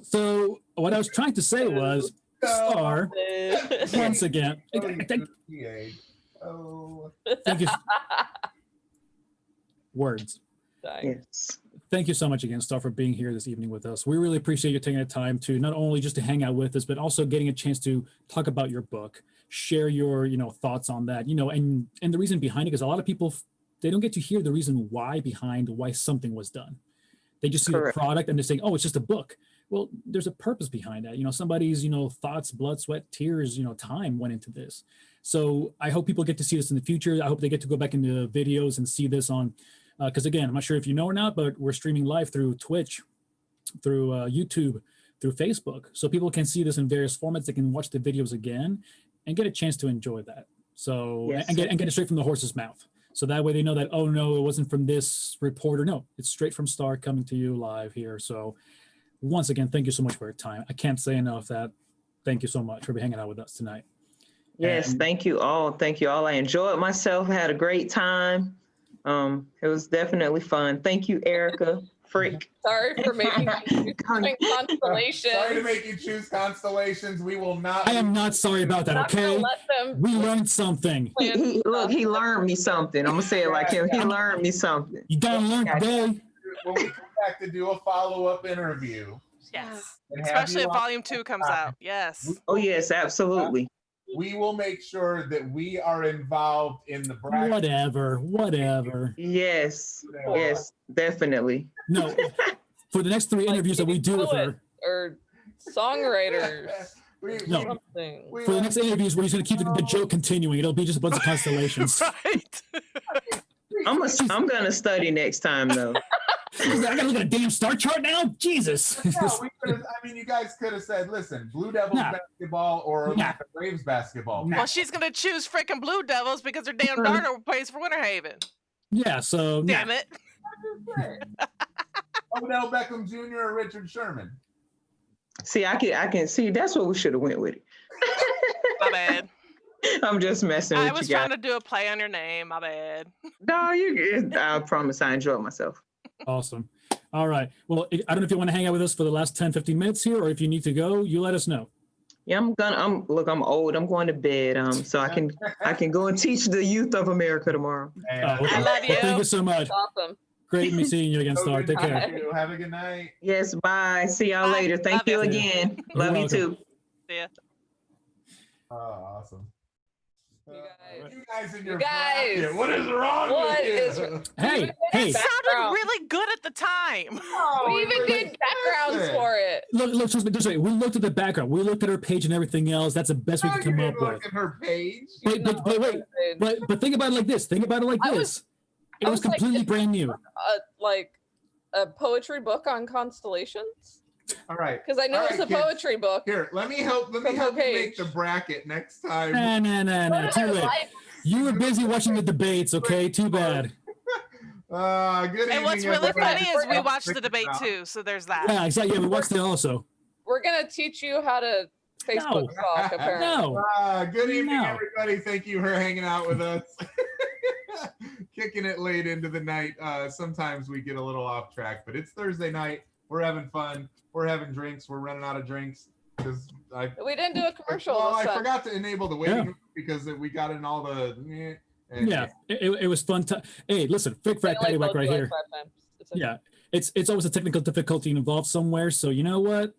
So what I was trying to say was, Star, once again, thank you. Words. Yes. Thank you so much again, Star, for being here this evening with us. We really appreciate you taking the time to not only just to hang out with us, but also getting a chance to talk about your book, share your, thoughts on that, and the reason behind it, because a lot of people, they don't get to hear the reason why something was done. They just see the product and they say, oh, it's just a book. Well, there's a purpose behind that. Somebody's, thoughts, blood, sweat, tears, time went into this. So I hope people get to see this in the future. I hope they get to go back into videos and see this on, because again, I'm not sure if you know or not, but we're streaming live through Twitch, through YouTube, through Facebook. So people can see this in various formats. They can watch the videos again and get a chance to enjoy that. So, yes, and get it straight from the horse's mouth. So that way they know that, oh no, it wasn't from this reporter. No, it's straight from Star coming to you live here. So once again, thank you so much for your time. I can't say enough that thank you so much for hanging out with us tonight. Yes, thank you all. Thank you all. I enjoyed myself. I had a great time. It was definitely fun. Thank you, Erica. Frick. Sorry for making you constellations. Sorry to make you choose constellations. We will not. I am not sorry about that, okay? We learned something. Look, he learned me something. I'm going to say it like him. He learned me something. You got to learn today. When we come back to do a follow-up interview. Yes. Especially if volume 2 comes out. Yes. Oh, yes, absolutely. We will make sure that we are involved in the bracket. Whatever. Yes, yes, definitely. No, for the next 3 interviews that we do with her. Or songwriters. No. Something. For the next interviews, we're just going to keep the joke continuing. It'll be just a bunch of constellations. Right. I'm gonna study next time though. I gotta look at a damn star chart now. Jesus. No, you guys could have said, "Listen, Blue Devils basketball or Braves basketball." Well, she's gonna choose freaking Blue Devils because her damn daughter plays for Winter Haven. Yeah. So damn it. Odell Beckham Jr. or Richard Sherman. See, I can see. That's what we should have went with it. My bad. I'm just messing with you. I was trying to do a play on your name. My bad. No, you good. I promise I enjoyed myself. Awesome. All right. Well, I don't know if you want to hang out with us for the last 10, 15 minutes here, or if you need to go, you let us know. Yeah, I'm old. I'm going to bed. So I can go and teach the youth of America tomorrow. Okay. I love you. Well, thank you so much. Awesome. Great me seeing you again, Star. Take care. Have a good night. Yes, bye. See y'all Bye. later. Thank you Love you. again. You're Love you welcome. too. See ya. Oh, awesome. You guys in your guys. bracket, what is wrong What with you? is- Hey. It sounded really good at the time. We even did backgrounds for it. Look, just this way. We looked at the background. We looked at her page and everything else. That's the best we could come up with. Look at her page. Wait, but think about it like this. Think about it like I this. It I was was like, completely brand new. Like a poetry book on constellations. All right. Because I know All it's right, a kids. poetry book. Here, let me help you make the bracket next time. Nah. Too late. You were busy watching the debates, okay? Too bad. Good evening, And what's really everybody. funny is we watched the debate too, so there's that. Yeah, exactly. Yeah, we watched it also. We're gonna teach you how to Facebook talk, apparently. No. Good evening, No. everybody. Thank you for hanging out with us. Kicking it late into the night. Sometimes we get a little off track, but it's Thursday night. We're having fun. We're having drinks. We're running out of drinks because We didn't do a commercial. Well, this I time. forgot to enable the waiting room because we got in all the. And Yeah, it was fun. Hey, listen, Frack Paddy Wack right here. 5 times. It's okay. Yeah, it's always a technical difficulty involved somewhere. So you know what?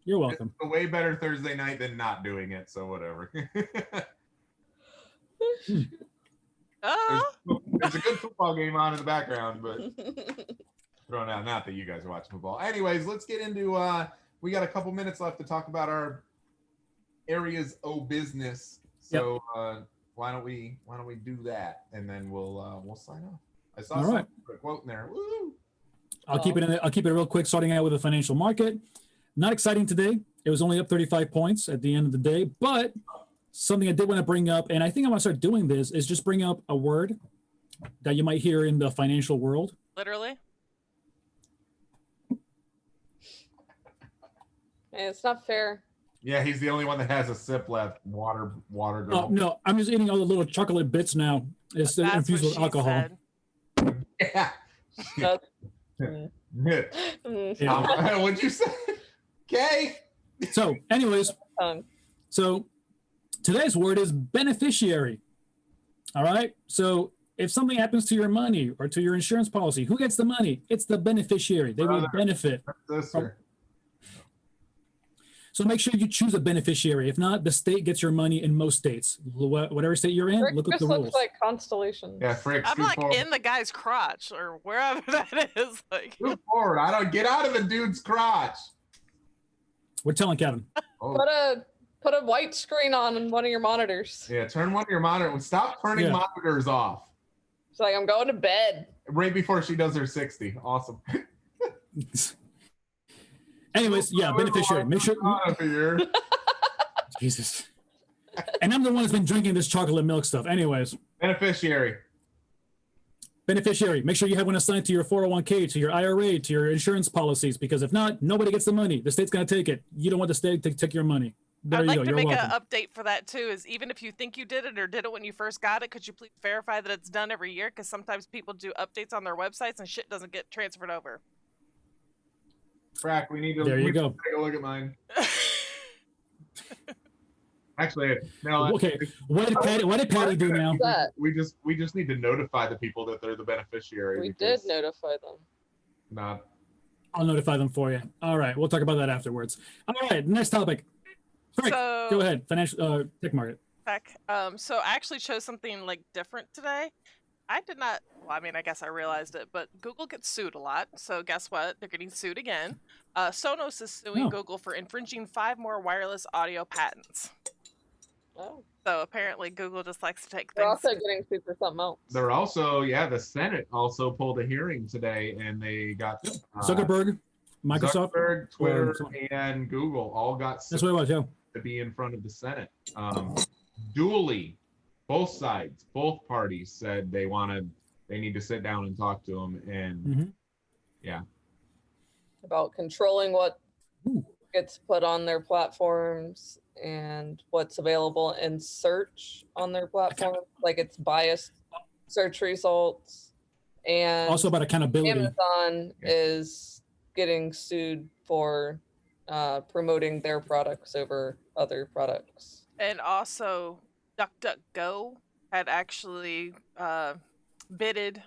You're welcome. It's a way better Thursday night than not doing it. So whatever. Oh, There's a good football game on in the background, but thrown out. Not that you guys are watching football. Anyways, let's get into. We got a couple minutes left to talk about our areas of business. So why don't we do that, and then we'll sign off. I saw All right. a quote in there. Woo! I'll keep it real quick. Starting out with the financial market. Not exciting today. It was only up 35 points at the end of the day, but something I did want to bring up, and I think I'm gonna start doing this, is just bring up a word that you might hear in the financial world. literally. Man, it's not fair. Yeah, he's the only one that has a sip left. Water. Oh Girl. no, I'm just eating all the little chocolate bits now. It's That's infused what with she alcohol. said. Yeah. That's- Yeah. What'd you say? Okay. So, anyways, Tongue. so today's word is beneficiary. All right. So if something happens to your money or to your insurance policy, who gets the money? It's the beneficiary. They will Brother. benefit. Sister. So make sure you choose a beneficiary. If not, the state gets your money in most states. Whatever state you're in, Rick look up just the looks rules. like constellations. Yeah, Frick. I'm Scoot like forward. in the guy's crotch or wherever that is. Like, Scoot forward. I don't get out of the dude's crotch. We're telling Kevin. Oh. Put a white screen on one of your monitors. Yeah, turn one of your monitors. Stop turning Yeah. monitors off. It's like, I'm going to bed. Right before she does her 60. Awesome. Anyways, yeah, beneficiary. Make sure. Here. Jesus. And I'm the one that's been drinking this chocolate milk stuff. Anyways, Beneficiary. beneficiary. Make sure you have one assigned to your 401k, to your IRA, to your insurance policies, because if not, nobody gets the money. The state's going to take it. You don't want the state to take your money. There I'd you like go. to You're make welcome. an update for that too. Is even if you think you did it or did it when you first got it, could you please verify that it's done every year? Because sometimes people do updates on their websites and shit doesn't get transferred over. Frack, we need to There you we go. need to take a look at mine. Actually, no. Okay. What did Patty do now? That. We just need to notify the people that they're the beneficiary. We because did notify them. Not. I'll notify them for you. All right. We'll talk about that afterwards. All right. Next topic. Frank, So- go ahead. Financial tech market. Heck, so I actually chose something like different today. I did not. Well, I mean, I guess I realized it, but Google gets sued a lot. So guess what? They're getting sued again. Sonos is suing Oh. Google for infringing 5 more wireless audio patents. Oh, So apparently, Google just likes to take they're things. also getting sued for something else. They're also, the Senate also pulled a hearing today, and they got Zuckerberg, Microsoft, Zuckerberg, Twitter, or and Google all got that's sued what it was. Yeah. to be in front of the Senate. Dually, both sides, both parties said they need to sit down and talk to them, and Mm-hmm. About controlling what Ooh. gets put on their platforms and what's available in search on their platform, like it's biased search results. And Also about accountability. Amazon is getting sued for promoting their products over other products. And also, DuckDuckGo had actually bidded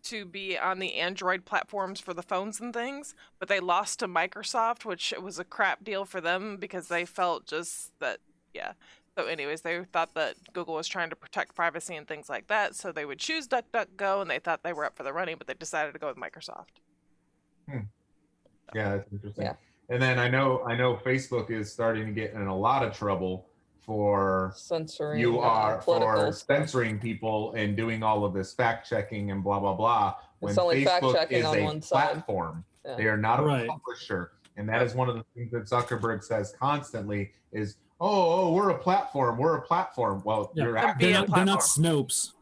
to be on the Android platforms for the phones and things, but they lost to Microsoft, which was a crap deal for them because they felt just that, yeah. So anyways, they thought that Google was trying to protect privacy and things like that, so they would choose DuckDuckGo, and they thought they were up for the running, but they decided to go with Microsoft. Yeah, that's interesting. Yeah. And then I know Facebook is starting to get in a lot of trouble for Censoring for stuff. censoring people and doing all of this fact checking and blah blah blah. When It's only Facebook fact-checking is on a one side. platform, Yeah. they are not a Right. publisher, and that is one of the things that Zuckerberg says constantly is, "Oh, we're a platform. We're a platform." Well, Yeah. you're Be acting. a They're not platform. Snopes.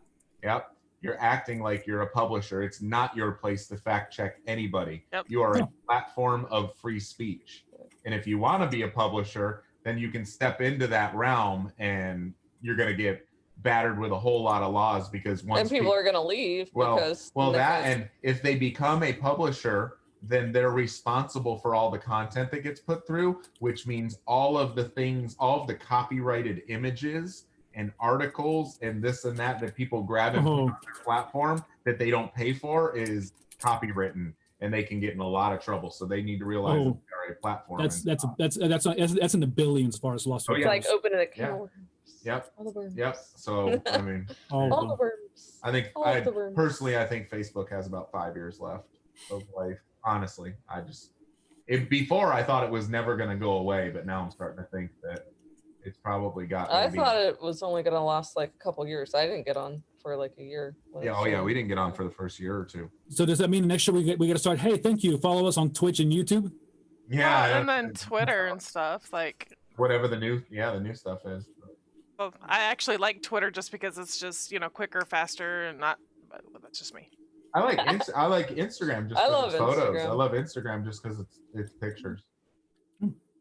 Yep. You're acting like you're a publisher. It's not your place to fact check anybody. Yep. You are Yeah. a platform of free speech. And if you want to be a publisher, then you can step into that realm and you're going to get battered with a whole lot of laws because once And people are going to leave because and if they become a publisher, then they're responsible for all the content that gets put through, which means all of the copyrighted images and articles and this and that people grab and put on their platform that they don't pay for is copywritten, and they can get in a lot of trouble. So they need to realize that they're a platform. That's in the billions as far as lawsuits. it's like opening a can Yeah. of worms. Yep. All the worms. Yep. So I mean, All the worms. I think All of the worms. personally, I think Facebook has about 5 years left of life. Honestly, before I thought it was never going to go away, but now I'm starting to think that it's probably got. I thought it was only going to last like a couple years. I didn't get on for like a year. Yeah. We didn't get on for the first year or two. So does that mean next year we got to start? Hey, thank you. Follow us on Twitch and YouTube. Yeah, Well, and then Twitter and stuff like. Whatever the new stuff is. Well, I actually like Twitter just because it's just quicker, faster, and not. But that's just me. I like Instagram just because it's photos. Instagram. I love Instagram just because it's pictures.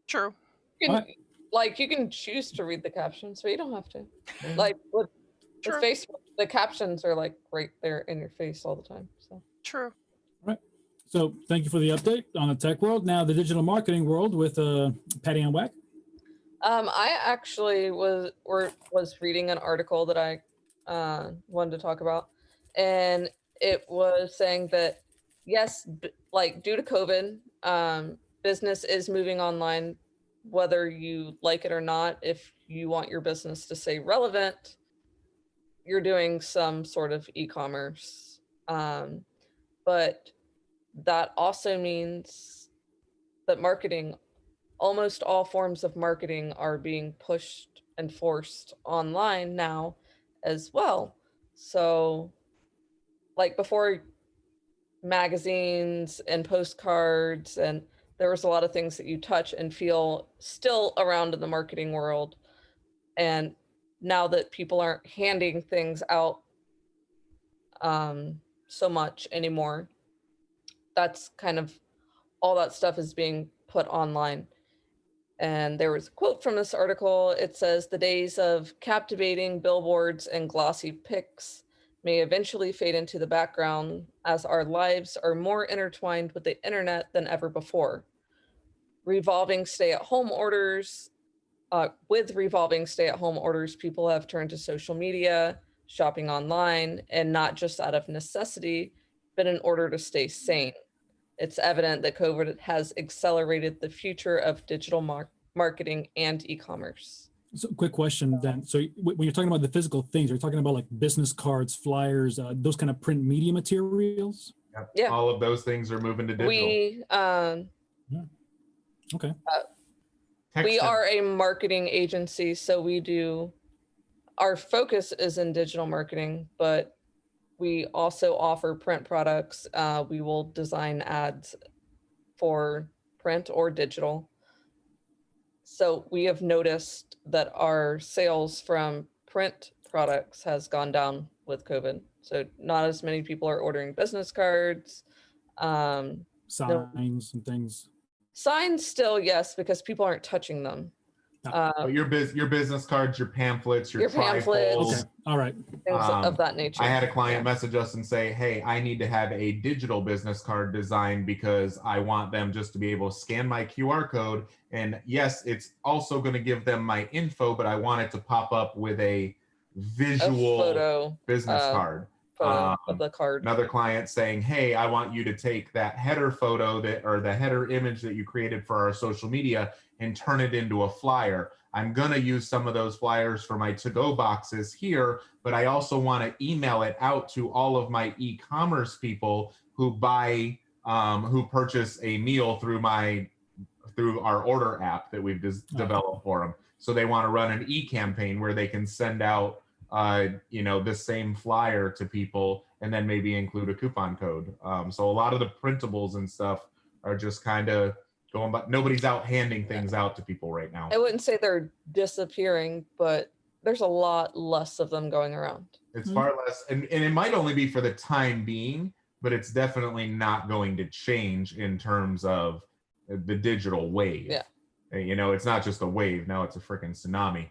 True. You can choose to read the captions, so you don't have to. Like with Facebook, the captions are like right there in your face all the time. So true. Right. So thank you for the update on the tech world. Now the digital marketing world with Paddy and Wack. I actually was reading an article that I wanted to talk about, and it was saying that yes, due to COVID, business is moving online, whether you like it or not. If you want your business to stay relevant, you're doing some sort of e-commerce, but that also means that almost all forms of marketing are being pushed and forced online now as well. So like before, magazines and postcards, and there was a lot of things that you touch and feel still around in the marketing world. And now that people aren't handing things out so much anymore, that's kind of all that stuff is being put online. And there was a quote from this article. It says, "The days of captivating billboards and glossy pics may eventually fade into the background as our lives are more intertwined with the internet than ever before. Revolving stay-at-home orders, people have turned to social media, shopping online, and not just out of necessity, but in order to stay sane. It's evident that COVID has accelerated the future of digital marketing and e-commerce." So, quick question then. So, when you're talking about the physical things, you're talking about like business cards, flyers, those kind of print media materials. Yep. Yeah. All of those things are moving to digital. We Okay. we are a marketing agency, so our focus is in digital marketing, but we also offer print products. We will design ads for print or digital. So we have noticed that our sales from print products has gone down with COVID. So not as many people are ordering business cards. Signs and things. Signs still, yes, because people aren't touching them. But your business cards, your pamphlets, your pamphlets. trifolds. Okay. All right. Things of that nature. I had a client message us and say, hey, I need to have a digital business card designed because I want them just to be able to scan my QR code. And yes, it's also going to give them my info, but I want it to pop up with a visual photo, business card. Photo of the card. Another client saying, hey, I want you to take that header photo or the header image that you created for our social media and turn it into a flyer. I'm going to use some of those flyers for my to-go boxes here, but I also want to email it out to all of my e-commerce people who buy, who purchase a meal through our order app that we've developed for them. So they want to run an e-campaign where they can send out the same flyer to people and then maybe include a coupon code. So a lot of the printables and stuff are just kind of going, but nobody's out handing things out to people right now. I wouldn't say they're disappearing, but there's a lot less of them going around. It's far less, and it might only be for the time being, but it's definitely not going to change in terms of the digital wave. Yeah. It's not just a wave, now it's a freaking tsunami.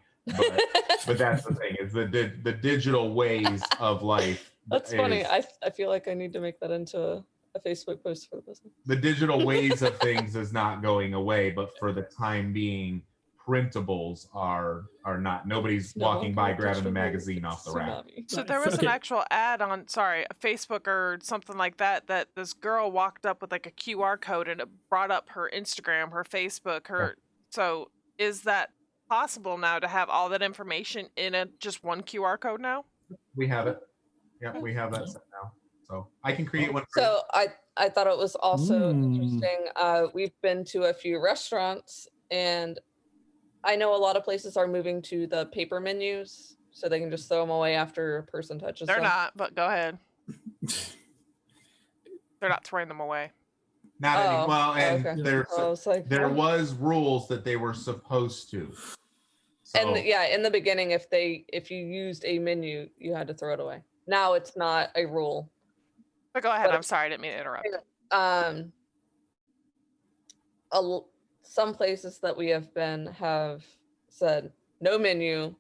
But that's the thing, is the digital ways of life. That's funny. I feel like I need to make that into a Facebook post for the business. The digital ways of things is not going away, but for the time being, printables are not. Nobody's walking by grabbing the magazine off the rack. So there was an actual ad on, Facebook or something like that this girl walked up with like a QR code and it brought up her Instagram, her Facebook, her. So is that possible now to have all that information in just one QR code now? We have it. Yeah, we have that set now. So I can create one. So I thought it was also interesting. We've been to a few restaurants, and I know a lot of places are moving to the paper menus, so they can just throw them away after a person touches them. They're not, but go ahead. They're not throwing them away. Not any, well, and okay. there was rules that they were supposed to. So, and in the beginning, if you used a menu, you had to throw it away. Now it's not a rule. But go ahead. I'm sorry, I didn't mean to interrupt. Some places that we have been have said no menu,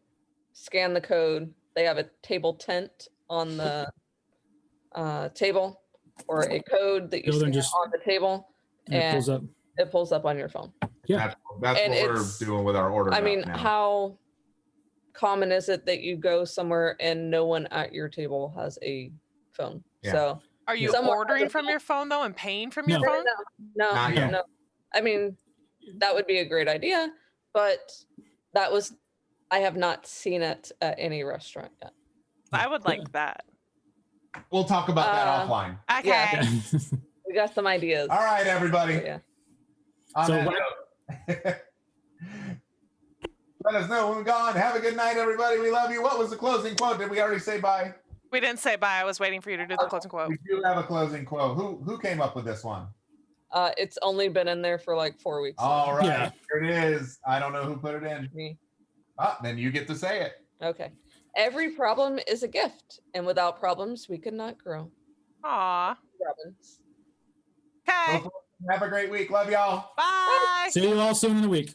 scan the code. They have a table tent on the table, or a code that you scan on the table, and it pulls up on your phone. Yeah, that's what we're doing with our order. I mean, now. How common is it that you go somewhere and no one at your table has a phone? Yeah. So are you ordering from your phone though and paying from your phone? No. I mean, that would be a great idea, but I have not seen it at any restaurant yet. I would like that. We'll talk about that offline. Okay. Yeah. We got some ideas. All right, everybody. Yeah. Let us know when we're gone. Have a good night, everybody. We love you. What was the closing quote? Did we already say bye? We didn't say bye. I was waiting for you to do the closing quote. We do have a closing quote. Who came up with this one? It's only been in there for like 4 weeks. All right, Here it is. I don't know who put it in. Me. Then you get to say it. Okay. Every problem is a gift, and without problems, we could not grow. Aw. Problems. Okay. Have a great week. Love y'all. Bye. See you all soon in the week.